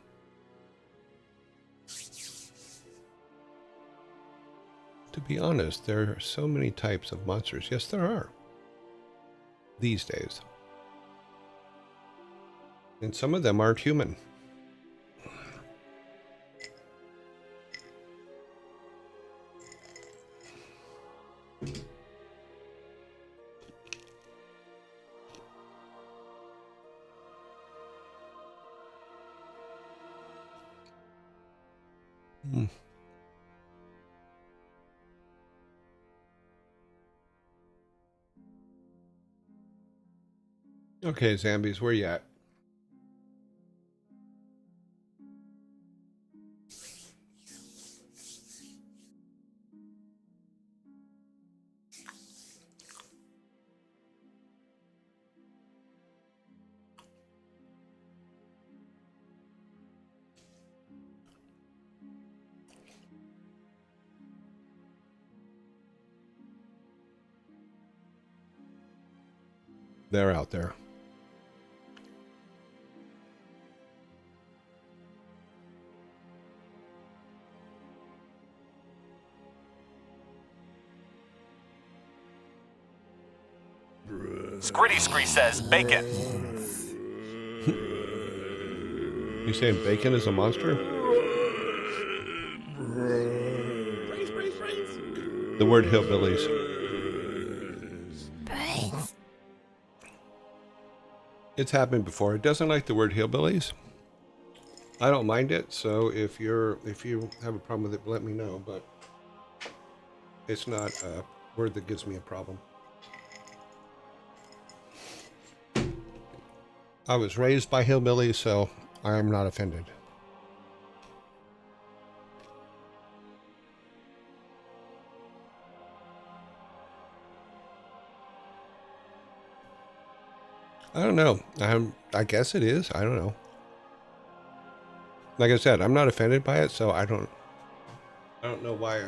To be honest, there are so many types of monsters. Yes, there are. These days. And some of them aren't human. Okay, zombies, where you at? They're out there. Scritty Scree says bacon. You saying bacon is a monster? The word hillbillies. Brains. It's happened before. It doesn't like the word hillbillies. I don't mind it, so if you have a problem with it, let me know, but it's not a word that gives me a problem. I was raised by hillbillies, so I am not offended. I don't know. I guess it is. I don't know. Like I said, I'm not offended by it, so I don't know why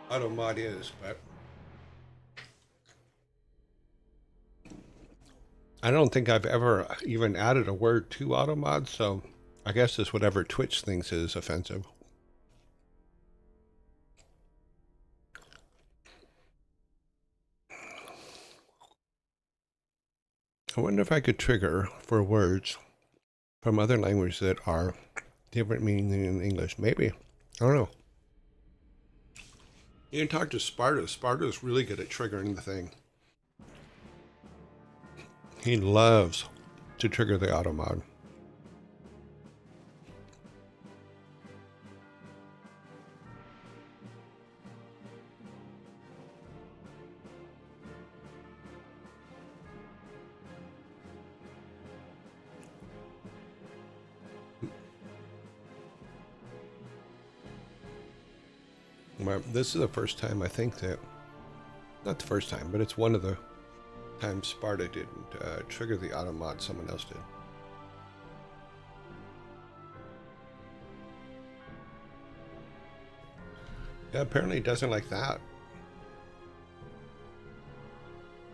automod is, but I don't think I've ever even added a word to automod, so I guess it's whatever Twitch thinks is offensive. I wonder if I could trigger for words from other languages that are different meaning than in English. Maybe. I don't know. You can talk to Sparta. Sparta's really good at triggering the thing. He loves to trigger the auto mod. Well, this is the first time I think that, not the first time, but it's one of the times Sparta didn't trigger the auto mod, someone else did. Yeah, apparently it doesn't like that.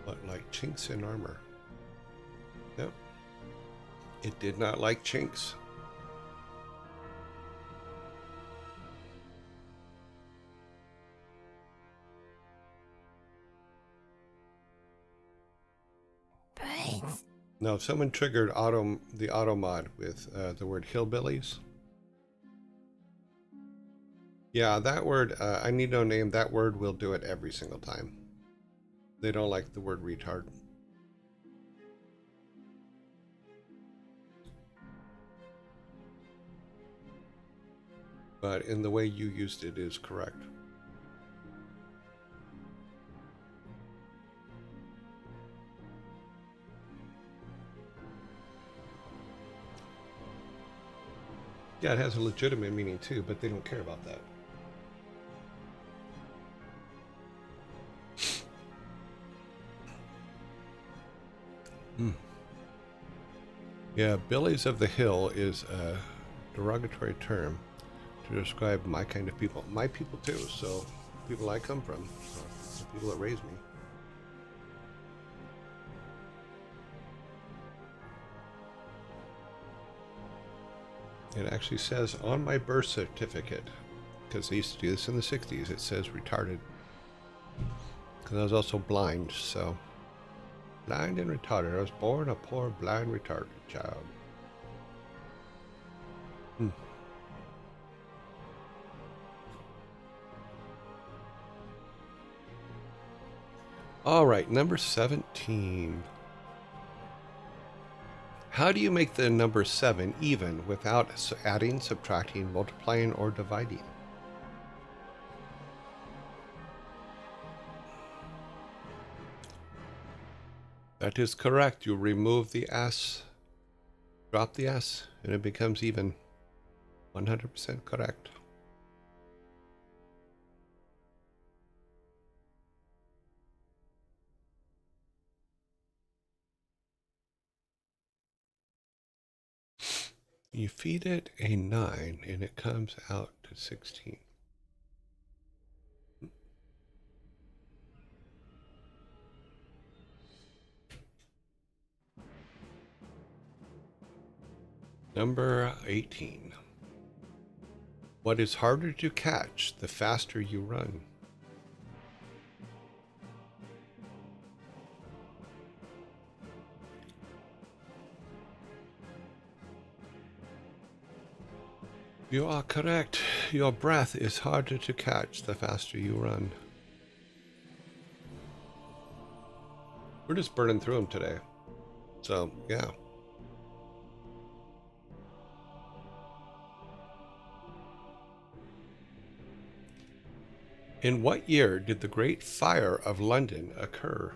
But like chinks in armor. Yep. It did not like chinks. Brains. Now, if someone triggered the auto mod with the word hillbillies, yeah, that word, I need no name, that word will do it every single time. They don't like the word retard. But in the way you used it is correct. Yeah, it has a legitimate meaning too, but they don't care about that. Yeah, Billies of the Hill is a derogatory term to describe my kind of people. My people too, so people I come from, the people that raised me. It actually says on my birth certificate, because they used to do this in the 60s, it says retarded. Because I was also blind, so blind and retarded. I was born a poor, blind, retarded child. All right, number 17. How do you make the number 7 even without adding, subtracting, multiplying, or dividing? That is correct. You remove the S, drop the S, and it becomes even. 100% correct. You feed it a 9 and it comes out to 16. Number 18. What is harder to catch the faster you run? You are correct. Your breath is harder to catch the faster you run. We're just burning through them today. So, yeah. In what year did the Great Fire of London occur?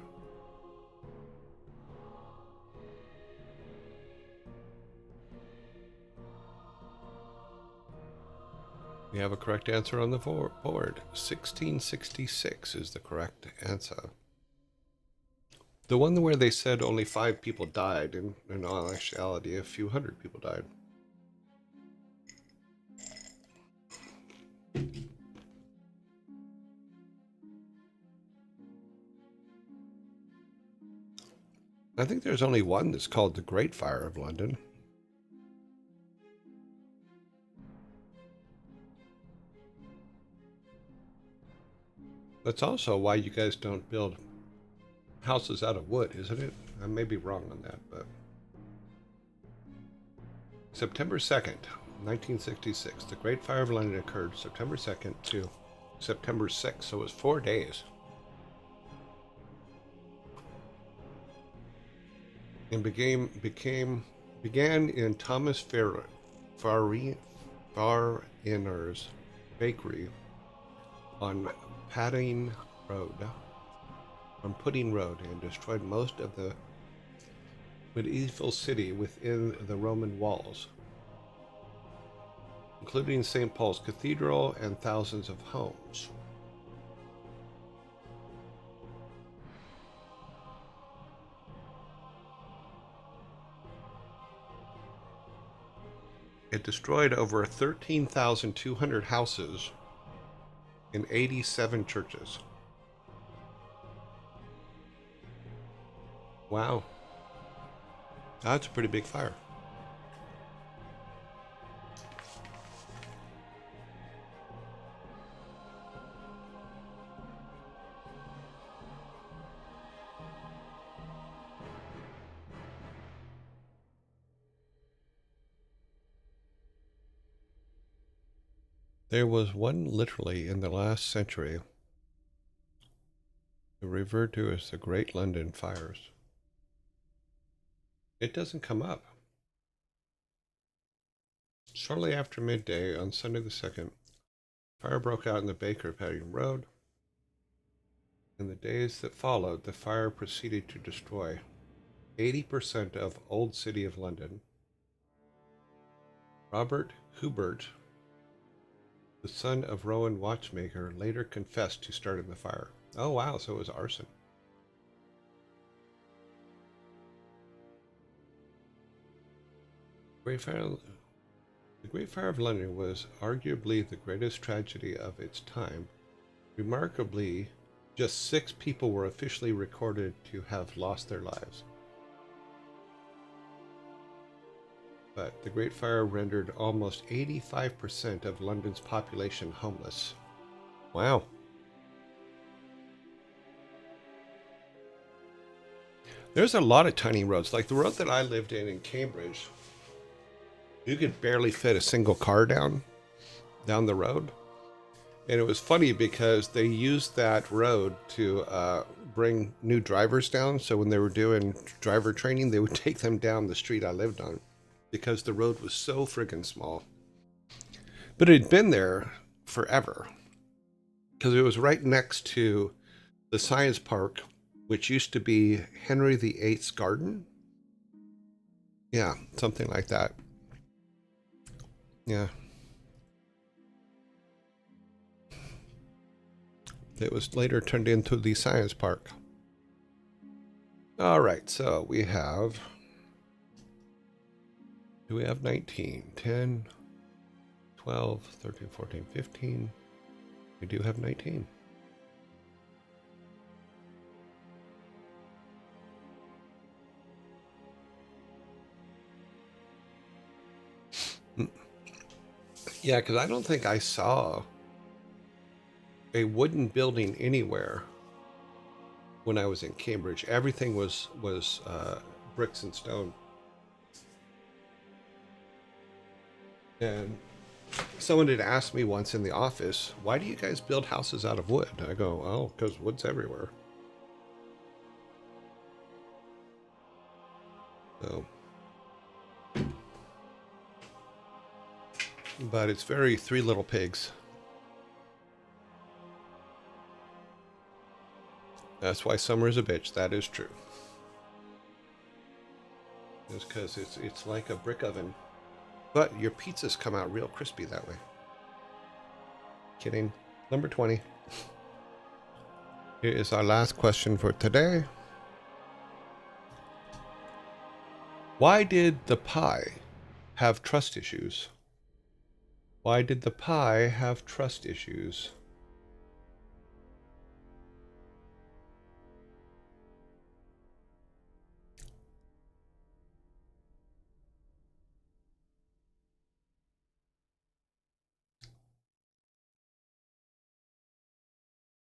We have a correct answer on the board. 1666 is the correct answer. The one where they said only 5 people died, and in all actuality, a few hundred people died. I think there's only one that's called the Great Fire of London. That's also why you guys don't build houses out of wood, isn't it? I may be wrong on that, but September 2nd, 1966. The Great Fire of London occurred September 2nd to September 6th, so it was 4 days. and began in Thomas Farinner's bakery on Padding Road, Pudding Road, and destroyed most of the medieval city within the Roman walls, including St. Paul's Cathedral and thousands of homes. It destroyed over 13,200 houses and 87 churches. Wow. That's a pretty big fire. There was one literally in the last century referred to as the Great London Fires. It doesn't come up. Shortly after midday on Sunday the 2nd, fire broke out in the Baker Padding Road. In the days that followed, the fire proceeded to destroy 80% of Old City of London. Robert Hubert, the son of Rowan watchmaker, later confessed to starting the fire. Oh wow, so it was arson. The Great Fire of London was arguably the greatest tragedy of its time. Remarkably, just 6 people were officially recorded to have lost their lives. But the Great Fire rendered almost 85% of London's population homeless. Wow. There's a lot of tiny roads. Like the road that I lived in Cambridge, you could barely fit a single car down the road. And it was funny because they used that road to bring new drivers down. So when they were doing driver training, they would take them down the street I lived on because the road was so friggin' small. But it had been there forever because it was right next to the science park, which used to be Henry VIII's garden. Yeah, something like that. Yeah. It was later turned into the science park. All right, so we have... Do we have 19? 10, 12, 13, 14, 15. We do have 19. Yeah, because I don't think I saw a wooden building anywhere when I was in Cambridge. Everything was bricks and stone. And someone had asked me once in the office, why do you guys build houses out of wood? I go, oh, because wood's everywhere. So, but it's very Three Little Pigs. That's why summer is a bitch. That is true. It's because it's like a brick oven. But your pizzas come out real crispy that way. Kidding. Number 20. Here is our last question for today. Why did the pie have trust issues? Why did the pie have trust issues?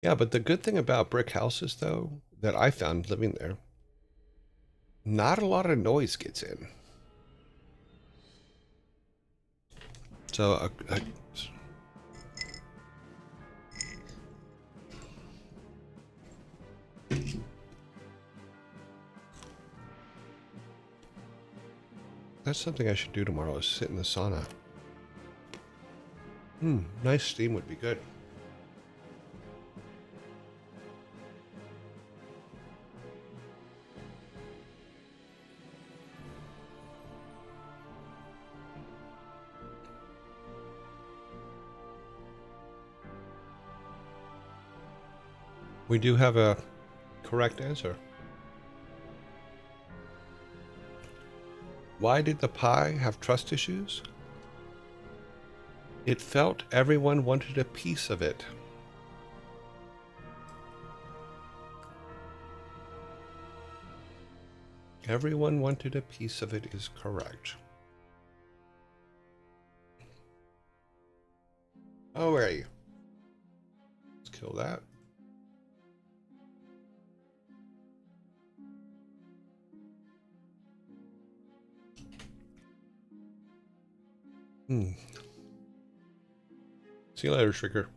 Yeah, but the good thing about brick houses, though, that I found living there, not a lot of noise gets in. So, That's something I should do tomorrow, is sit in the sauna. Nice steam would be good. We do have a correct answer. Why did the pie have trust issues? It felt everyone wanted a piece of it. Everyone wanted a piece of it is correct. Alrighty. Let's kill that. See you later, Trigger.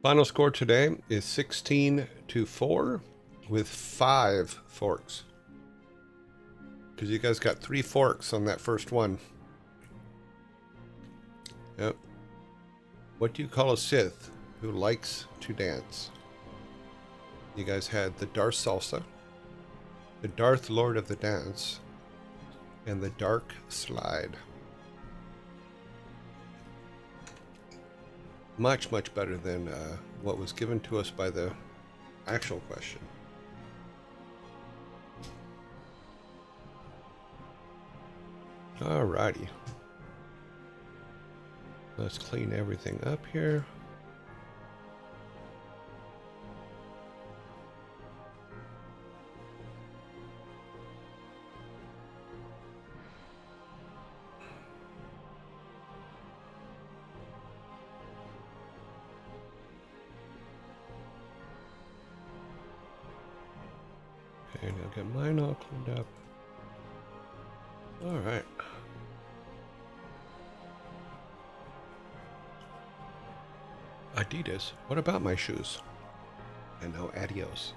Final score today is 16-4 with 5 forks. Because you guys got 3 forks on that first one. Yep. What do you call a Sith who likes to dance? You guys had the Darth Salsa, the Darth Lord of the Dance, and the Dark Slide. Much, much better than what was given to us by the actual question. Alrighty. Let's clean everything up here. Okay, now get mine all cleaned up. All right. Adidas. What about my shoes? And now adios.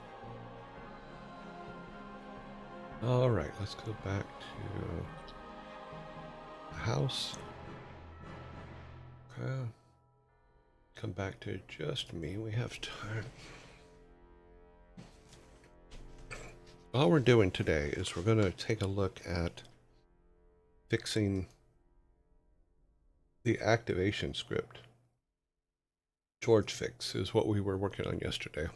All right, let's go back to the house. Okay. Come back to just me. We have time. All we're doing today is we're going to take a look at fixing the activation script. George fix is what we were working on yesterday.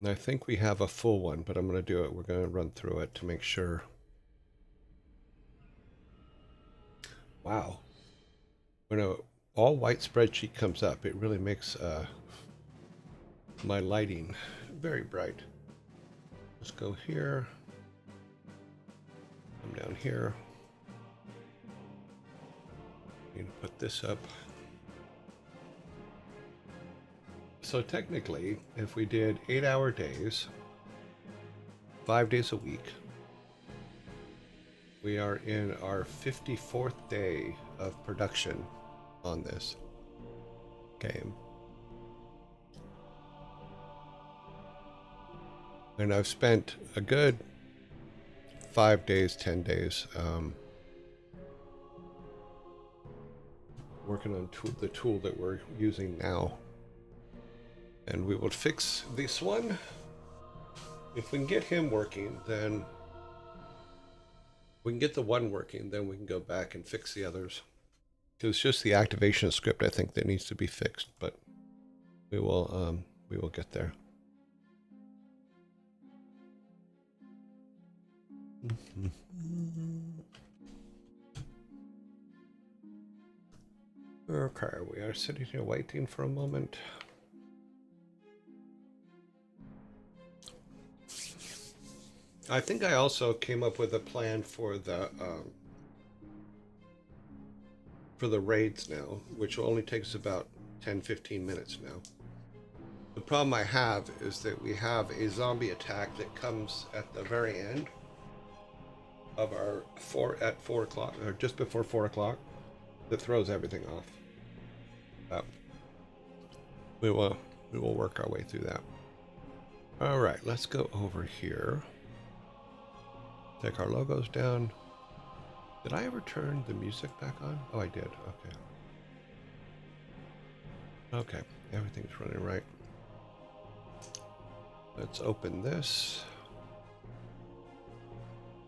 And I think we have a full one, but I'm going to do it. We're going to run through it to make sure. Wow. When an all white spreadsheet comes up, it really makes my lighting very bright. Let's go here. Come down here. Need to put this up. So technically, if we did 8-hour days, 5 days a week, we are in our 54th day of production on this game. And I've spent a good 5 days, 10 days working on the tool that we're using now. And we will fix this one. If we can get him working, then we can get the one working, then we can go back and fix the others. It's just the activation script, I think, that needs to be fixed, but we will get there. Okay, we are sitting here waiting for a moment. I think I also came up with a plan for the raids now, which will only take us about 10-15 minutes now. The problem I have is that we have a zombie attack that comes at the very end of our 4 o'clock, or just before 4 o'clock, that throws everything off. We will work our way through that. All right, let's go over here. Take our logos down. Did I ever turn the music back on? Oh, I did. Okay. Okay, everything's running right. Let's open this.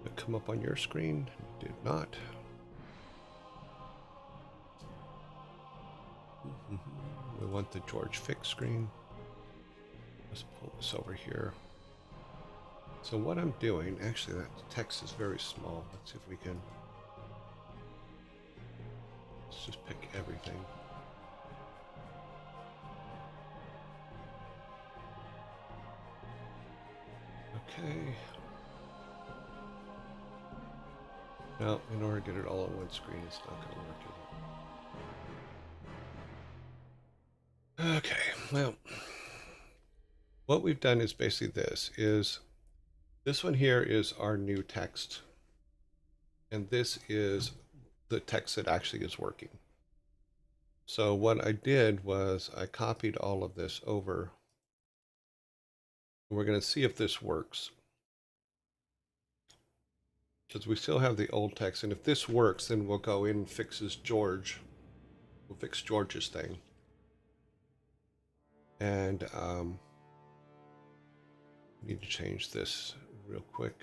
Did it come up on your screen? It did not. We want the George Fix screen. Let's pull this over here. So what I'm doing, actually that text is very small. Let's see if we can. Let's just pick everything. Okay. Now, in order to get it all on one screen, it's not going to work, is it? Okay, well, what we've done is basically this one here is our new text, and this is the text that actually is working. So what I did was I copied all of this over. We're going to see if this works, because we still have the old text, and if this works, then we'll go in and fixes George. We'll fix George's thing. And need to change this real quick.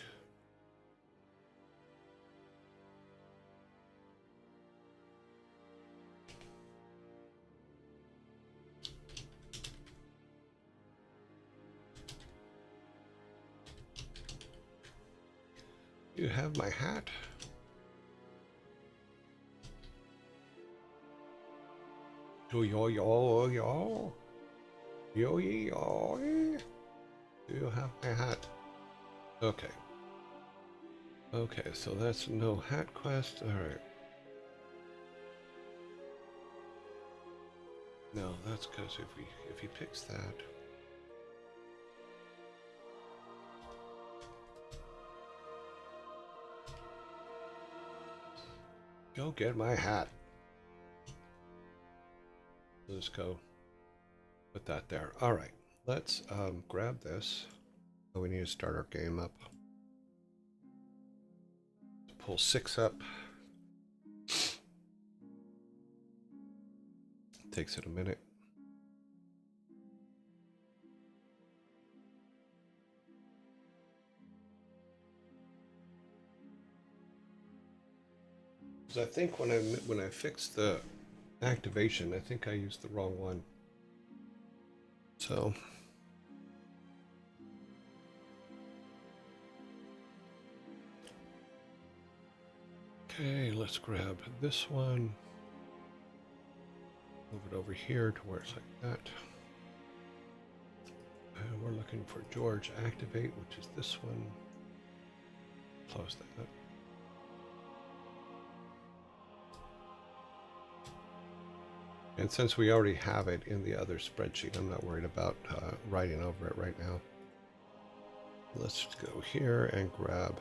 You have my hat? Yo yo yo yo yo yo. Do you have my hat? Okay. Okay, so that's no hat quest. All right. No, that's because if he picks that. Go get my hat. Let's go put that there. All right, let's grab this. Oh, we need to start our game up. Pull 6 up. Takes it a minute. Because I think when I fixed the activation, I think I used the wrong one. So okay, let's grab this one. Move it over here to where it's like that. And we're looking for George activate, which is this one. Close that. And since we already have it in the other spreadsheet, I'm not worried about writing over it right now. Let's go here and grab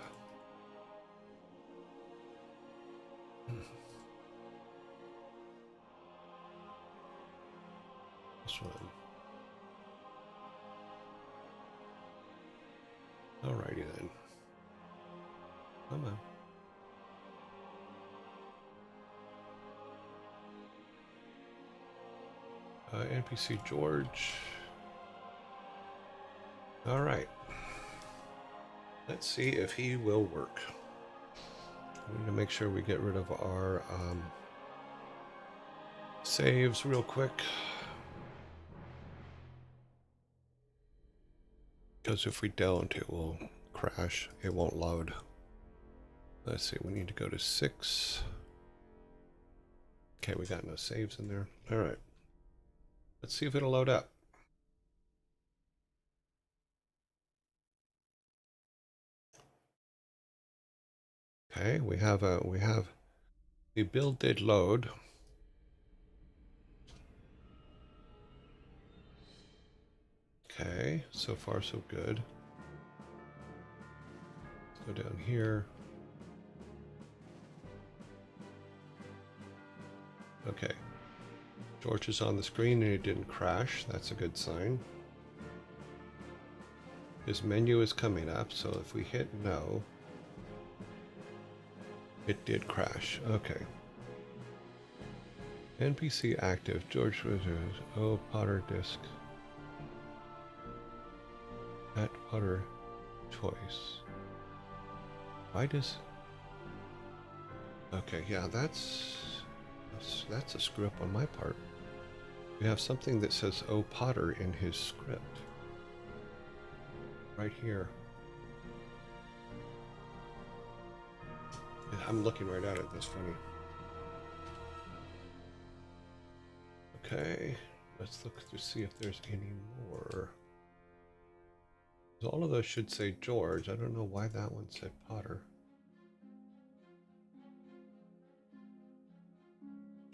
this one. Alrighty then. Come on. NPC George. All right. Let's see if he will work. We need to make sure we get rid of our saves real quick. Because if we don't, it will crash. It won't load. Let's see, we need to go to 6. Okay, we got no saves in there. All right. Let's see if it'll load up. Okay, we have the build did load. Okay, so far so good. Let's go down here. Okay. George is on the screen and it didn't crash. That's a good sign. His menu is coming up, so if we hit no, It did crash. Okay. NPC active. George Wizards. Oh, Potter disc. At Potter choice. Why does... Okay, yeah, that's a screw up on my part. We have something that says "Oh Potter" in his script. Right here. I'm looking right at it. That's funny. Okay, let's look to see if there's any more. All of those should say George. I don't know why that one said Potter.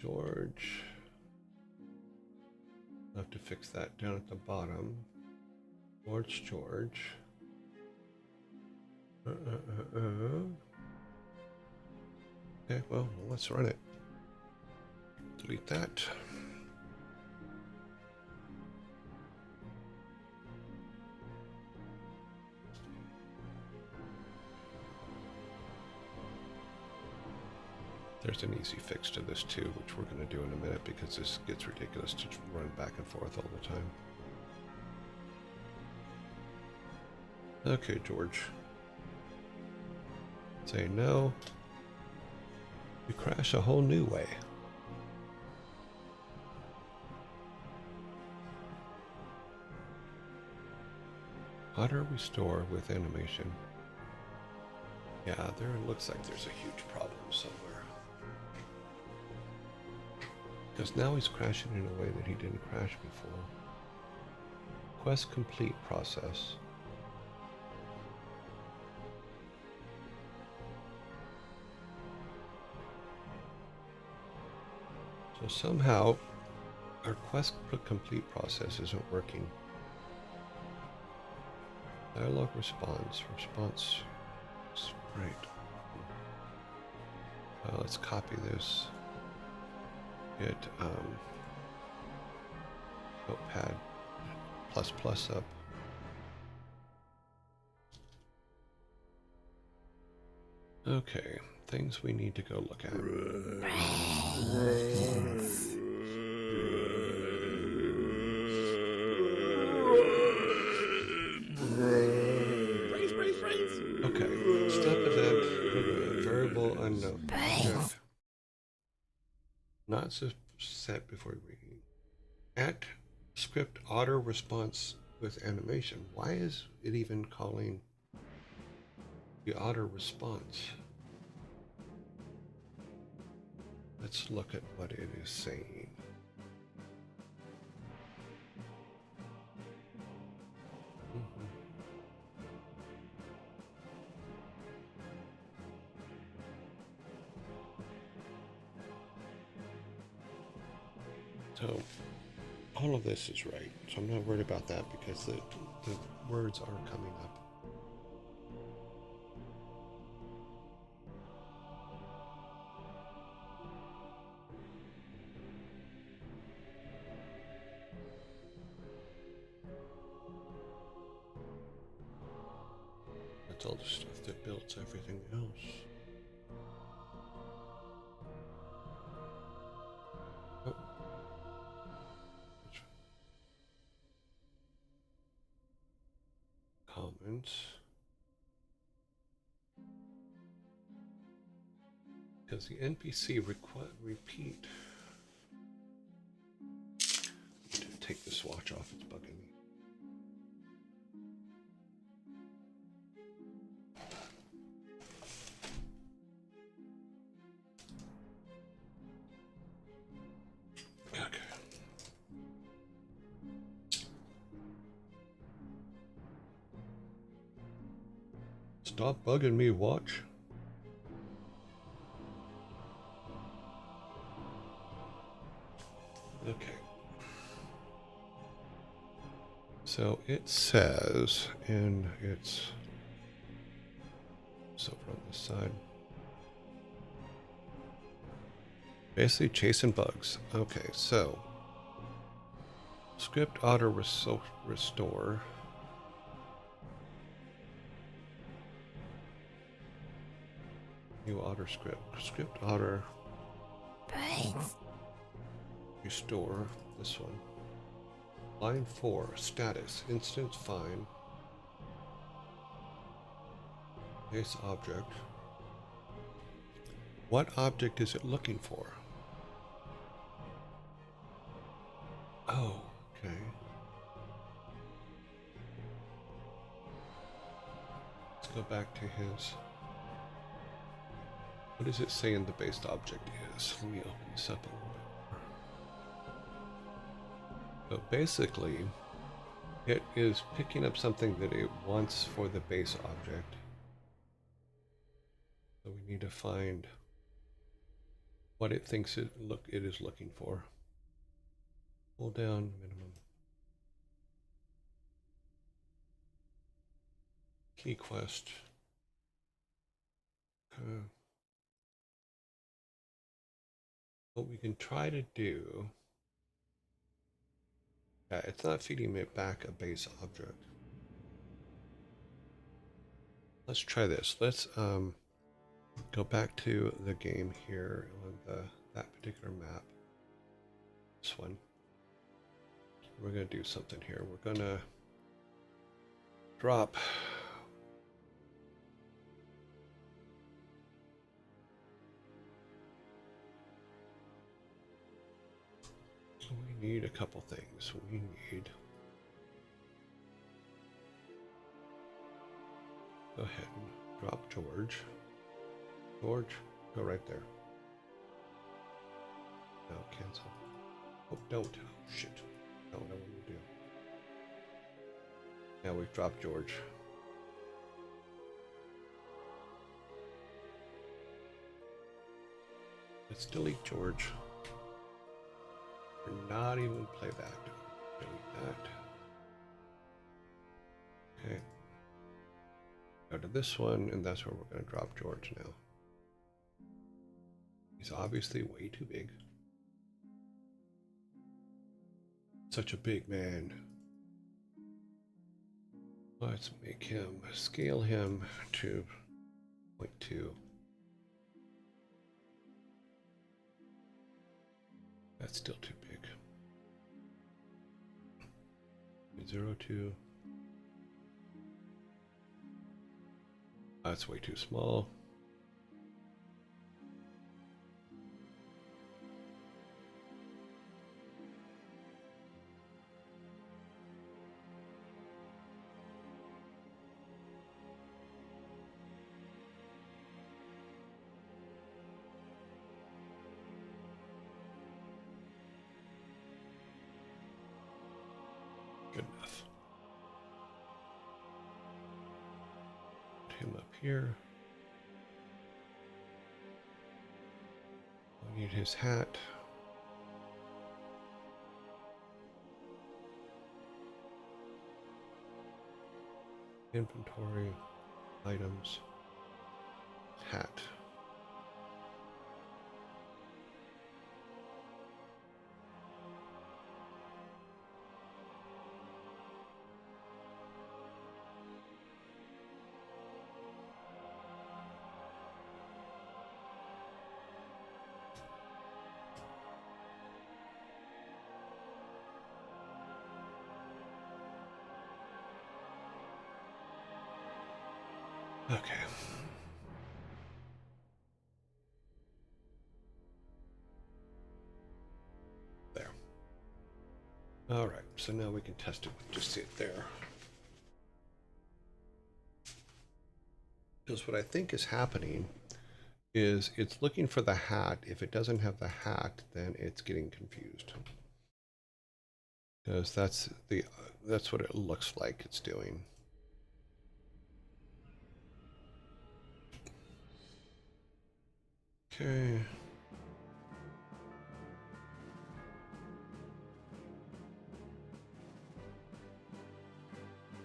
George. I'll have to fix that down at the bottom. George. Okay, well, let's run it. Delete that. There's an easy fix to this too, which we're going to do in a minute because this gets ridiculous to run back and forth all the time. Okay, George. Say no. You crash a whole new way. Auto restore with animation. Yeah, there looks like there's a huge problem somewhere. Because now he's crashing in a way that he didn't crash before. Quest complete process. So somehow our quest complete process isn't working. Dialogue response. Right. Let's copy this. Hit Notepad ++ up. Okay, things we need to go look at. Okay, step event, variable unknown. Brains. Not set before reading. At script auto response with animation. Why is it even calling the auto response? Let's look at what it is saying. So all of this is right. So I'm not worried about that because the words are coming up. That's all the stuff that builds everything else. Oh. Comments. Because the NPC repeat. To take the swatch off, it's bugging me. Okay. Stop bugging me, watch. Okay. So it says, and it's over on this side. Basically chasing bugs. Okay, so script auto restore. New auto Script order. Brains. Restore this one. Line 4, status, instance fine. Base object. What object is it looking for? Oh, okay. Let's go back to his. What does it say in the base object is? Let me open this up a little bit more. So basically, it is picking up something that it wants for the base object. So we need to find what it thinks it is looking for. Hold down minimum. Key quest. What we can try to do. Yeah, it's not feeding it back a base object. Let's try this. Let's go back to the game here on that particular map. This one. We're gonna do something here. We're gonna drop we need a couple things. We need go ahead and drop George. George, go right there. No, cancel. Oh, don't. Oh, shit. I don't know what to do. Now we've dropped George. Let's delete George. Or not even play that. Delete that. Okay. Go to this one, and that's where we're going to drop George now. He's obviously way too big. Such a big man. Let's make him, scale him to 0.2. That's still too big. 0.02. That's way too small. Good enough. Put him up here. We need his hat. Inventory, items, hat. Okay. There. All right, so now we can test it with just it there. Because what I think is happening is it's looking for the hat. If it doesn't have the hat, then it's getting confused. Because that's what it looks like it's doing. Okay.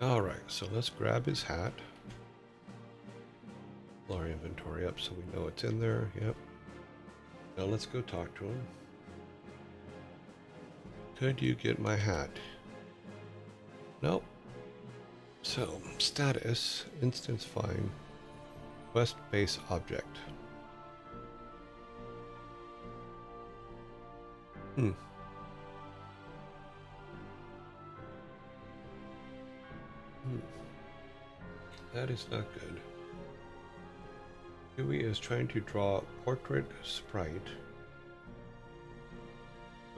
All right, so let's grab his hat. Pull our inventory up so we know it's in there. Yep. Now let's go talk to him. Could you get my hat? Nope. So, status, instance fine, quest base object. Hmm. Hmm. That is not good. Huey is trying to draw portrait sprite.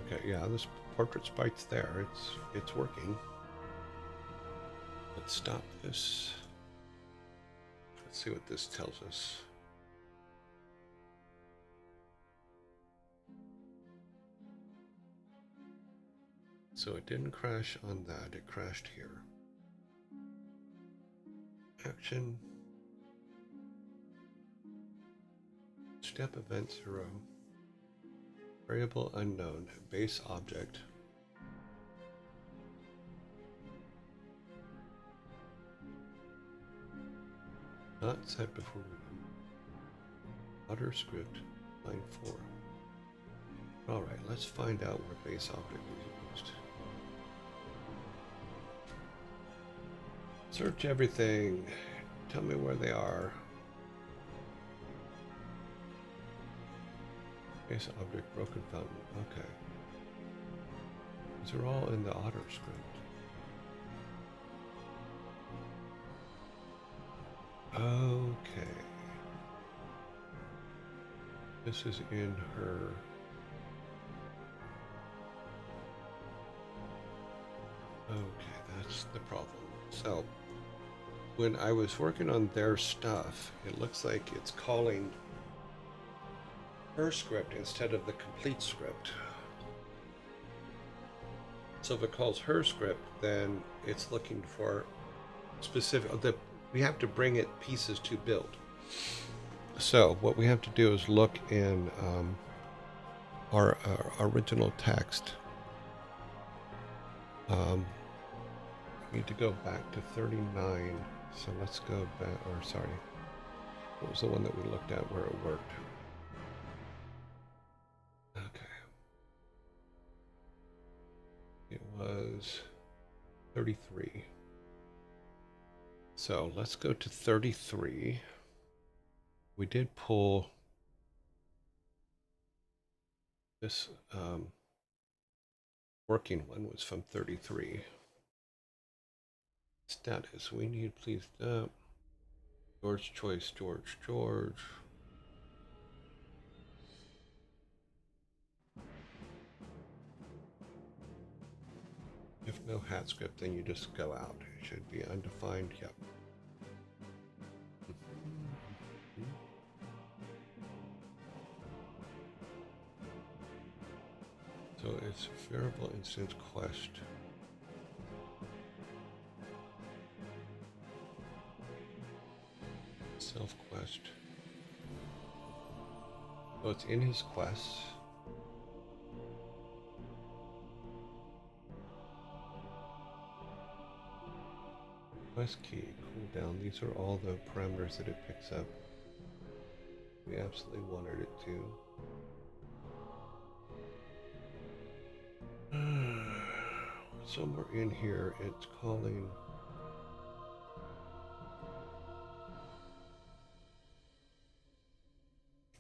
Okay, yeah, this portrait sprite's there. It's working. Let's stop this. Let's see what this tells us. So it didn't crash on that, it crashed here. Action. Step event 0. Variable unknown. Base object. Not set before Utter script, line 4. Alright, let's find out where base object is used. Search everything. Tell me where they are. Base object, broken fountain. Okay. These are all in the Otter script. Okay. This is in her. Okay, that's the problem. So, when I was working on their stuff, it looks like it's calling her script instead of the complete script. So if it calls her script, then it's looking for specific. We have to bring it pieces to build. So what we have to do is look in our original text. We need to go back to 39. So let's go back, or sorry, what was the one that we looked at where it worked? Okay. It was 33. So let's go to 33. We did pull this working one was from 33. Status, we need please George choice, George. If no hat script, then you just go out. It should be undefined, yep. So it's variable instance quest. Self quest. So it's in his quests. Quest key, cooldown. These are all the parameters that it picks up. We absolutely wanted it to. Somewhere in here, it's calling.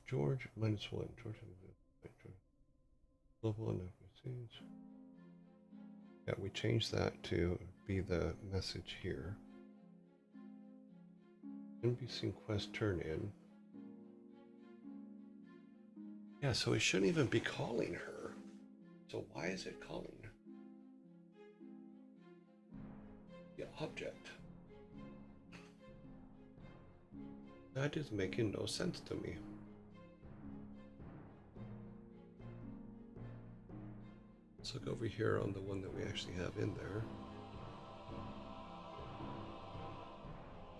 George -1. George global enough message. Yeah, we changed that to be the message here. NBC quest turn in. Yeah, so it shouldn't even be calling her. So why is it calling the object? That is making no sense to me. Let's look over here on the one that we actually have in there.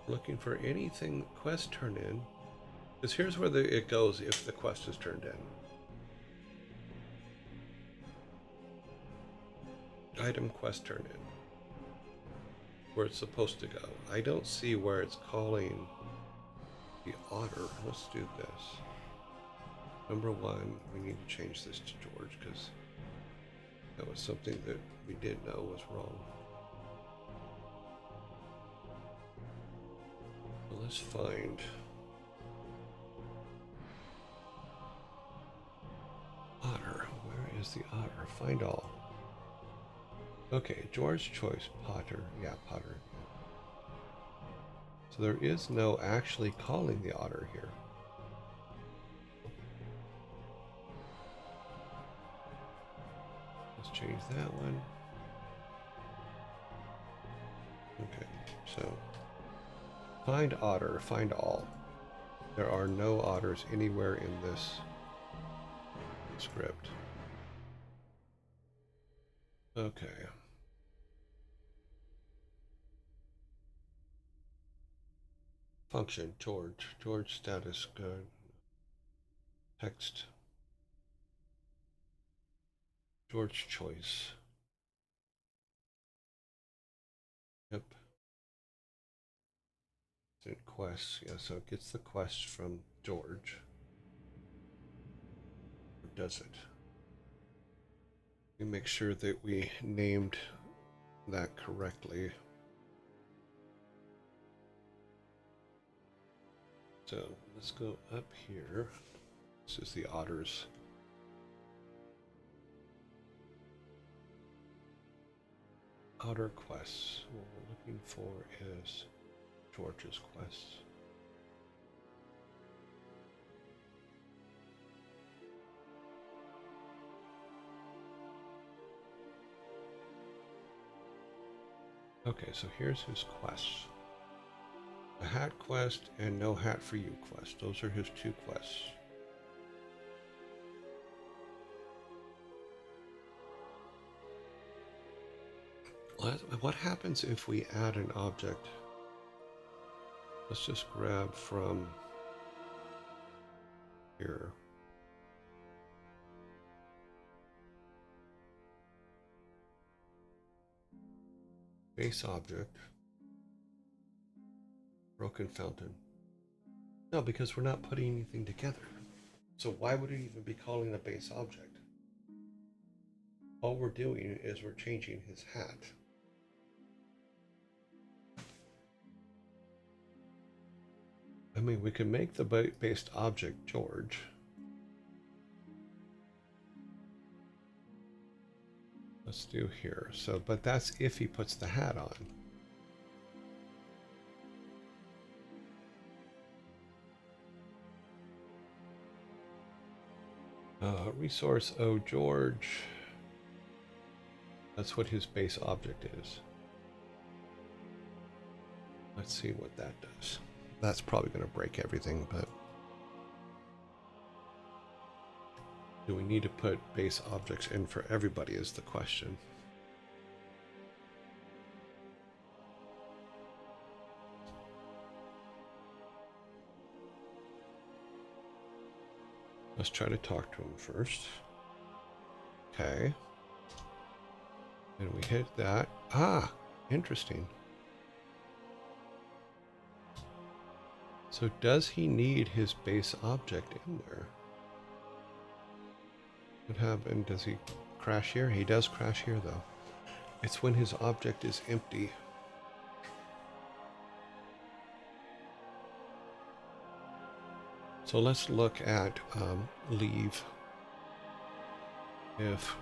Looking for anything quest turn in. Because here's where it goes if the quest is turned in. Item quest turn in. Where it's supposed to go. I don't see where it's calling the otter. Let's do this. Number 1, we need to change this to George because that was something that we did know was wrong. So let's find otter. Where is Where's the otter? Find all. Okay, George choice, Potter. Yeah, Potter. So there is no actually calling the otter here. Let's change that one. Okay, so find otter, find all. There are no otters anywhere in this script. Okay. Function, George. George status good. Text. George choice. Yep. It's in quests. Yeah, so it gets the quest from George. Or does it? We make sure that we named that correctly. So let's go up here. This is the otters. Otter quests. What we're looking for is George's quests. Okay, so here's his quests. A hat quest and no hat for you quest. Those are his two quests. What happens if we add an object? Let's just grab from here. Base object. Broken fountain. No, because we're not putting anything together. So why would it even be calling a base object? All we're doing is we're changing his hat. I mean, we can make the based object George. Let's do here. So, but that's if he puts the hat on. Resource O George. That's what his base object is. Let's see what that does. That's probably going to break everything, but do we need to put base objects in for everybody is the question. Let's try to talk to him first. Okay. And we hit that. Ah, interesting. So does he need his base object in there? What happened? Does he crash here? He does crash here though. It's when his object is empty. So let's look at leave. If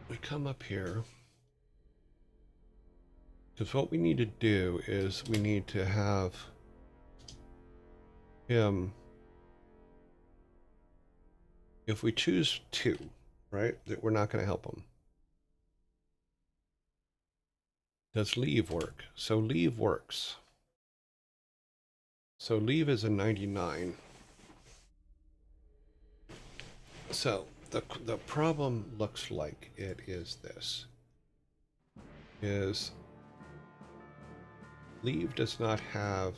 we come up here, because what we need to do is we need to have him, if we choose 2, right, that we're not going to help him. Does leave work? So leave works. So leave is a 99. So the problem looks like it is this. Is leave does not have,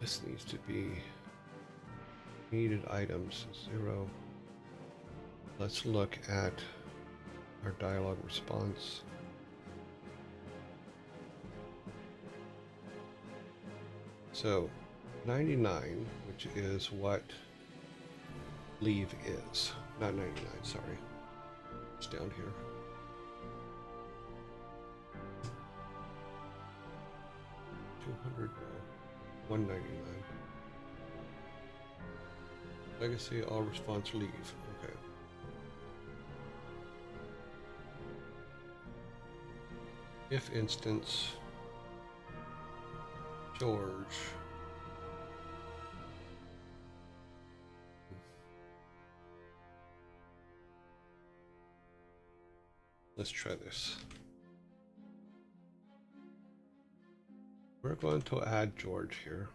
this needs to be needed items 0. Let's look at our dialogue response. So 99, which is what leave is. Not 99, sorry. It's down here. $200, 199. Legacy, all response leave. Okay. If instance, George. Let's try this. We're going to add George here.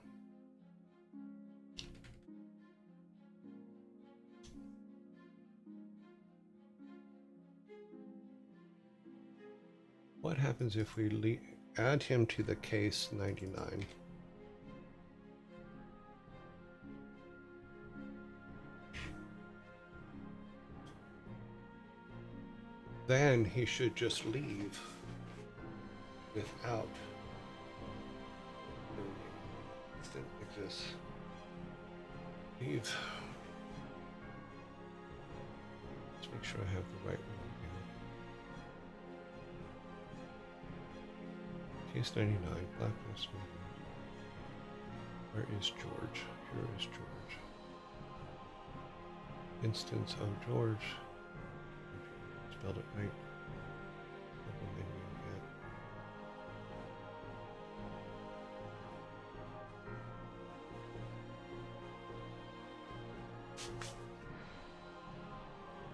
What happens if we add him to the case 99? Then he should just leave without instant exists. Leave. Let's make sure I have the right one here. Case 99, Blacklist. Where is George? Here is George. Instance of George. Spelled it right.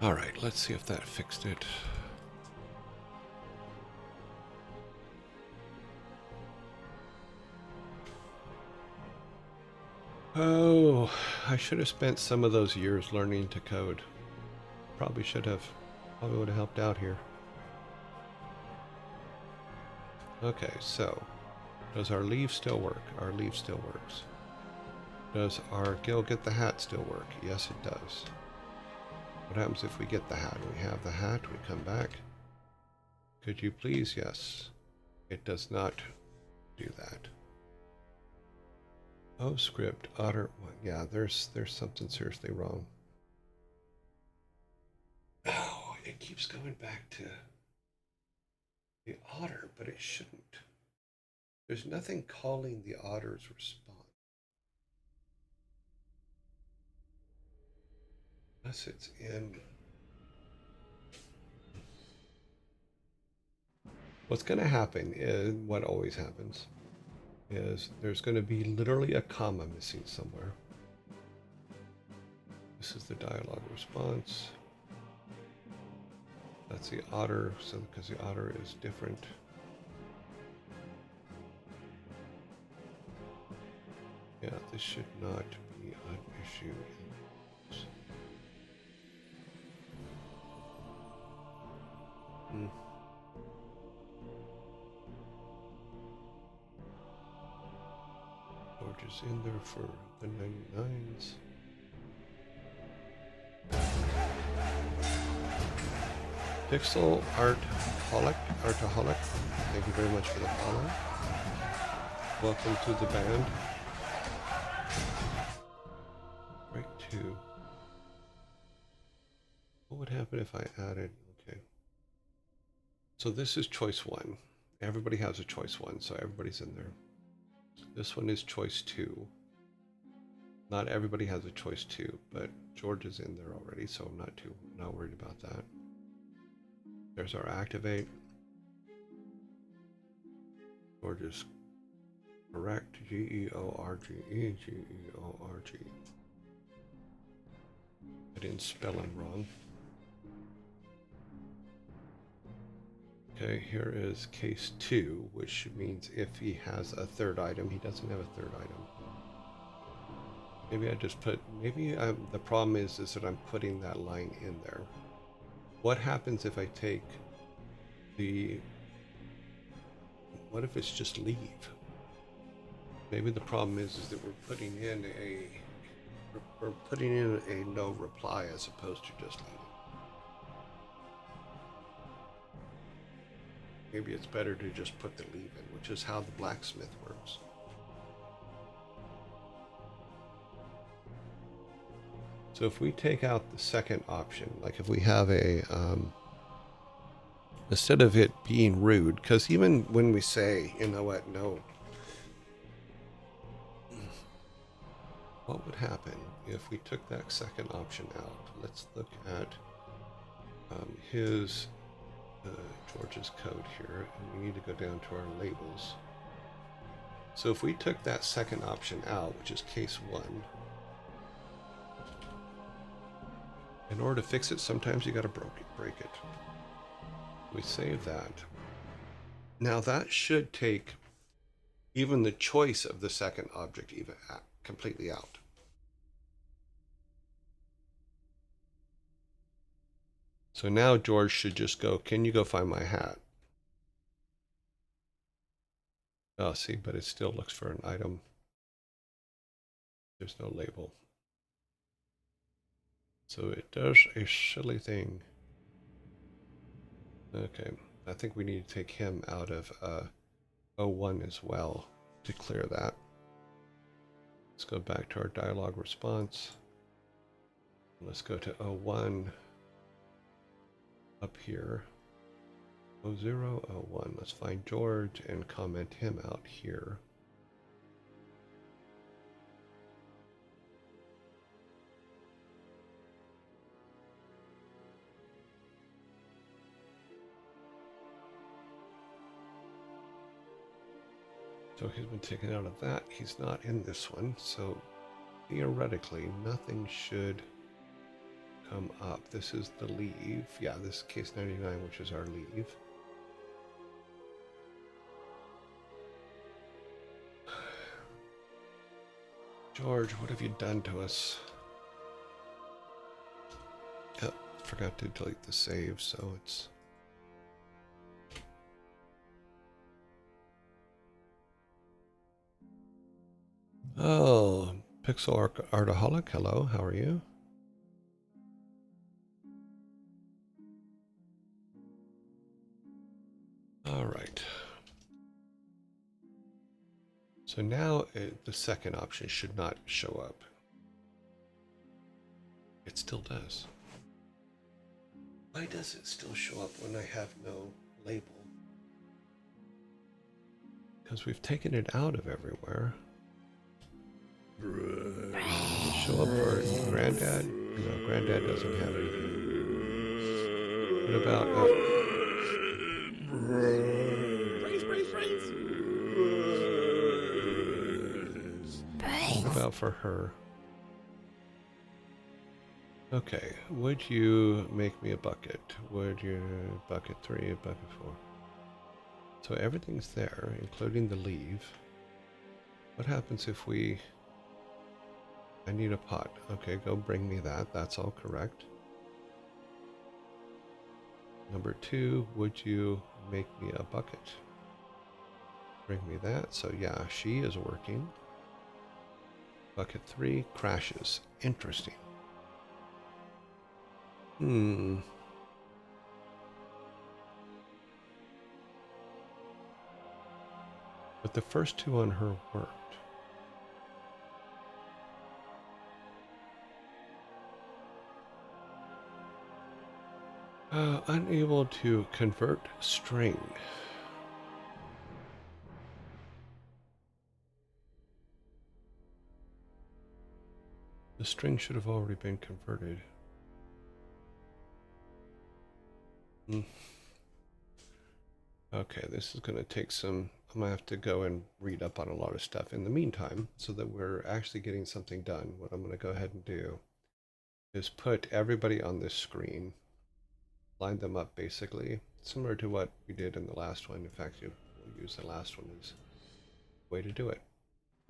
All right, let's see if that fixed it. Oh, I should have spent some of those years learning to code. Probably should have. Probably would have helped out here. Okay, so does our leave still work? Our leave still works. Does our Gil get the hat still work? Yes, it does. What happens if we get the hat? We have the hat, we come back. Could you please? Yes. It does not do that. Oh, script, otter. Yeah, there's something seriously wrong. Oh, it keeps going back to the otter, but it shouldn't. There's nothing calling the otter's response. Unless it's in. What's going to happen is what always happens is there's going to be literally a comma missing somewhere. This is the dialogue response. That's the otter, so because the otter is different. Yeah, this should not be an issue. George is in there for the 99s. Pixel Artaholic, thank you very much for the follow. Welcome to the band. Break 2. What would happen if I added, okay. So this is choice 1. Everybody has a choice 1, so everybody's in there. This one is choice 2. Not everybody has a choice 2, but George is in there already, so I'm not worried about that. There's our activate. George is correct. George, Georg. I didn't spell him wrong. Okay, here is case 2, which means if he has a third item. He doesn't have a third item. Maybe I just put, the problem is that I'm putting that line in there. What happens if I take what if it's just leave? Maybe the problem is that we're putting in a no reply as opposed to just leaving. Maybe it's better to just put the leave in, which is how the blacksmith works. So if we take out the second option, like if we have a, instead of it being rude, because even when we say, you know what, no, what would happen if we took that second option out? Let's look at his George's code here, and we need to go down to our labels. So if we took that second option out, which is case 1, in order to fix it, sometimes you got to break it. We save that. Now that should take even the choice of the second object even completely out. So now George should just go, can you go find my hat? Oh, see, but it still looks for an item. There's no label. So it does a silly thing. Okay, I think we need to take him out of 01 as well to clear that. Let's go back to our dialogue response. Let's go to 01 up here. 00, 01. Let's find George and comment him out here. So he's been taken out of that. He's not in this one. So theoretically, nothing should come up. This is the leave. Yeah, this is case 99, which is our leave. George, what have you done to us? Yep, forgot to delete the save, so it's... Oh, Pixel Artaholic, hello, how are you? All right. So now the second option should not show up. It still does. Why does it still show up when I have no label? Because we've taken it out of everywhere. Does it show up for Granddad? No, Granddad doesn't have anything. What about... What about for her? Okay, would you make me a bucket? Would you bucket 3, bucket 4? So everything's there, including the leave. What happens if we... I need a pot. Okay, go bring me that. That's all correct. Number 2, would you make me a bucket? Bring me that. So yeah, she is working. Bucket 3 crashes. Interesting. But the first 2 on her worked. Unable to convert string. The string should have already been converted. Okay, this is going to take some... I'm going to have to go and read up on a lot of stuff in the meantime so that we're actually getting something done. What I'm going to go ahead and do is put everybody on this screen, line them up basically, similar to what we did in the last one. In fact, we'll use the last one as a way to do it.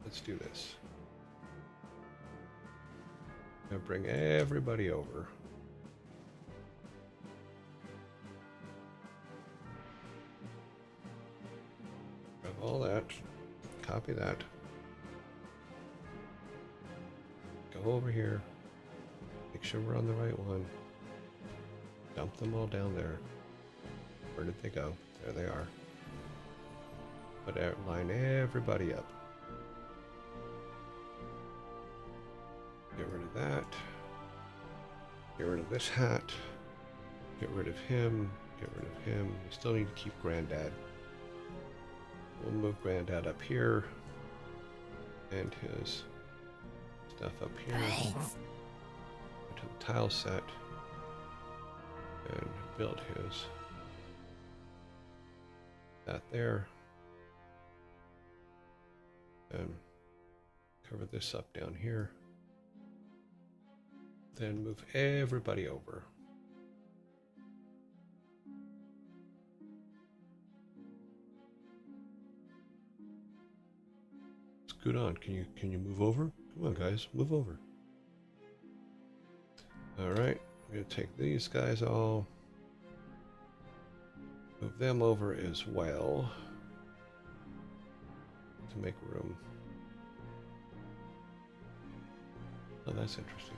Let's do this. I'm going to bring everybody over. Grab all that, copy that, go over here, make sure we're on the right one, dump them all down there. Where did they go? There they are. But line everybody up. Get rid of that. Get rid of this hat. Get rid of him. Get rid of him. We still need to keep Granddad. We'll move Granddad up here. And his stuff up here. Brains. Go to the tile set and build his. That there. And cover this up down here. Then move everybody over. Scoot on. Can you move over? Come on, guys, move over. All right, I'm gonna take these guys all, move them over as well to make room. Oh, that's interesting.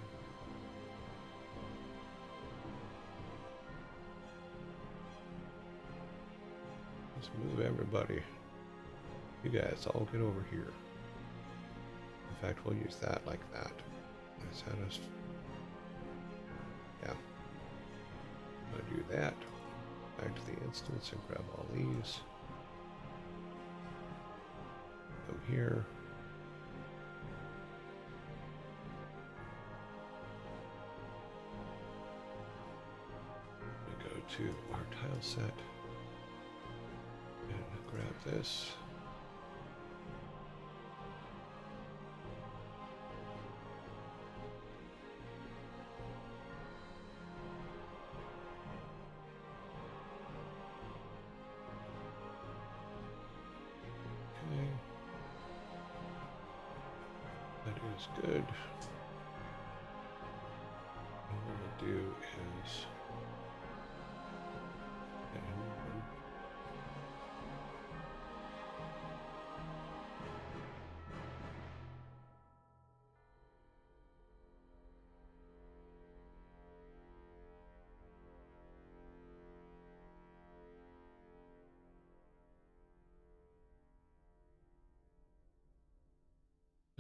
Let's move everybody. You guys all get over here. In fact, we'll use that like that. Is that us? Yeah. I'm gonna do that. Back to the instance and grab all these. Come here. We go to our tile set and grab this. That is good. And what we'll do is get a new one.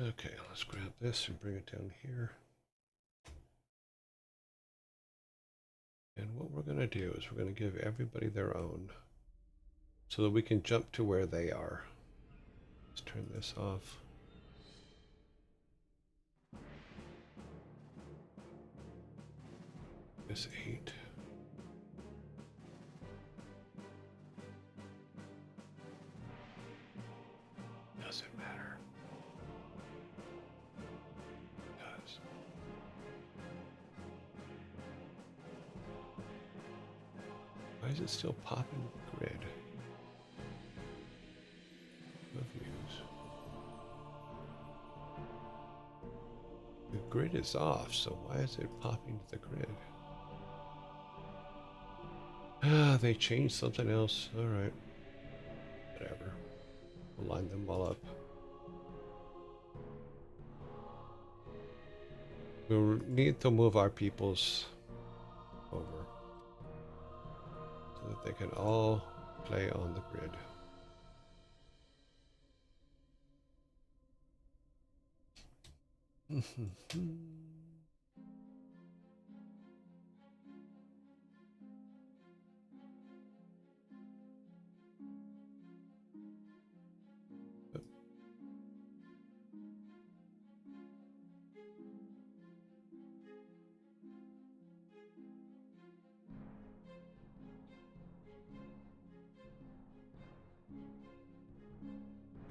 Okay, let's grab this and bring it down here. And what we're going to do is we're going to give everybody their own so that we can jump to where they are. Let's turn this off. This 8. Doesn't matter. Does. Why is it still popping the grid? Reviews. The grid is off, so why is it popping to the grid? Ah, they changed something else. All right. Whatever. We'll line them all up. We'll need to move our peoples over so that they can all play on the grid.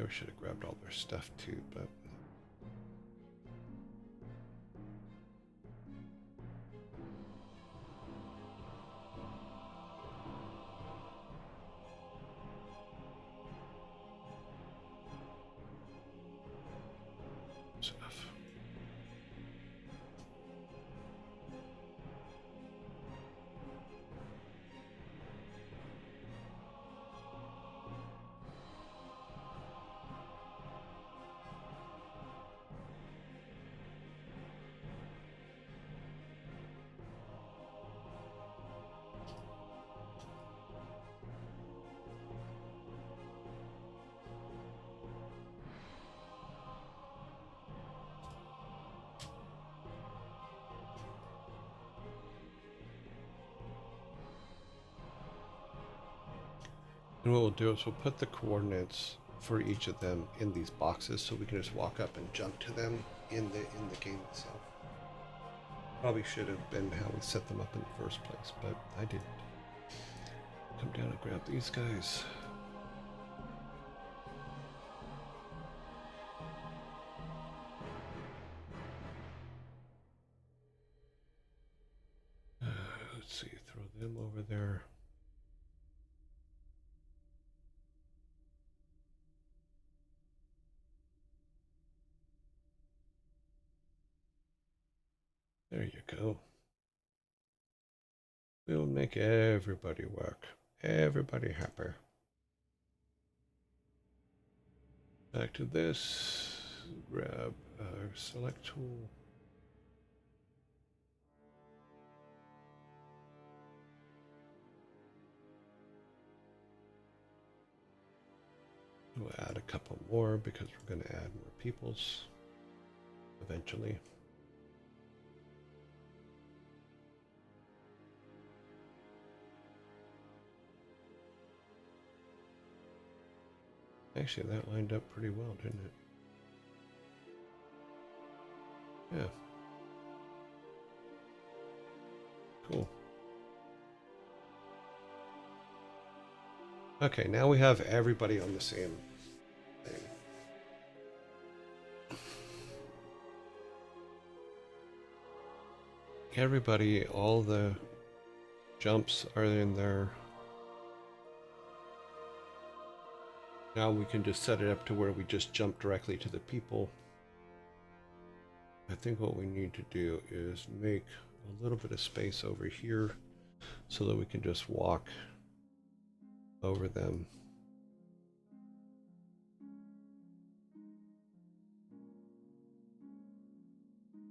I should have grabbed all their stuff too, but that's enough. And what we'll do is we'll put the coordinates for each of them in these boxes so we can just walk up and jump to them in the game itself. Probably should have been how we set them up in the first place, but I didn't. Come down and grab these guys. Let's see, throw them over there. There you go. We'll make everybody work. Everybody happy. Back to this. Grab our select tool. We'll add a couple more because we're going to add more peoples eventually. Actually, that lined up pretty well, didn't it? Yeah. Cool. Okay, now we have everybody on the same thing. Everybody, all the jumps are in there. Now we can just set it up to where we just jump directly to the people. I think what we need to do is make a little bit of space over here so that we can just walk over them.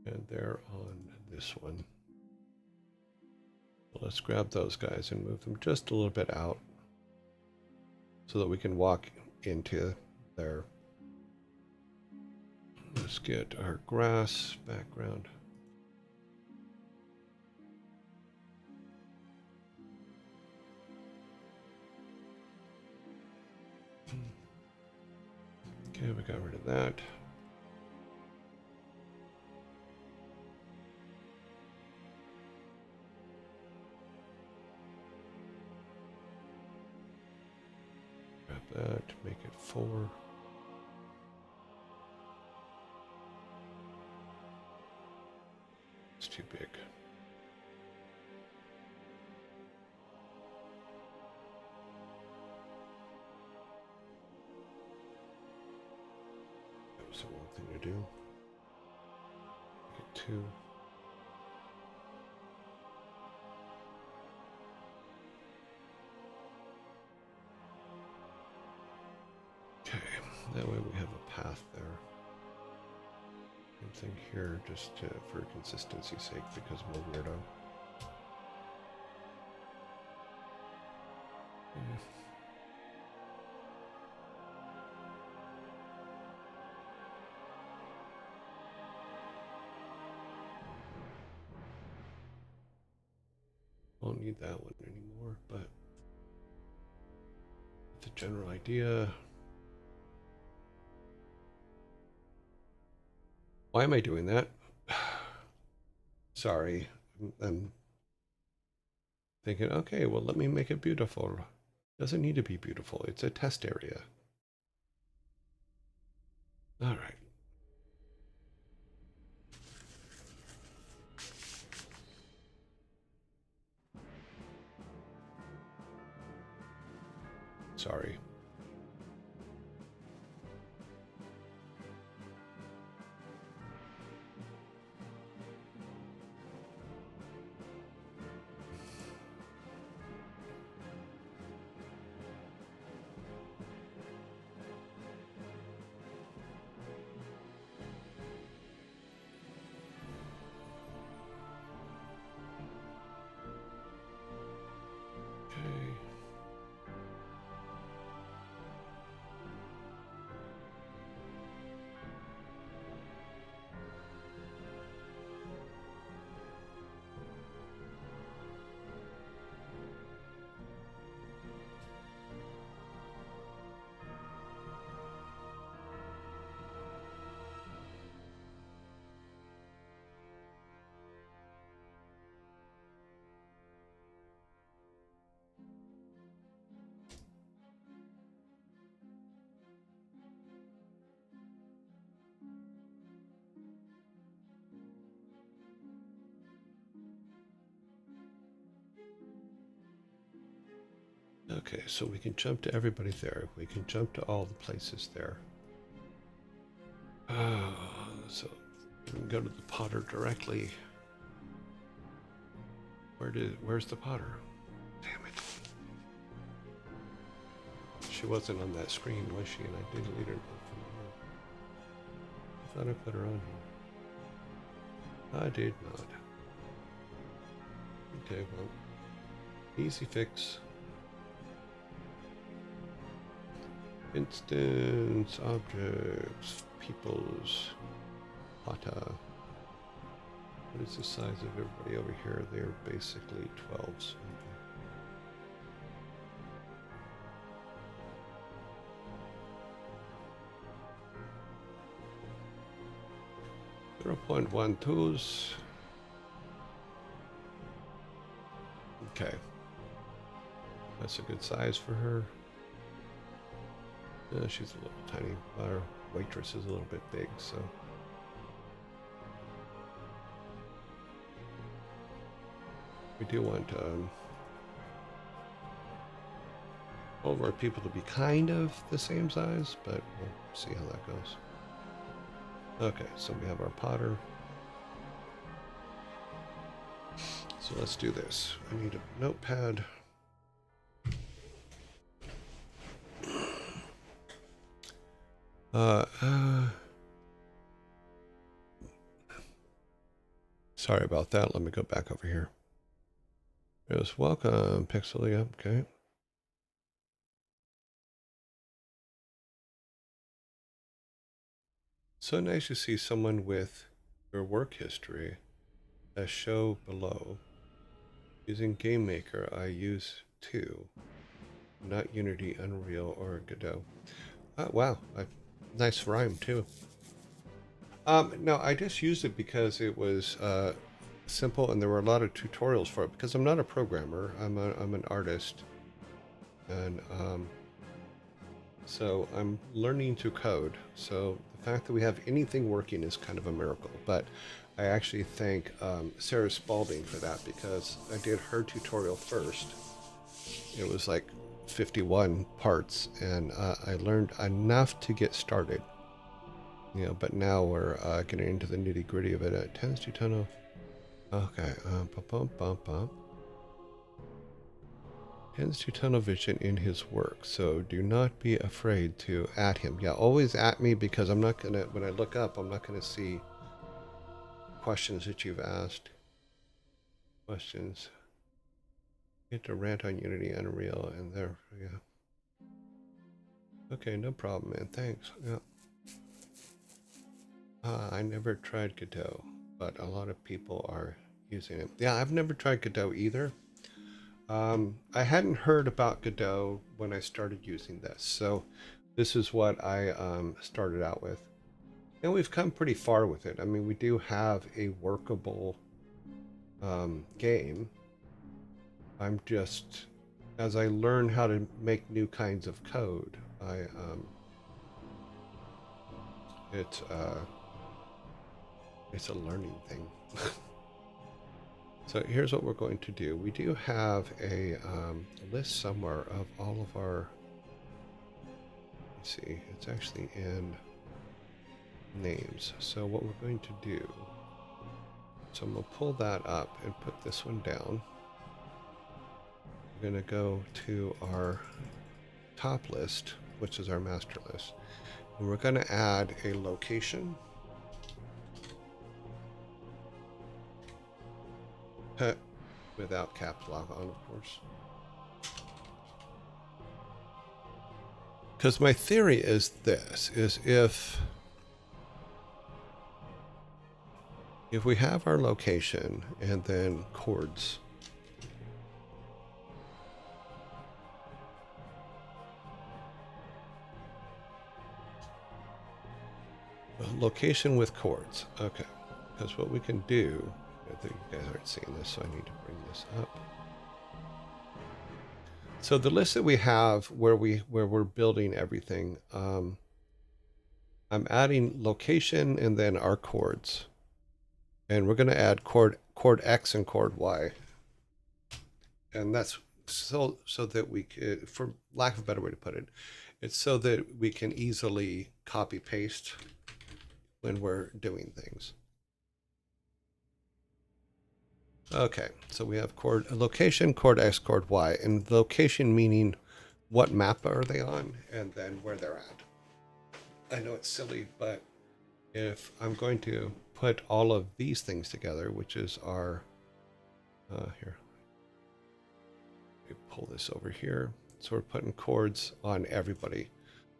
And they're on this one. So let's grab those guys and move them just a little bit out so that we can walk into there. Let's get our grass background. Okay, we got rid of that. Grab that, make it 4. It's too big. That was the wrong thing to do. Make it 2. Okay, that way we have a path there. Same thing here, just for consistency's sake, because I'm a weirdo. Won't need that one anymore, but it's a general idea. Why am I doing that? Sorry. I'm thinking, okay, well, let me make it beautiful. Doesn't need to be beautiful. It's a test area. All right. Sorry. Okay, so we can jump to everybody there. We can jump to all the places there. So we can go to the Potter directly. Where's the Potter? Damn it. She wasn't on that screen, was she? And I did lead her from here. I thought I put her on here. I did not. Okay, well, easy fix. Instance, objects, peoples, Pata. What is the size of everybody over here? They're basically 12s. Okay. 0.12s. Okay. That's a good size for her. She's a little tiny. Our waitress is a little bit big, so. We do want all of our people to be kind of the same size, but we'll see how that goes. Okay, so we have our Potter. So let's do this. I need a notepad. Sorry about that. Let me go back over here. Yes, welcome, Pixelia. Okay. So nice to see someone with your work history as show below. Using Game Maker, I use 2, not Unity, Unreal, or Godot. Wow, nice rhyme too. No, I just used it because it was simple, and there were a lot of tutorials for it. Because I'm not a programmer, I'm an artist, and so I'm learning to code. So the fact that we have anything working is kind of a miracle. But I actually thank Sarah Spalding for that, because I did her tutorial first. It was like 51 parts, and I learned enough to get started. You know, but now we're getting into the nitty gritty of it. It tends to tunnel. Okay, tends to tunnel vision in his work, so do not be afraid to at him. Yeah, always at me, because I'm not gonna, when I look up, I'm not gonna see questions that you've asked. Questions. Get to rant on Unity, Unreal, and there, yeah. Okay, no problem, man. Thanks. Yeah. I never tried Godot, but a lot of people are using it. Yeah, I've never tried Godot either. I hadn't heard about Godot when I started using this, so this is what I started out with. And we've come pretty far with it. I mean, we do have a workable game. I'm just, as I learn how to make new kinds of code, it's a learning thing. So here's what we're going to do. We do have a list somewhere of all of our, let's see, it's actually in names. So what we're going to do, so I'm going to pull that up and put this one down. We're going to go to our top list, which is our master list. And we're going to add a location. Without caps lock on, of course. Because my theory is this, is if we have our location and then chords, location with chords, okay. Because what we can do, I think you guys aren't seeing this, so I need to bring this up. So the list that we have where we're building everything, I'm adding location and then our chords. And we're going to add chord X and chord Y. And that's so that we could, for lack of a better way to put it, it's so that we can easily copy paste when we're doing things. Okay, so we have chord location, chord X, chord Y, and location meaning what map are they on, and then where they're at. I know it's silly, but if I'm going to put all of these things together, which is our, here, let me pull this over here. So we're putting chords on everybody.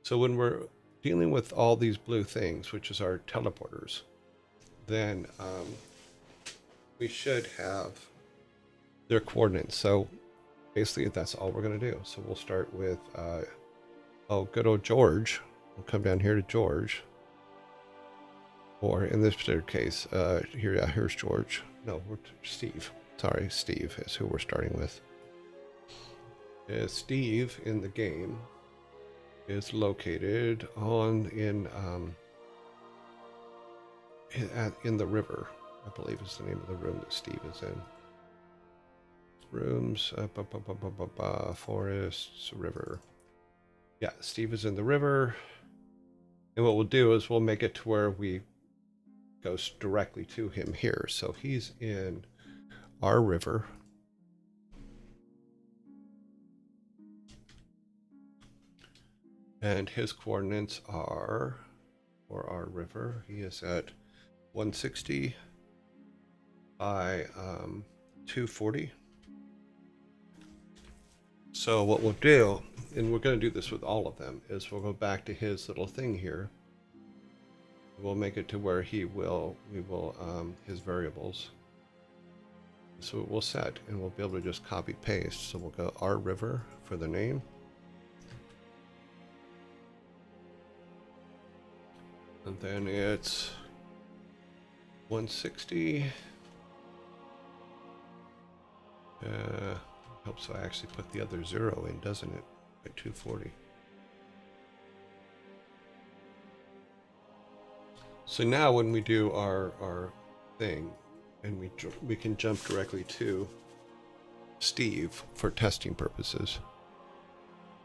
So when we're dealing with all these blue things, which is our teleporters, then we should have their coordinates. So basically that's all we're going to do. So we'll start with, oh, good old George. We'll come down here to George. Or in this particular case, here's George. No, we're Steve. Sorry, Steve is who we're starting with. Steve in the game is located in the river, I believe is the name of the room that Steve is in. Rooms, forests, river. Yeah, Steve is in the river. And what we'll do is we'll make it to where we go directly to him here. So he's in our river. And his coordinates are, for our river, he is at 160 by 240. So what we'll do, and we're going to do this with all of them, is we'll go back to his little thing here. We'll make it to where we will his variables. So we'll set, and we'll be able to just copy paste. So we'll go our river for the name. And then it's 160. Helps I actually put the other 0 in, doesn't it? At 240. So now when we do our thing, and we can jump directly to Steve for testing purposes,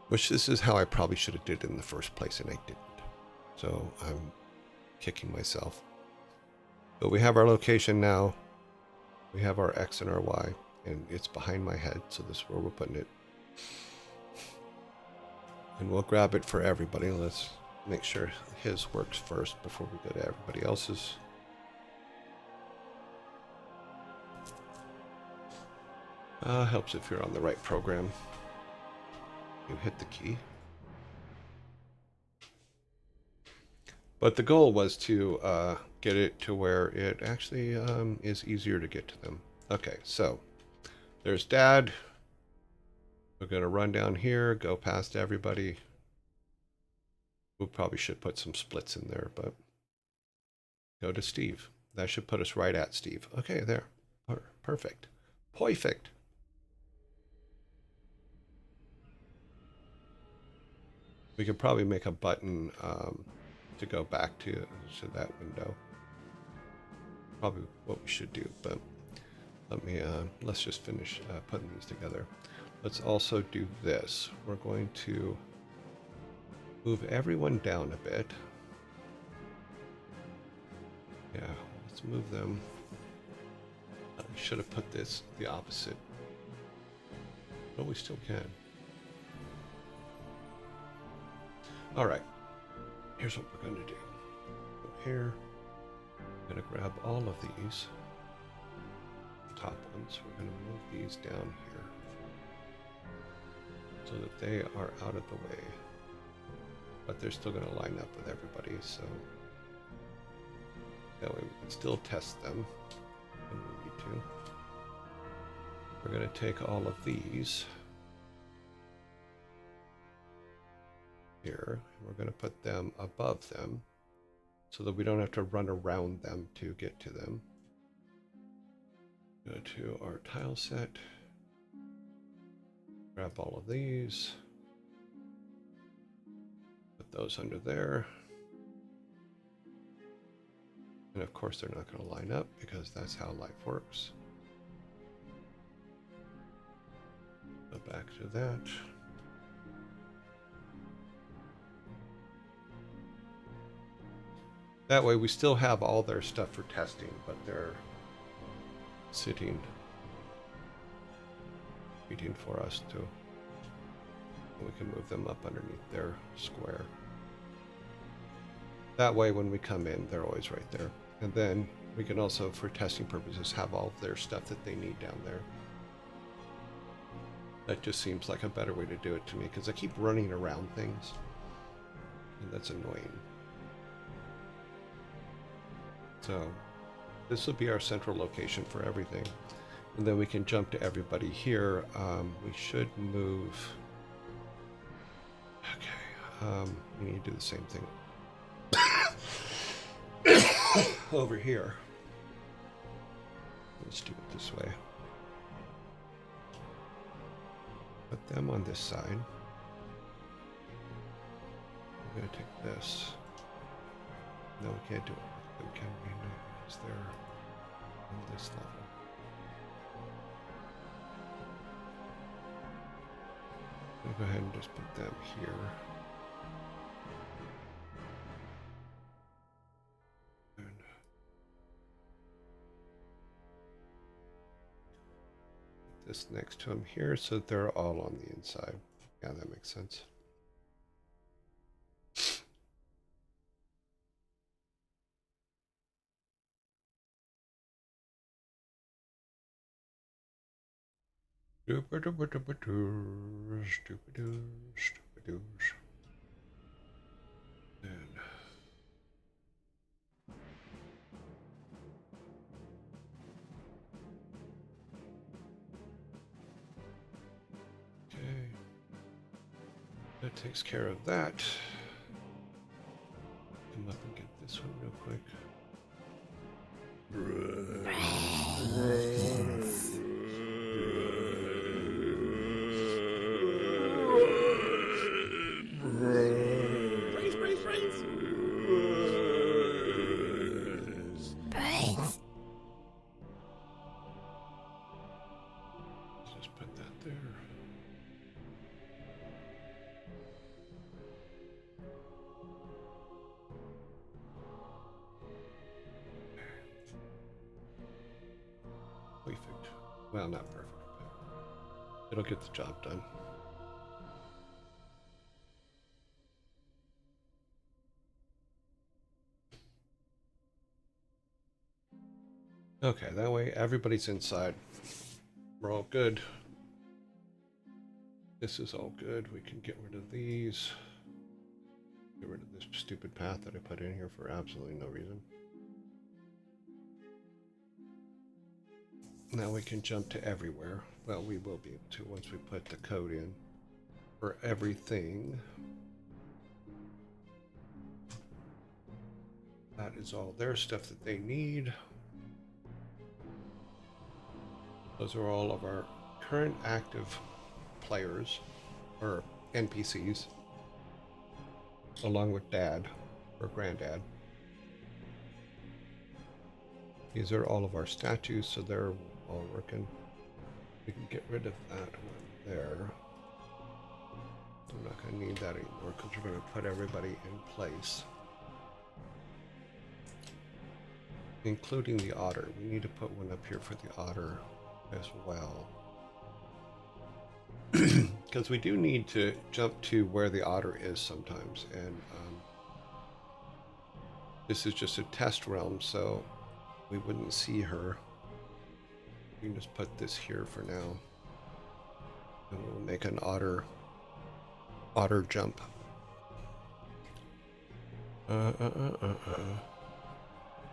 which this is how I probably should have did it in the first place, and I didn't. So I'm kicking myself. But we have our location now. We have our X and our Y, and it's behind my head, so this is where we're putting it. And we'll grab it for everybody. Let's make sure his works first before we go to everybody else's. Helps if you're on the right program. You hit the key. But the goal was to get it to where it actually is easier to get to them. Okay, so there's Dad. We're going to run down here, go past everybody. We probably should put some splits in there, but go to Steve. That should put us right at Steve. Okay, there. Perfect. Perfect. We could probably make a button to go back to that window. Probably what we should do, but let's just finish putting these together. Let's also do this. We're going to move everyone down a bit. Yeah, let's move them. We should have put this the opposite, but we still can. All right, here's what we're going to do. Go here. I'm going to grab all of these top ones. We're going to move these down here so that they are out of the way, but they're still going to line up with everybody, so that way we can still test them when we need to. We're going to take all of these here, and we're going to put them above them so that we don't have to run around them to get to them. Go to our tile set, grab all of these, put those under there, and of course they're not going to line up because that's how life works. Go back to that. That way we still have all their stuff for testing, but they're sitting, waiting for us to. We can move them up underneath their square. That way when we come in, they're always right there. And then we can also, for testing purposes, have all of their stuff that they need down there. That just seems like a better way to do it to me, because I keep running around things, and that's annoying. So this will be our central location for everything. And then we can jump to everybody here. We should move. Okay, we need to do the same thing over here. Let's do it this way. Put them on this side. I'm going to take this. No, we can't do it. We can be no, because they're on this level. I'll go ahead and just put them here. And put this next to them here so that they're all on the inside. Yeah, that makes sense. And okay, that takes care of that. Come up and get this one real quick. Brains. Just put that there. Perfect. Well, not perfect, but it'll get the job done. Okay, that way everybody's inside. We're all good. This is all good. We can get rid of these. Get rid of this stupid path that I put in here for absolutely no reason. Now we can jump to everywhere. Well, we will be able to once we put the code in for everything. That is all their stuff that they need. Those are all of our current active players, or NPCs, along with Dad, or Granddad. These are all of our statues, so they're all working. We can get rid of that one there. I'm not going to need that anymore because we're going to put everybody in place. Including the otter. We need to put one up here for the otter as well. Because we do need to jump to where the otter is sometimes. And this is just a test realm, so we wouldn't see her. We can just put this here for now. And we'll make an otter jump.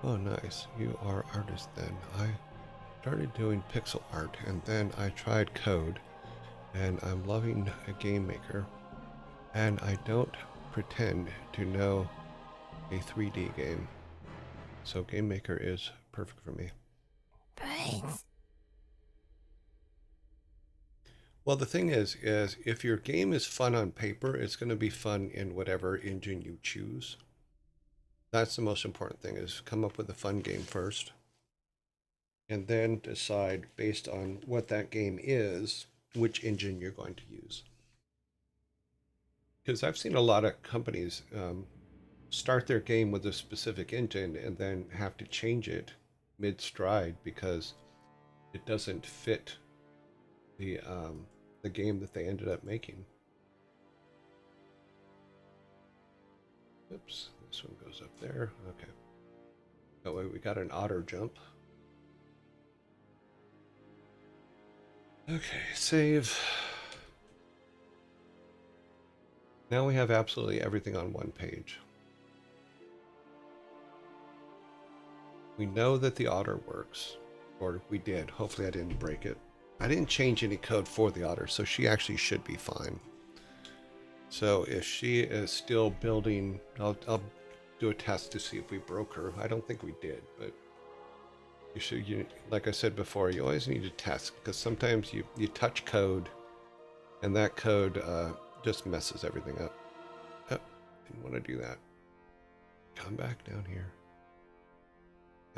Oh, nice. You are artist then. I started doing pixel art and then I tried code, and I'm loving a game maker, and I don't pretend to know a 3D game. So game maker is perfect for me. Brains. Well, the thing is if your game is fun on paper, it's going to be fun in whatever engine you choose. That's the most important thing, is come up with a fun game first, and then decide based on what that game is, which engine you're going to use. Because I've seen a lot of companies start their game with a specific engine and then have to change it mid-stride because it doesn't fit the game that they ended up making. Oops, this one goes up there. Okay. That way we got an auto jump. Okay, save. Now we have absolutely everything on one page. We know that the otter works, or we did. Hopefully I didn't break it. I didn't change any code for the otter, so she actually should be fine. So if she is still building, I'll do a test to see if we broke her. I don't think we did, but like I said before, you always need to test because sometimes you touch code and that code just messes everything up. Oh, didn't want to do that. Come back down here.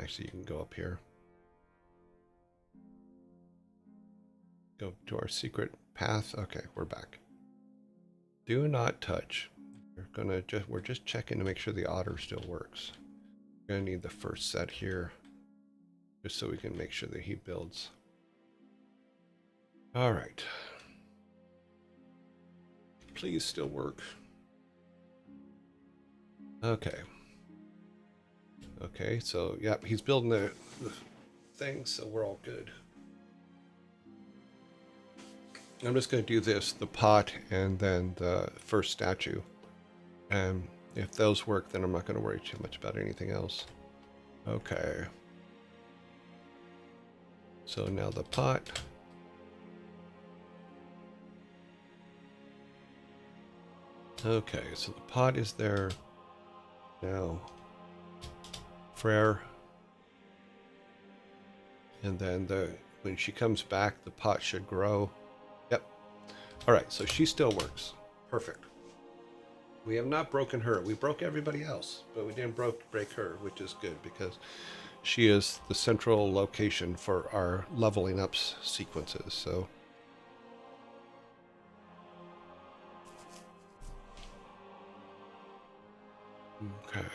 Actually, you can go up here. Go to our secret path. Okay, we're back. Do not touch. We're just checking to make sure the otter still works. We're gonna need the first set here, just so we can make sure that he builds. All right. Please still work. Okay. Okay, so yep, he's building the thing, so we're all good. I'm just going to do this, the pot, and then the first statue. And if those work, then I'm not going to worry too much about anything else. Okay. So now the pot. Okay, so the pot is there now. Frere. And then when she comes back, the pot should grow. Yep. All right, so she still works. Perfect. We have not broken her. We broke everybody else, but we didn't break her, which is good because she is the central location for our leveling up sequences. So okay.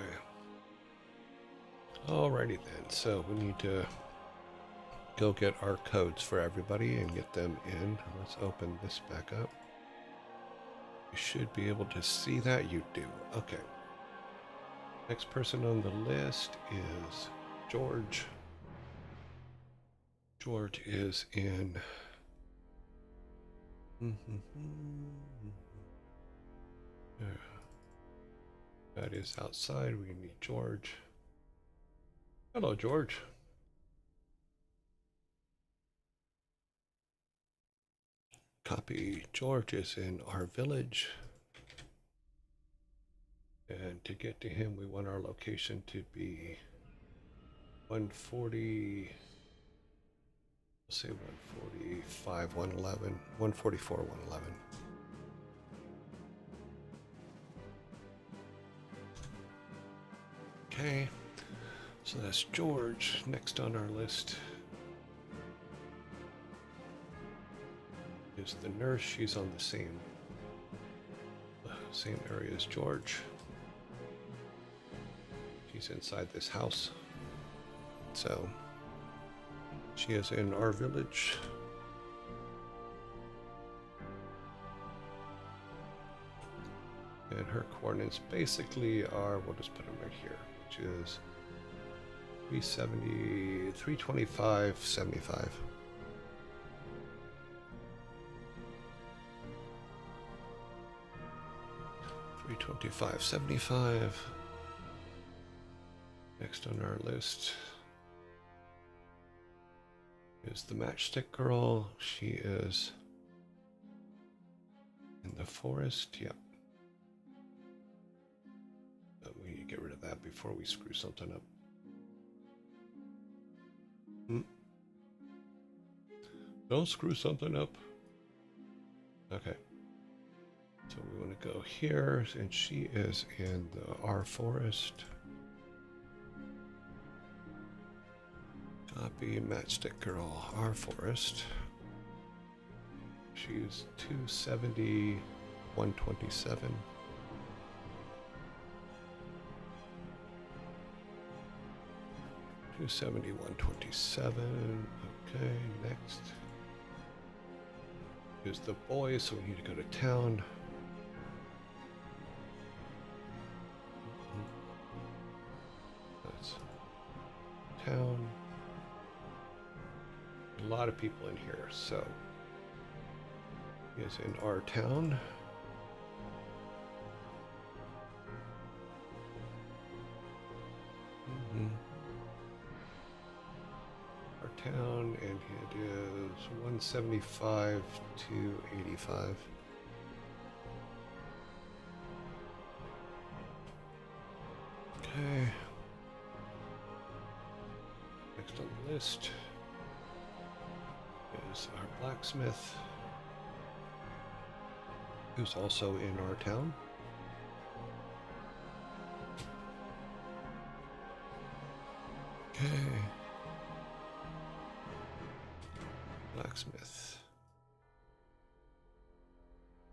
Alrighty then. So we need to go get our codes for everybody and get them in. Let's open this back up. You should be able to see that. You do. Okay. Next person on the list is George. George is in. That is outside. We need George. Hello, George. Copy. George is in our village. And to get to him, we want our location to be 140. Let's say 145, 111, 144, 111. Okay. So that's George. Next on our list is the nurse. She's on the same area as George. She's inside this house. So she is in our village. And her coordinates basically are, we'll just put them right here, which is 370, 325, 75. $325.75. Next on our list is the matchstick girl. She is in the forest. Yep. But we need to get rid of that before we screw something up. Don't screw something up. Okay. So we want to go here, and she is in our forest. Copy matchstick girl, our forest. She's 270, 127. Two 127. Okay, next is the boys, so we need to go to town. That's town. A lot of people in here, so he is in our town. Our town, and it is 175 to 85. Okay. Next on the list is our blacksmith, who's also in our town. Okay. Blacksmith.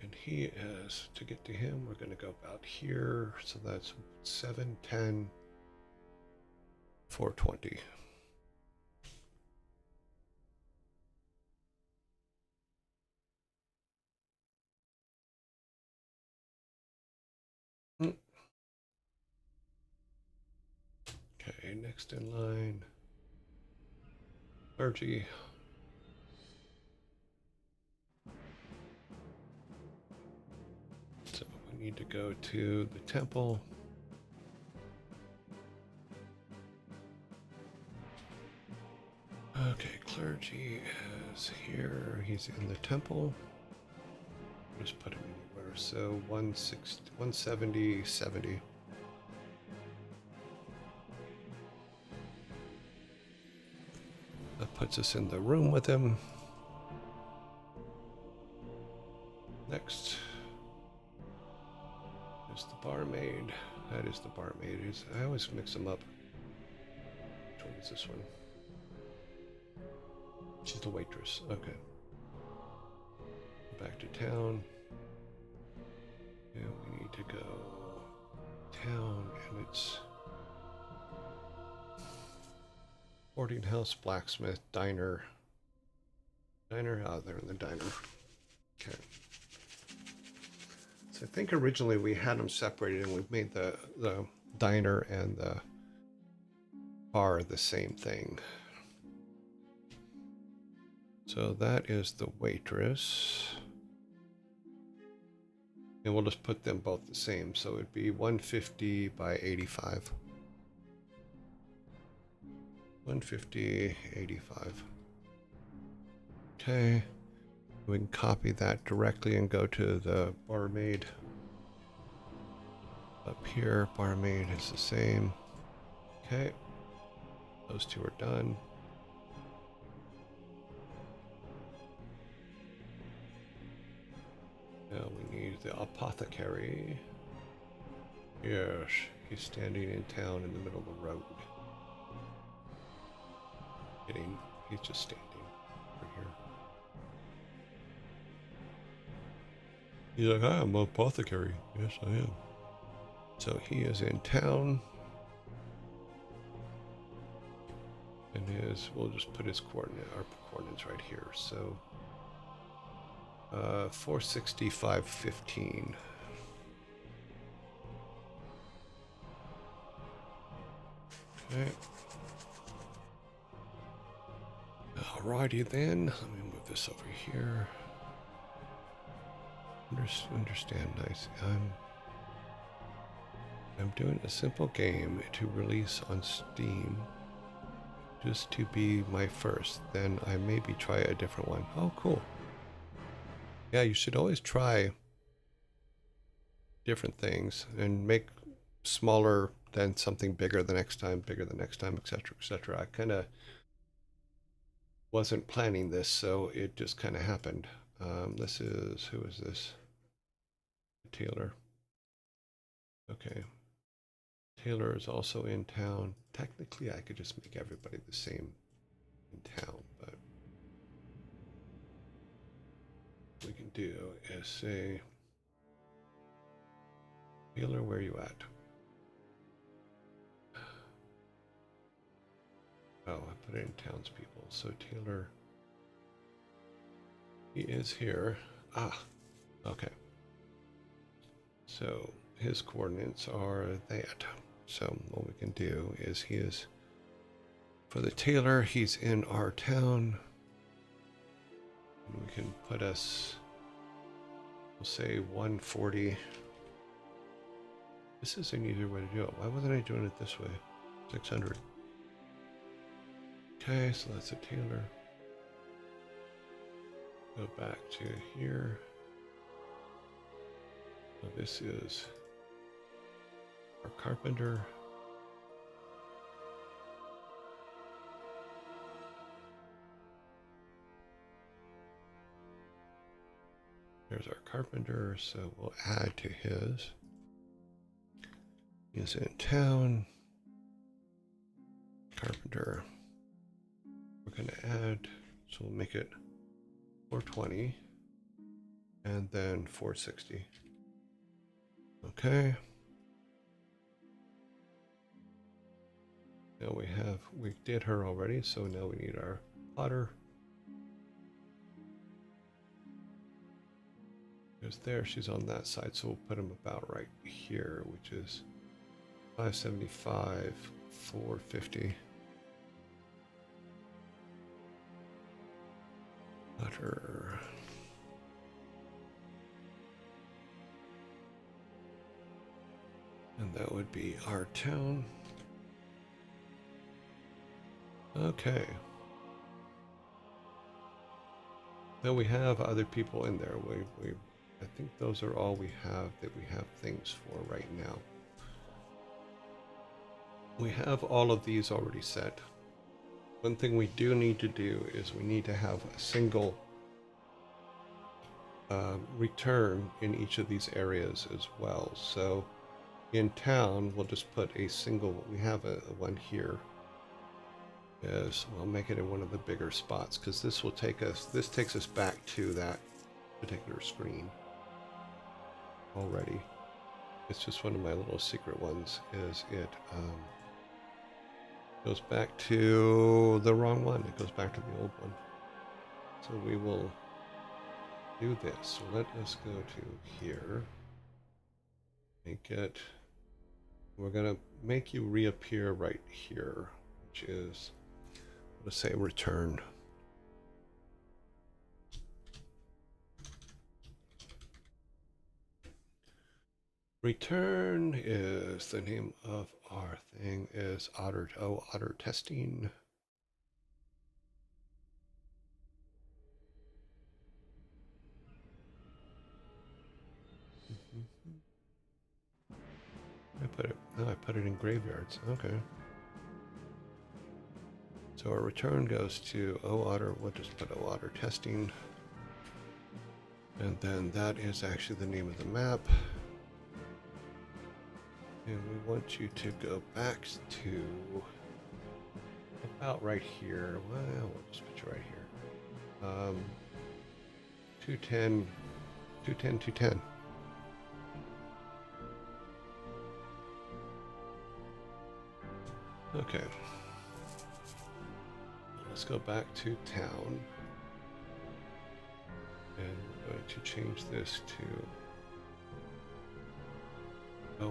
And he is, to get to him, we're going to go about here. So that's 7, 10, 420. Okay, next in line, clergy. So we need to go to the temple. Okay, clergy is here. He's in the temple. Just put him anywhere. So 160, 170, 70. That puts us in the room with him. Next is the barmaid. That is the barmaid. I always mix them up. Which one is this one? She's the waitress. Okay. Back to town. And we need to go town, and it's boarding house, blacksmith, diner. Diner? Oh, they're in the diner. Okay. So I think originally we had them separated, and we've made the diner and the bar the same thing. So that is the waitress. And we'll just put them both the same. So it'd be 150 by 85. 150, 85. Okay. We can copy that directly and go to the barmaid. Up here, barmaid is the same. Okay. Those two are done. Now we need the apothecary. Yes, he's standing in town in the middle of the road. He's just standing right here. He's like, hi, I'm an apothecary. Yes, I am. So he is in town. And we'll just put his our coordinates right here. So 465.15. Okay. Alrighty then. Let me move this over here. Understand, nice. I'm doing a simple game to release on Steam, just to be my first. Then I maybe try a different one. Oh, cool. Yeah, you should always try different things and make smaller than something bigger the next time, bigger the next time, etc., etc. I kind of wasn't planning this, so it just kind of happened. Who is this? Taylor. Okay. Taylor is also in town. Technically, I could just make everybody the same in town, but we can do is say, Taylor, where are you at? Oh, I put it in townspeople. So Taylor, he is here. Ah, okay. So his coordinates are that. So what we can do is he is, for the Taylor, he's in our town. And we can put us, we'll say 140. This is an easier way to do it. Why wasn't I doing it this way? 600. Okay, so that's a Taylor. Go back to here. So this is our carpenter. There's our carpenter, so we'll add to his. He's in town. Carpenter. We're going to add, so we'll make it 420 and then 460. Okay. Now we did her already, so now we need our plotter. There's there, she's on that side, so we'll put him about right here, which is 575, 450. Plotter. And that would be our town. Okay. Then we have other people in there. I think those are all we have that we have things for right now. We have all of these already set. One thing we do need to do is we need to have a single return in each of these areas as well. So in town, we'll just put a single, we have a one here. Is we'll make it in one of the bigger spots because this will take us, this takes us back to that particular screen already. It's just one of my little secret ones, is it goes back to the wrong one. It goes back to the old one. So we will do this. So let us go to here. Make it, we're gonna make you reappear right here, which is, let's say return. Return is the name of our thing, is otter, otter testing. I put it in graveyards. Okay. So our return goes to otter. We'll just put otter testing. And then that is actually the name of the map. And we want you to go back to about right here. Well, we'll just put you right here. 210, 210, 210. Okay. Let's go back to town. And we're going to change this to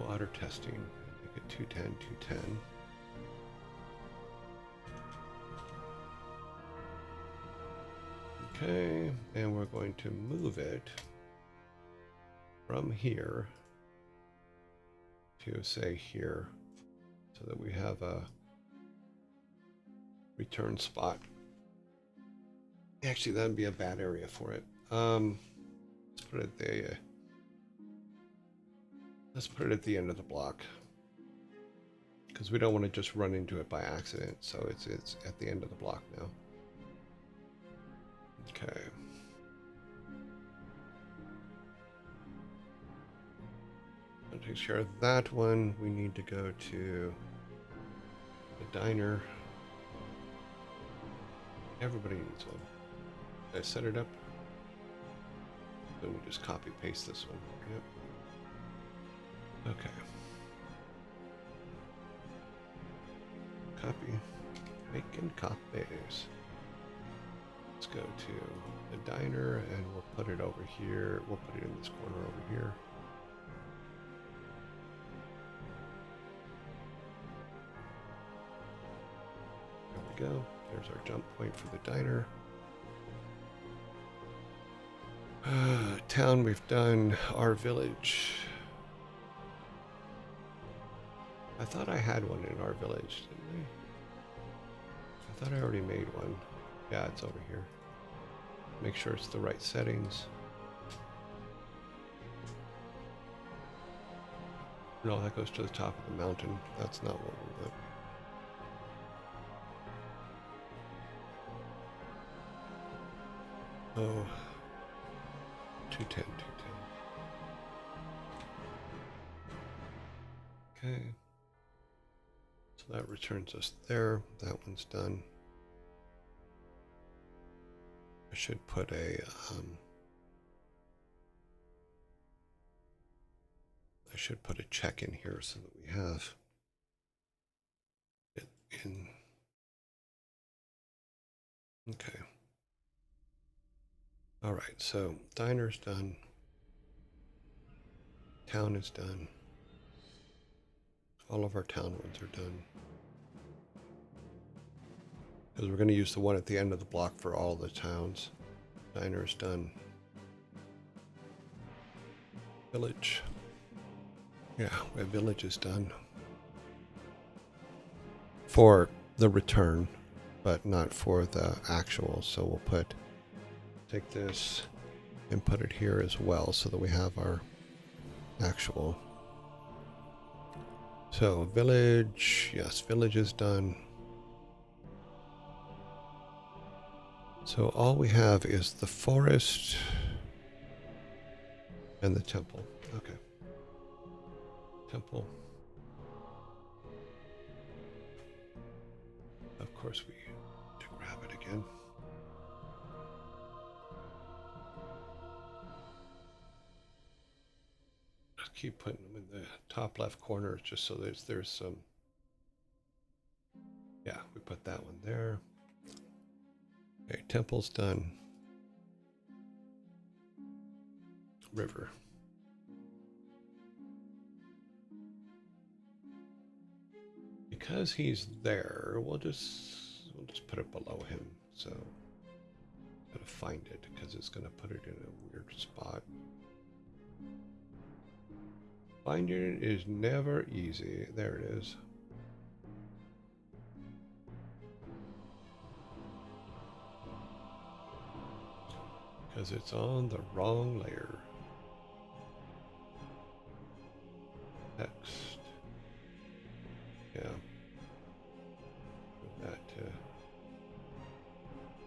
otter testing. Make it 210, 210. Okay, and we're going to move it from here to say here, so that we have a return spot. Actually, that'd be a bad area for it. Let's put it there. Let's put it at the end of the block, because we don't want to just run into it by accident. So it's at the end of the block now. Okay. That takes care of that one. We need to go to the diner. Everybody needs one. Did I set it up? So we just copy paste this one. Yep. Okay. Copy. Making copies. Let's go to the diner and we'll put it over here. We'll put it in this corner over here. There we go. There's our jump point for the diner. Town we've done. Our village. I thought I had one in our village, didn't I? I thought I already made one. Yeah, it's over here. Make sure it's the right settings. No, that goes to the top of the mountain. That's not what we want. Oh, 210, 210. Okay. So that returns us there. That one's done. I should put a, check in here so that we have it in. Okay. All right, so diner's done. Town is done. All of our town ones are done. Because we're going to use the one at the end of the block for all the towns. Diner is done. Village. Yeah, my village is done. For the return, but not for the actual. So we'll take this and put it here as well so that we have our actual. So village, yes, village is done. So all we have is the forest and the temple. Okay. Temple. Of course we need to grab it again. Just keep putting them in the top left corner just so there's some. Yeah, we put that one there. Okay, temple's done. River. Because he's there, we'll just put it below him. So gotta find it because it's gonna put it in a weird spot. Finding it is never easy. There it is. Because it's on the wrong layer. Text. Yeah. Put that to.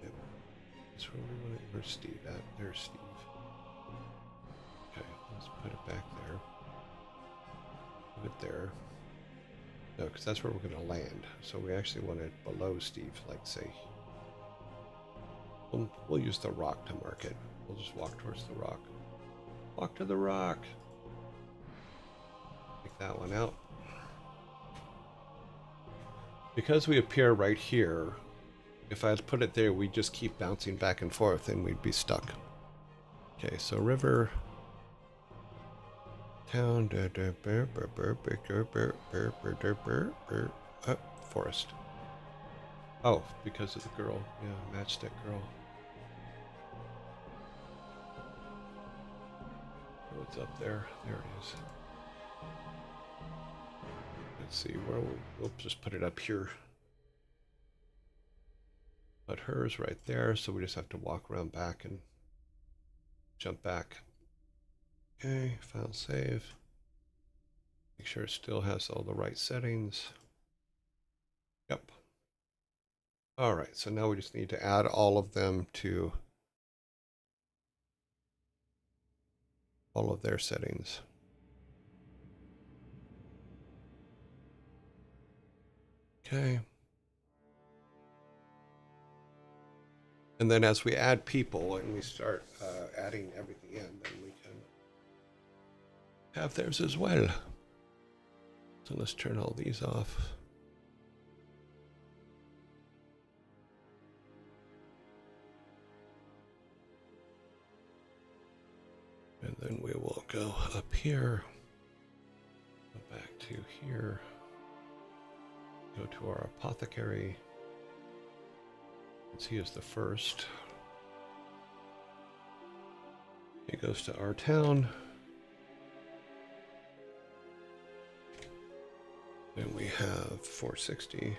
Yep. That's where we want it. Where's Steve at? There's Steve. Okay, let's put it back there. Put it there. No, because that's where we're going to land. So we actually want it below Steve, like say. We'll use the rock to mark it. We'll just walk towards the rock. Walk to the rock. Take that one out. Because we appear right here, if I put it there, we just keep bouncing back and forth and we'd be stuck. Okay, so river, town, forest. Oh, because of the girl. Yeah, matchstick girl. What's up there? There it is. Let's see where we'll just put it up here. But hers right there, so we just have to walk around back and jump back. Okay, file save. Make sure it still has all the right settings. Yep. All right, so now we just need to add all of them to all of their settings. Okay. And then as we add people and we start adding everything in, then we can have theirs as well. So let's turn all these off. And then we will go up here, go back to here, go to our apothecary. He is the first. He goes to our town. Then we have 460,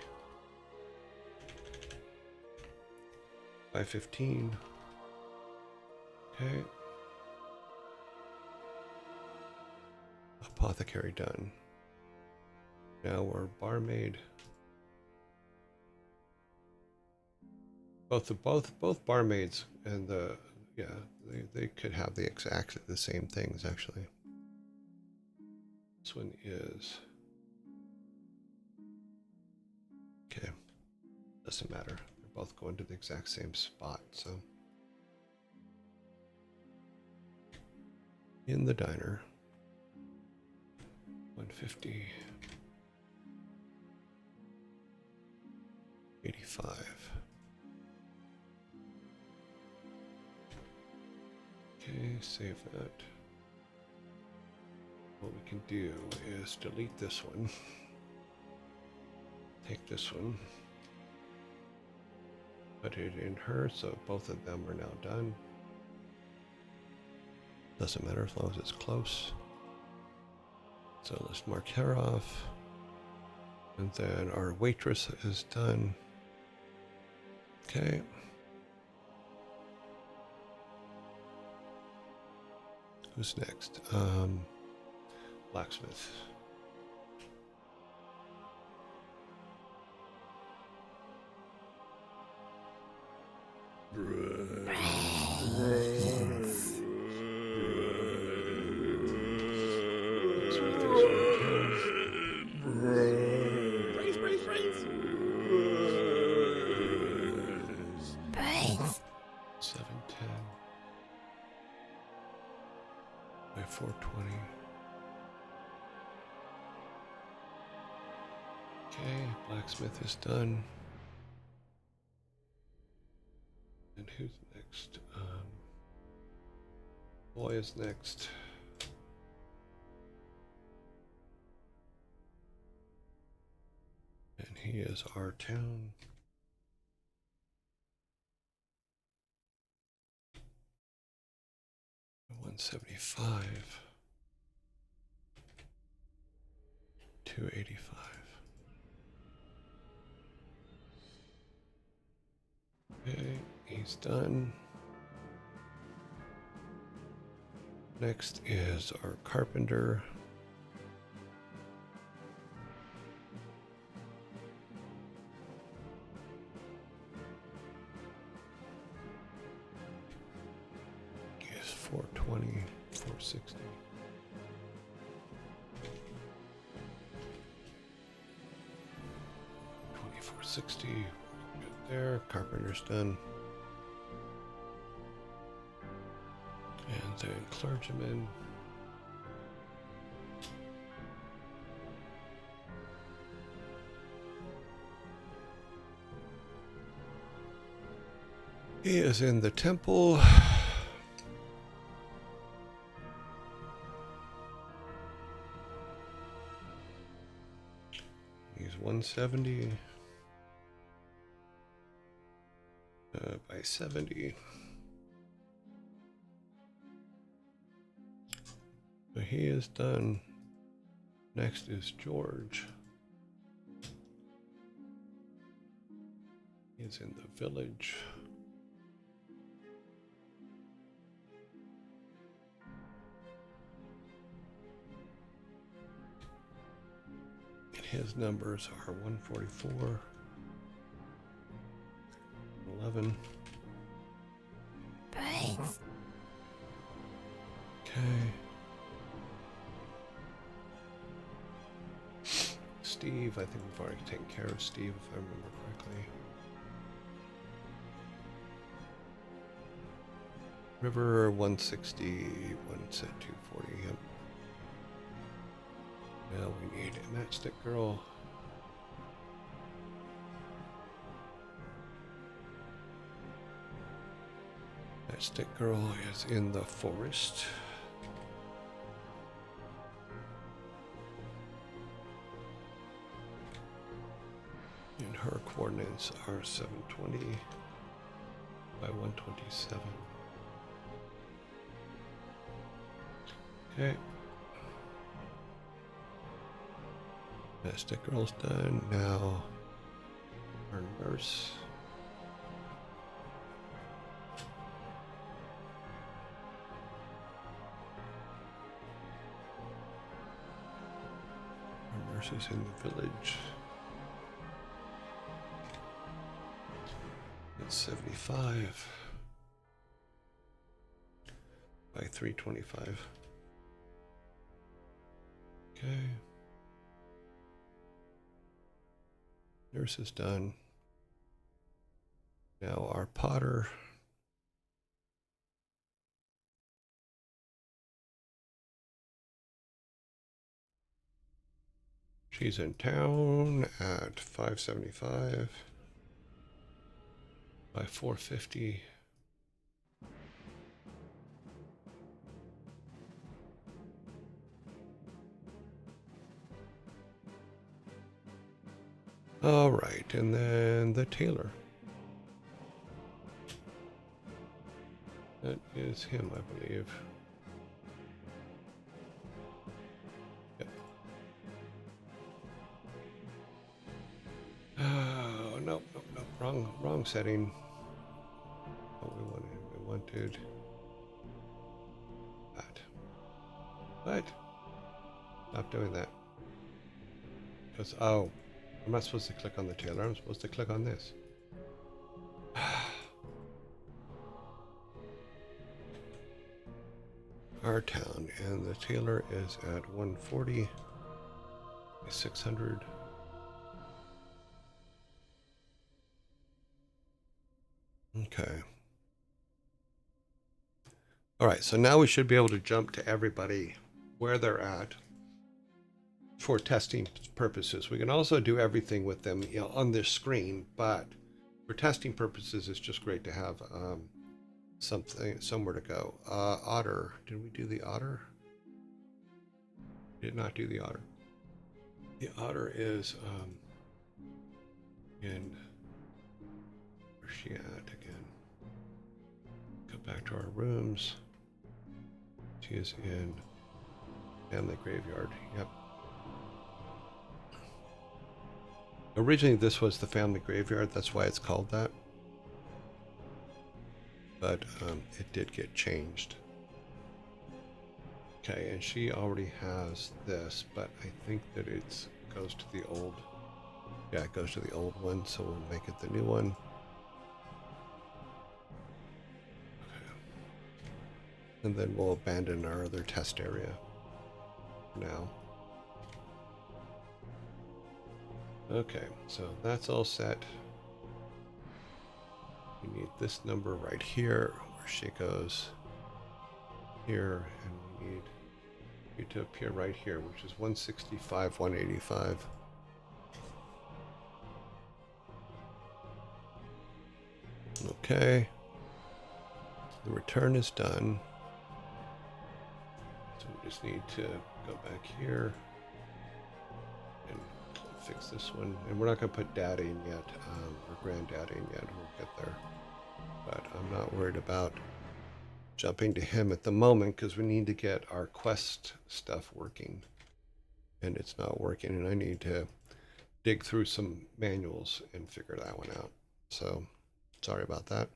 515. Okay. Apothecary done. Now we're barmaid. Both barmaids and they could have the exactly the same things actually. This one is okay. Doesn't matter. They're both going to the exact same spot. So in the diner, 150, 85. Okay, save that. What we can do is delete this one. Take this one. Put it in her, so both of them are now done. Doesn't matter as long as it's close. So let's mark her off. And then our waitress is done. Okay. Who's next? Blacksmith. Brains. 710 by 420. Okay, blacksmith is done. And who's next? Boy is next. And he is our town. $175, $285. Okay, he's done. Next is our carpenter. He is 420, 460. $24.60. Good there. Carpenter's done. And then clergyman. He is in the temple. He's 170 by 70. So he is done. Next is George. He's in the village. And his numbers are 144, 11. Brains. Okay. Steve, I think we've already taken care of Steve, if I remember correctly. River 160, one set 240. Yep. Now we need a matchstick girl. Matchstick girl is in the forest. And her coordinates are 720 by 127. Okay. Matchstick girl's done. Now our nurse. Our nurse is in the village. It's 75 by 325. Okay. Nurse is done. Now our potter. She's in town at 575 by 450. All right, and then the tailor. That is him, I believe. Yep. Oh, nope, nope, nope. Wrong setting. What we wanted that. What? Stop doing that. Because, oh, I'm not supposed to click on the tailor. I'm supposed to click on this. Our town, and the tailor is at 140, 600. Okay. All right, so now we should be able to jump to everybody where they're at for testing purposes. We can also do everything with them, you know, on this screen, but for testing purposes, it's just great to have somewhere to go. Otter, did we do the otter? Did not do the otter. The otter is in, where's she at again? Go back to our rooms. She is in family graveyard. Yep. Originally, this was the family graveyard. That's why it's called that. But it did get changed. Okay, and she already has this, but I think that it goes to the old. Yeah, it goes to the old one, so we'll make it the new one. Okay. And then we'll abandon our other test area for now. Okay, so that's all set. We need this number right here, where she goes here, and we need you to appear right here, which is 165, 185. Okay, the return is done. So we just need to go back here and fix this one. And we're not going to put dad in yet, or granddad in yet. We'll get there. But I'm not worried about jumping to him at the moment because we need to get our quest stuff working. And it's not working, and I need to dig through some manuals and figure that one out. So, sorry about that.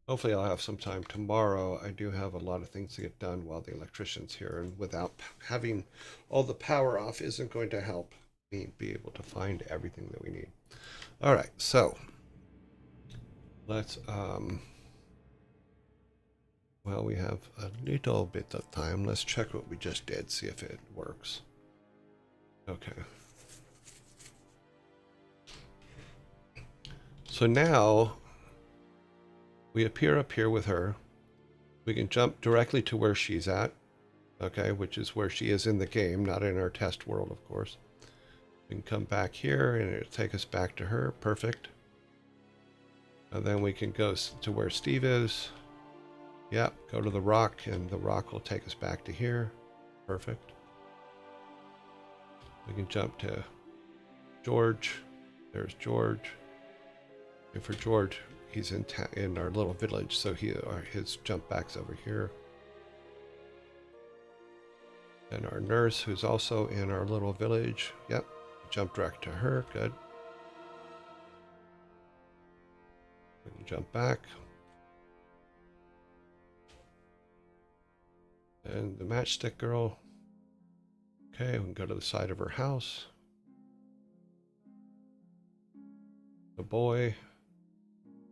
Hopefully I'll have some time tomorrow. I do have a lot of things to get done while the electrician's here, and without having all the power off isn't going to help me be able to find everything that we need. All right, so let's, well, we have a little bit of time. Let's check what we just did, see if it works. Okay. So now We appear up here with her. We can jump directly to where she's at, okay, which is where she is in the game, not in our test world, of course. We can come back here and it'll take us back to her. Perfect. And then we can go to where Steve is. Yep, go to the rock, and the rock will take us back to here. Perfect. We can jump to George. There's George. And for George, he's in our little village, so his jump back's over here. And our nurse, who's also in our little village. Yep, jump direct to her. Good. We can jump back. And the matchstick girl. Okay, we can go to the side of her house. The boy.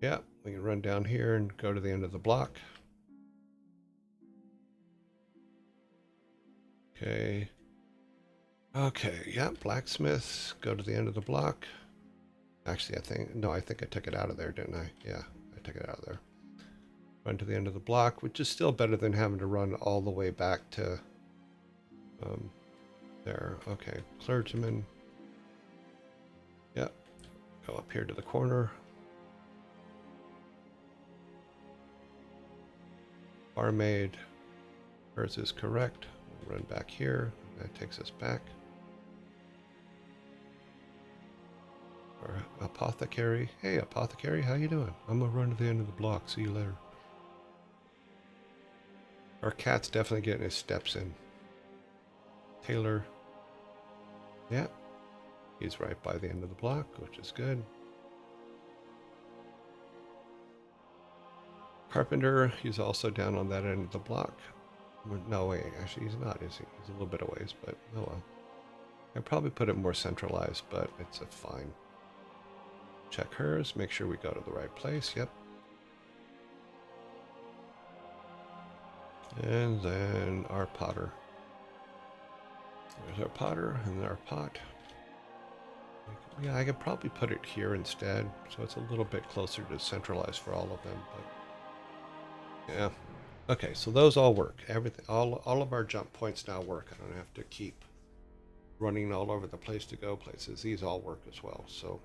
Yeah, we can run down here and go to the end of the block. Okay. Okay, yeah, blacksmith. Go to the end of the block. Actually, I think I took it out of there, didn't I? Yeah, I took it out of there. Run to the end of the block, which is still better than having to run all the way back to there. Okay, clergyman. Yep. Go up here to the corner. Barmaid. Hers is correct. We'll run back here. That takes us back. Our apothecary. Hey, apothecary, how you doing? I'm gonna run to the end of the block. See you later. Our cat's definitely getting his steps in. Taylor. Yeah. He's right by the end of the block, which is good. Carpenter, he's also down on that end of the block. No, wait, actually he's not, is he? He's a little bit of ways, but oh well. I'd probably put it more centralized, but it's a fine. Check hers, make sure we go to the right place, yep. And then our potter. There's our potter and our pot. Yeah, I could probably put it here instead, so it's a little bit closer to centralized for all of them, but yeah. Okay, so those all work. Everything, all of our jump points now work. I don't have to keep running all over the place to go places. These all work as well, so,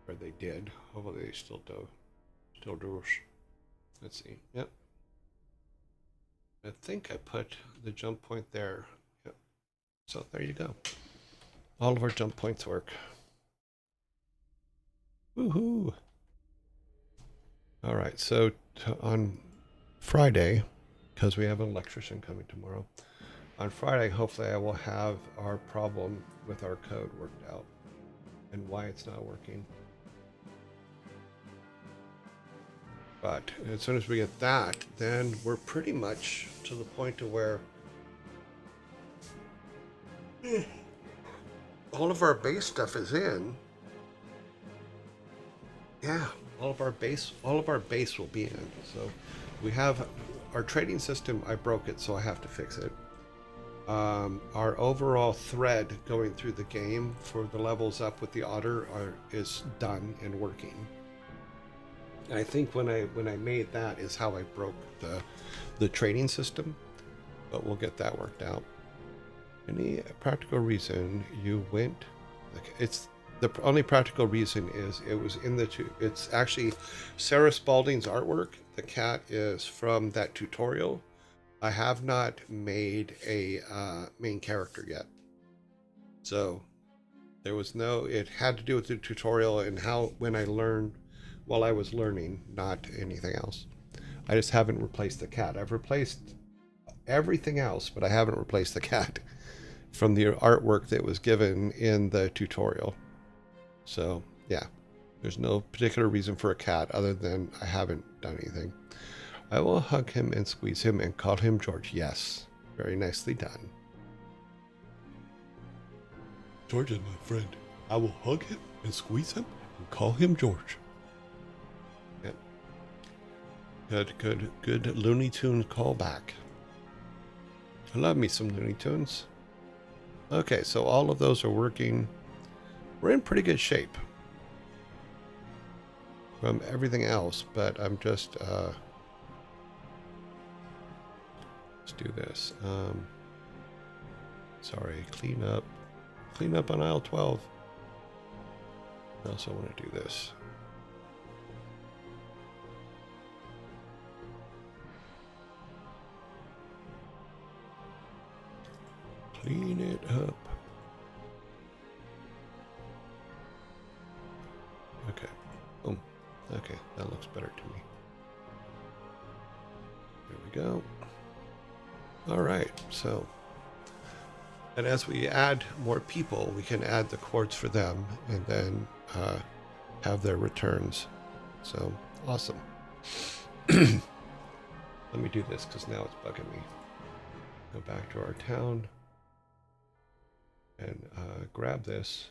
or they did. Hopefully they still do. Let's see, yep. I think I put the jump point there. Yep. So there you go. All of our jump points work. Woohoo! All right, so on Friday, because we have an electrician coming tomorrow, on Friday, hopefully I will have our problem with our code worked out and why it's not working. But as soon as we get that, then we're pretty much to the point to where all of our base stuff is in. Yeah, all of our base will be in. So we have our trading system. I broke it, so I have to fix it. Our overall thread going through the game for the levels up with the otter is done and working. And I think when I made that is how I broke the trading system, but we'll get that worked out. Any practical reason you went? It's the only practical reason is it was in the it's actually Sarah Spalding's artwork. The cat is from that tutorial. I have not made a main character yet, so there was no. It had to do with the tutorial and when I learned. While I was learning, not anything else. I just haven't replaced the cat. I've replaced everything else, but I haven't replaced the cat from the artwork that was given in the tutorial. So, yeah, there's no particular reason for a cat other than I haven't done anything. I will hug him and squeeze him and call him George. Yes, very nicely done. George is my friend. I will hug him and squeeze him and call him George. Good Looney Tune callback. I love me some Looney Tunes. Okay, so all of those are working. We're in pretty good shape. from everything else, but I'm just, let's do this. Sorry, clean up on aisle 12. I also want to do this. Clean it up. Okay. Boom. Okay, that looks better to me. There we go. All right, so, and as we add more people, we can add the chords for them and then have their returns. So, awesome. Let me do this because now it's bugging me. Go back to our town and grab this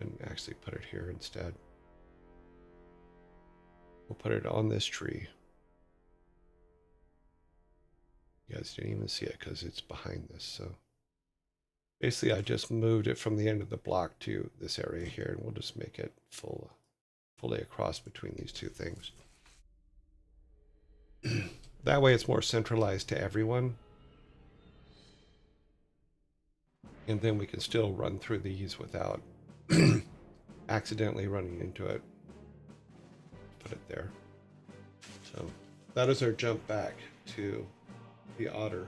and actually put it here instead. We'll put it on this tree. You guys didn't even see it because it's behind this. So basically I just moved it from the end of the block to this area here, and we'll just make it fully across between these two things. That way it's more centralized to everyone. And then we can still run through these without accidentally running into it. Put it there. So that is our jump back to the otter.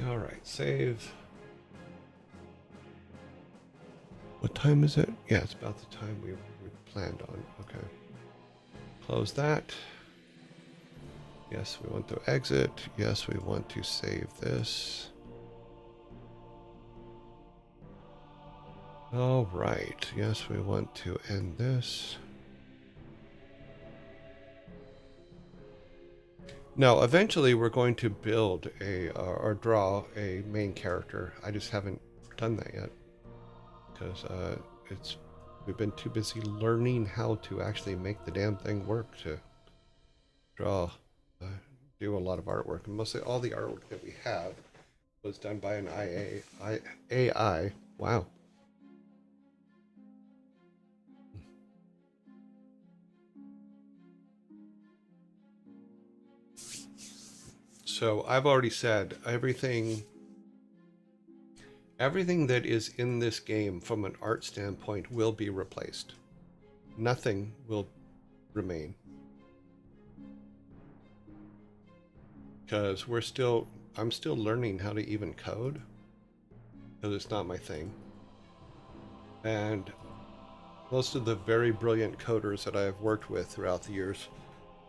All right, save. What time is it? Yeah, it's about the time we planned on. Okay. Close that. Yes, we want to exit. Yes, we want to save this. All right. Yes, we want to end this. Now, eventually we're going to build or draw a main character. I just haven't done that yet because we've been too busy learning how to actually make the damn thing work to draw, do a lot of artwork. And mostly all the artwork that we have was done by an AI. Wow. So I've already said everything that is in this game from an art standpoint will be replaced. Nothing will remain. Because I'm still learning how to even code. Because it's not my thing. And most of the very brilliant coders that I've worked with throughout the years,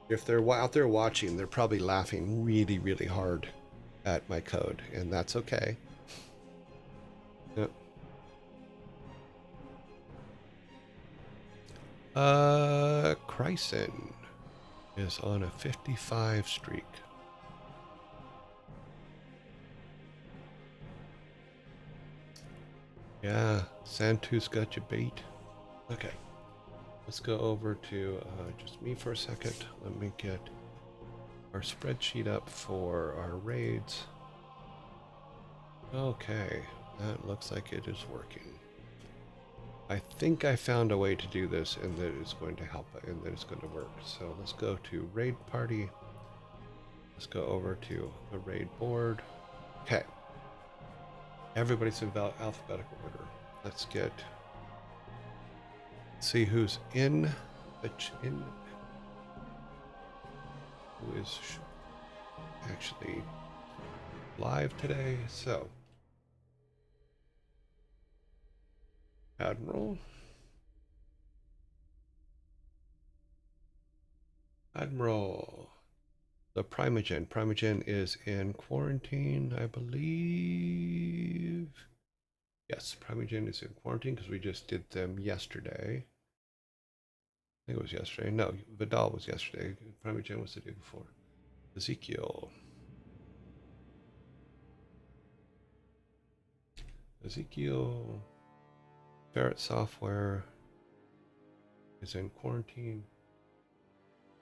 if they're out there watching, they're probably laughing really, really hard at my code, and that's okay. Yep. Chryson is on a 55 streak. Yeah, Santu's got you beat. Okay. Let's go over to just me for a second. Let me get our spreadsheet up for our raids. Okay, that looks like it is working. I think I found a way to do this and that it's going to help and that it's going to work. So let's go to raid party. Let's go over to the raid board. Okay. Everybody's in alphabetical order. Let's see who's in who is actually live today. So Admiral, the Primogen is in quarantine, I believe. Yes, Primogen is in quarantine because we just did them yesterday. I think it was yesterday. No, Vidal was yesterday. Primogen was the day before. Ezekiel. Ferret Software is in quarantine.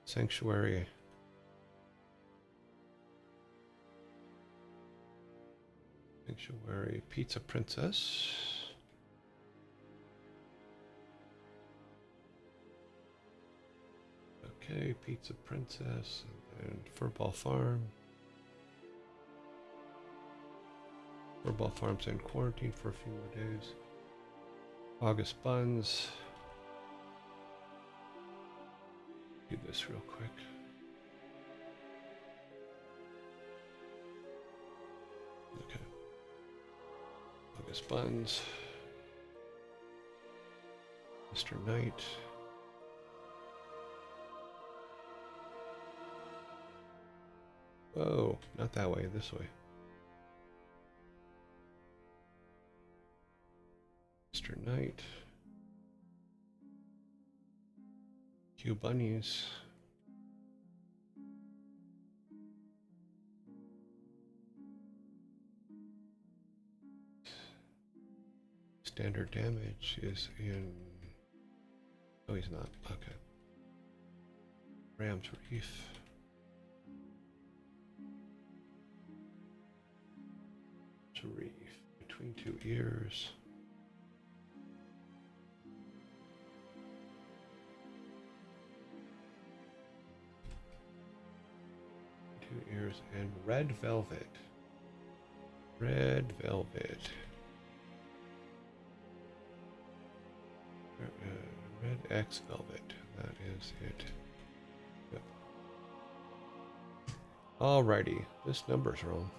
Sanctuary. Pizza Princess. Okay, Pizza Princess and Furball Farm. Furball Farm's in quarantine for a few more days. August Buns. Do this real quick. Okay. August Buns. Mr. Knight. Whoa, not that way, this way. Mr. Knight. Q Bunnies. Standard damage is in... Oh, he's not. Okay. Ram's Reef. Reef. Between two ears. Two ears and Red Velvet. Red Velvet. Red X Velvet. That is it. Yep. Alrighty. This number's wrong.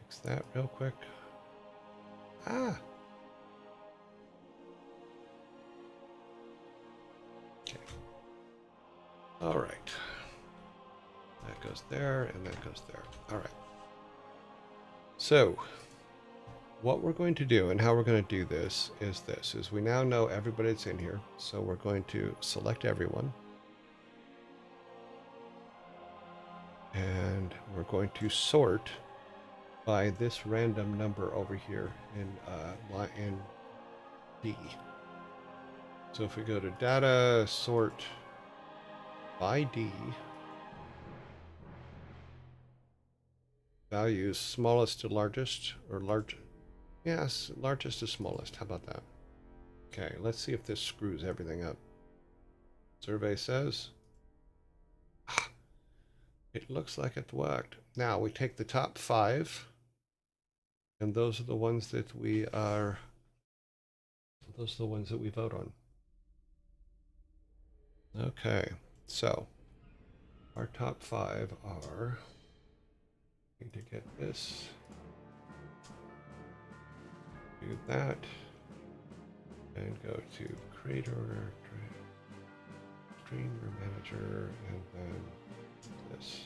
Fix that real quick. Ah! Okay. Alright. That goes there, and that goes there. Alright. So, what we're going to do and how we're going to do this is we now know everybody that's in here. So we're going to select everyone. And we're going to sort by this random number over here in D. So if we go to data, sort by D, values smallest to largest, or large, yes, largest to smallest. How about that? Okay, let's see if this screws everything up. Survey says, it looks like it worked. Now we take the top 5, and those are the ones that we are, those are the ones that we vote on. Okay, so our top 5 are, need to get this, do that, and go to create order, streamer manager, and then this,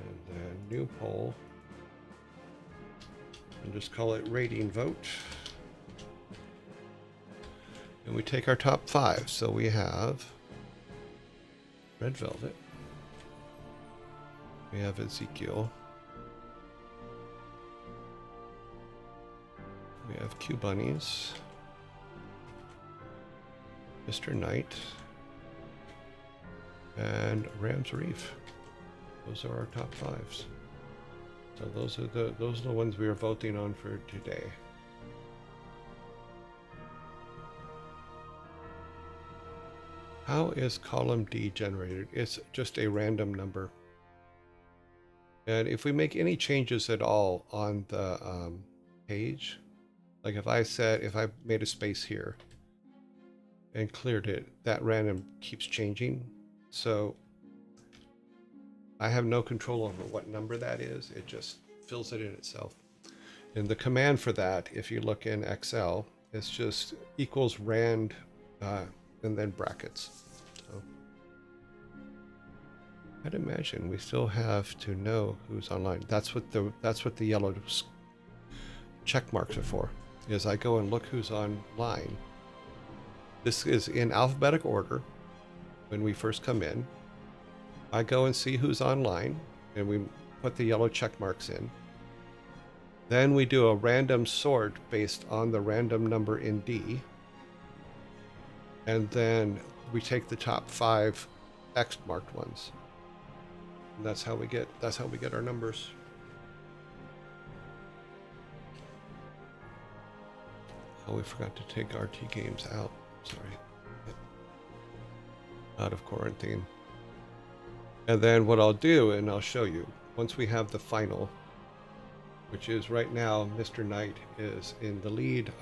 and then new poll, and just call it rating vote. And we take our top 5. So we have Red Velvet, we have Ezekiel, we have Q Bunnies, Mr. Knight, and Ram's Reef. Those are our top 5s. So those are the ones we are voting on for today. How is column D generated? It's just a random number. And if we make any changes at all on the page, like if I made a space here and cleared it, that random keeps changing. So I have no control over what number that is. It just fills it in itself. And the command for that, if you look in Excel, is just equals rand and then brackets. So I'd imagine we still have to know who's online. That's what the yellow check marks are for. Is I go and look who's online. This is in alphabetic order when we first come in. I go and see who's online, and we put the yellow check marks in. Then we do a random sort based on the random number in D. And then we take the top 5 X marked ones. And that's how we get our numbers. Oh, we forgot to take RT games out. Sorry. Out of quarantine. And then what I'll do, and I'll show you, once we have the final, which is right now, Mr. Knight is in the lead.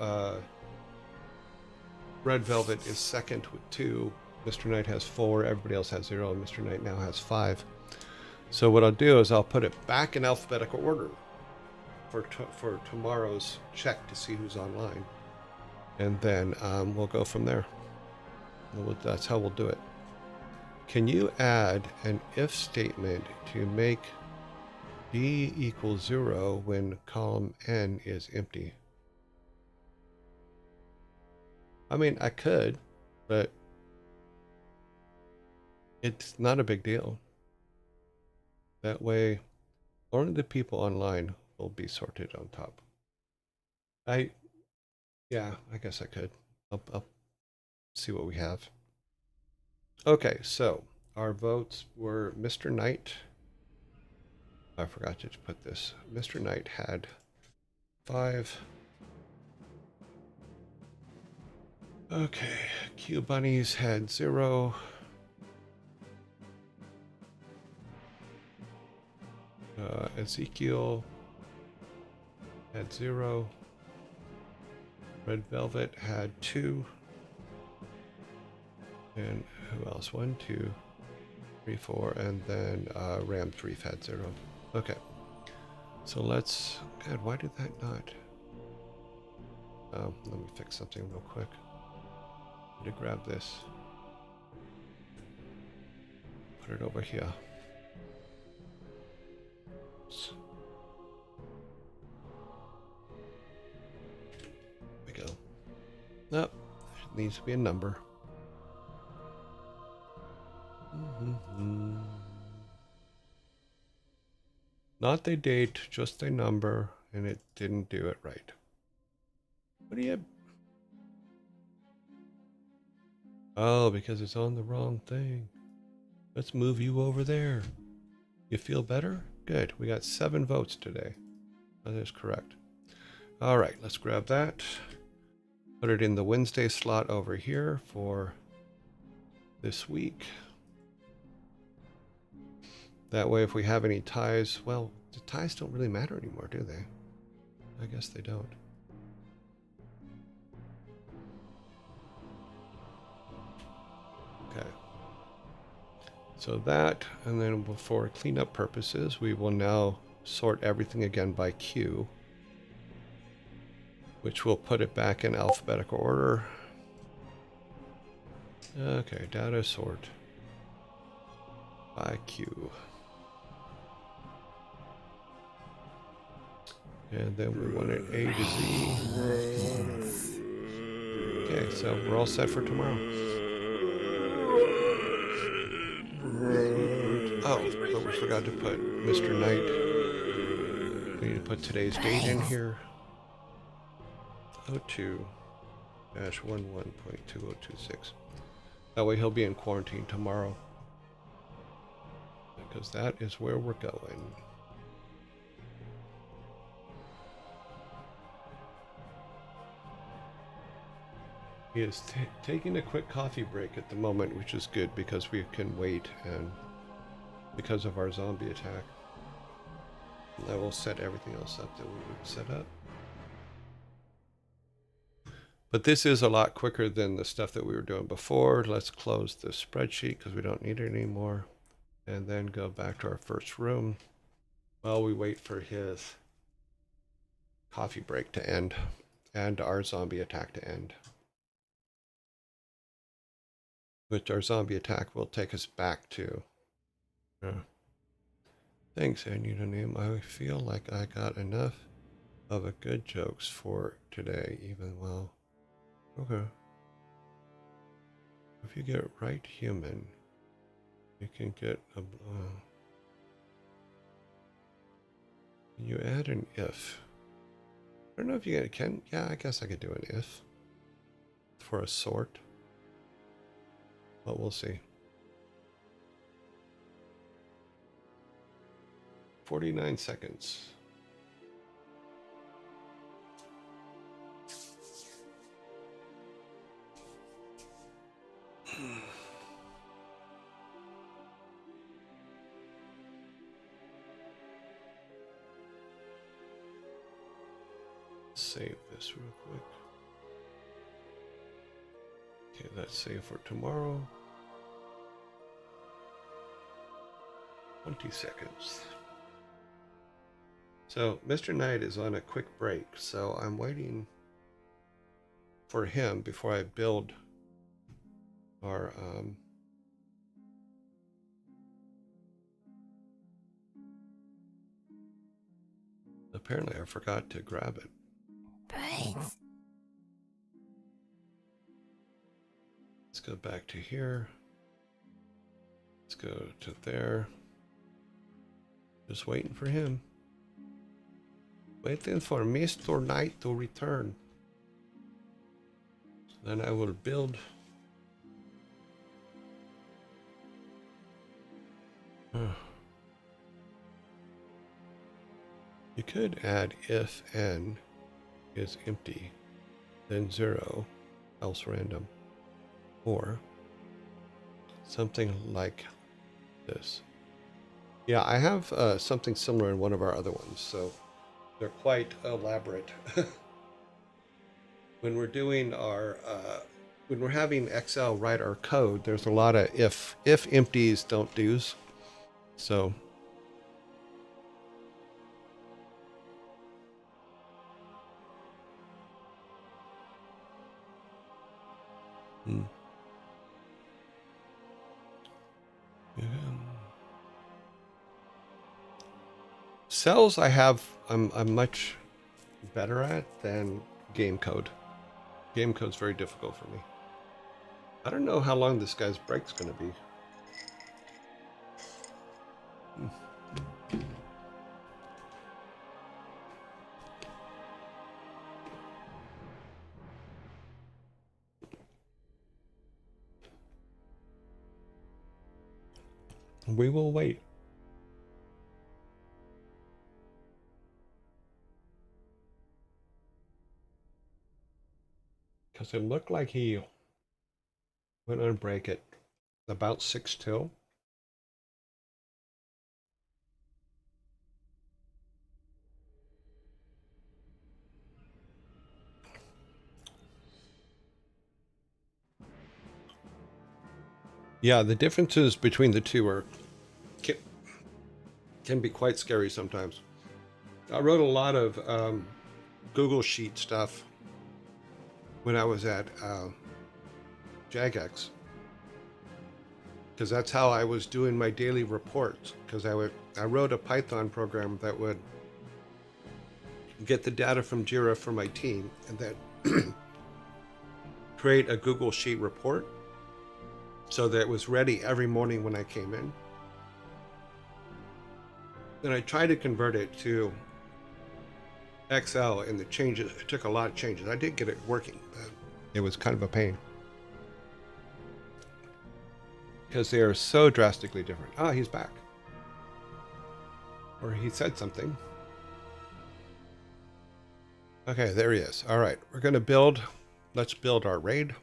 Red Velvet is second with 2. Mr. Knight has 4. Everybody else has 0. And Mr. Knight now has 5. So what I'll do is I'll put it back in alphabetical order for tomorrow's check to see who's online. And then we'll go from there. That's how we'll do it. Can you add an if statement to make B equals 0 when column N is empty? I mean, I could, but it's not a big deal. That way, only the people online will be sorted on top. Yeah, I guess I could. I'll see what we have. Okay, so our votes were Mr. Knight. I forgot to put this. Mr. Knight had 5. Okay, Q Bunnies had 0. Ezekiel had 0. Red Velvet had 2. And who else? 1, 2, 3, 4, and then Ram's Reef had 0. Okay. So let's... God, why did that not... Oh, let me fix something real quick. I need to grab this. Put it over here. There we go. Nope. It needs to be a number. Not the date, just the number, and it didn't do it right. What do you... Oh, because it's on the wrong thing. Let's move you over there. You feel better? Good. We got 7 votes today. That is correct. All right, let's grab that. Put it in the Wednesday slot over here for this week. That way, if we have any ties, well, the ties don't really matter anymore, do they? I guess they don't. Okay. So that, and then for cleanup purposes, we will now sort everything again by Q, which will put it back in alphabetical order. Okay, data sort by Q. And then we want it A to Z. Okay, so we're all set for tomorrow. Oh, but we forgot to put Mr. Knight. We need to put today's date in here. 02-11.2026. That way he'll be in quarantine tomorrow. Because that is where we're going. He is taking a quick coffee break at the moment, which is good because we can wait and because of our zombie attack. I will set everything else up that we would set up. But this is a lot quicker than the stuff that we were doing before. Let's close the spreadsheet because we don't need it anymore. And then go back to our first room while we wait for his coffee break to end and our zombie attack to end. Which our zombie attack will take us back to. Thanks, Name. I feel like I got enough of a good jokes for today, even well. Okay. If you get right human, you can get a... can you add an if? I don't know if you can. Yeah, I guess I could do an if for a sort. But we'll see. 49 seconds. save this real quick. Okay, that's saved for tomorrow. 20 seconds. So Mr. Knight is on a quick break, so I'm waiting for him before I build our apparently I forgot to grab it. Brains. Let's go back to here. Let's go to there. Just waiting for him. Waiting for Mr. Knight to return. Then I will build. You could add if n is empty, then 0, else random. Or something like this. Yeah, I have something similar in one of our other ones, so they're quite elaborate. When we're doing our, when we're having Excel write our code, there's a lot of if empties, don't do's. So cells I'm much better at than game code. Game code's very difficult for me. I don't know how long this guy's break's going to be. We will wait. Because it looked like he went on break at about 6 till. Yeah, the differences between the two are can be quite scary sometimes. I wrote a lot of Google Sheet stuff when I was at Jagex, because that's how I was doing my daily reports. Because I wrote a Python program that would get the data from Jira for my team and then create a Google Sheet report so that it was ready every morning when I came in. Then I tried to convert it to Excel, and the changes, it took a lot of changes. I did get it working, but it was kind of a pain because they are so drastically different. Ah, he's back. Or he said something. Okay, there he is. All right, we're going to build. Let's build our raid.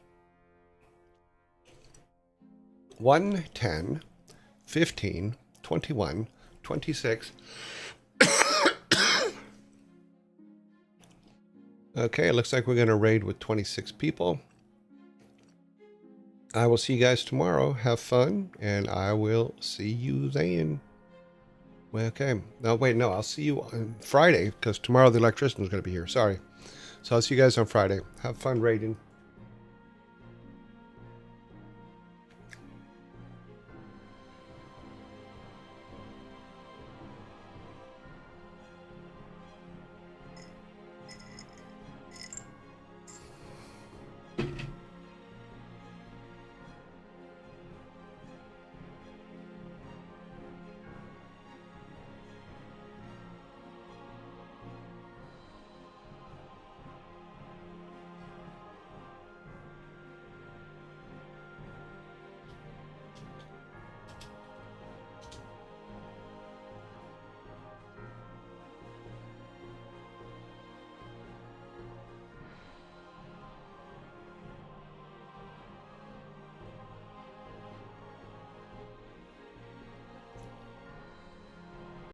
1, 10, 15, 21, 26. Okay, it looks like we're going to raid with 26 people. I will see you guys tomorrow. Have fun, and I will see you then. Well, okay. No, wait, no, I'll see you on Friday, because tomorrow the electrician is going to be here. Sorry. So I'll see you guys on Friday. Have fun raiding.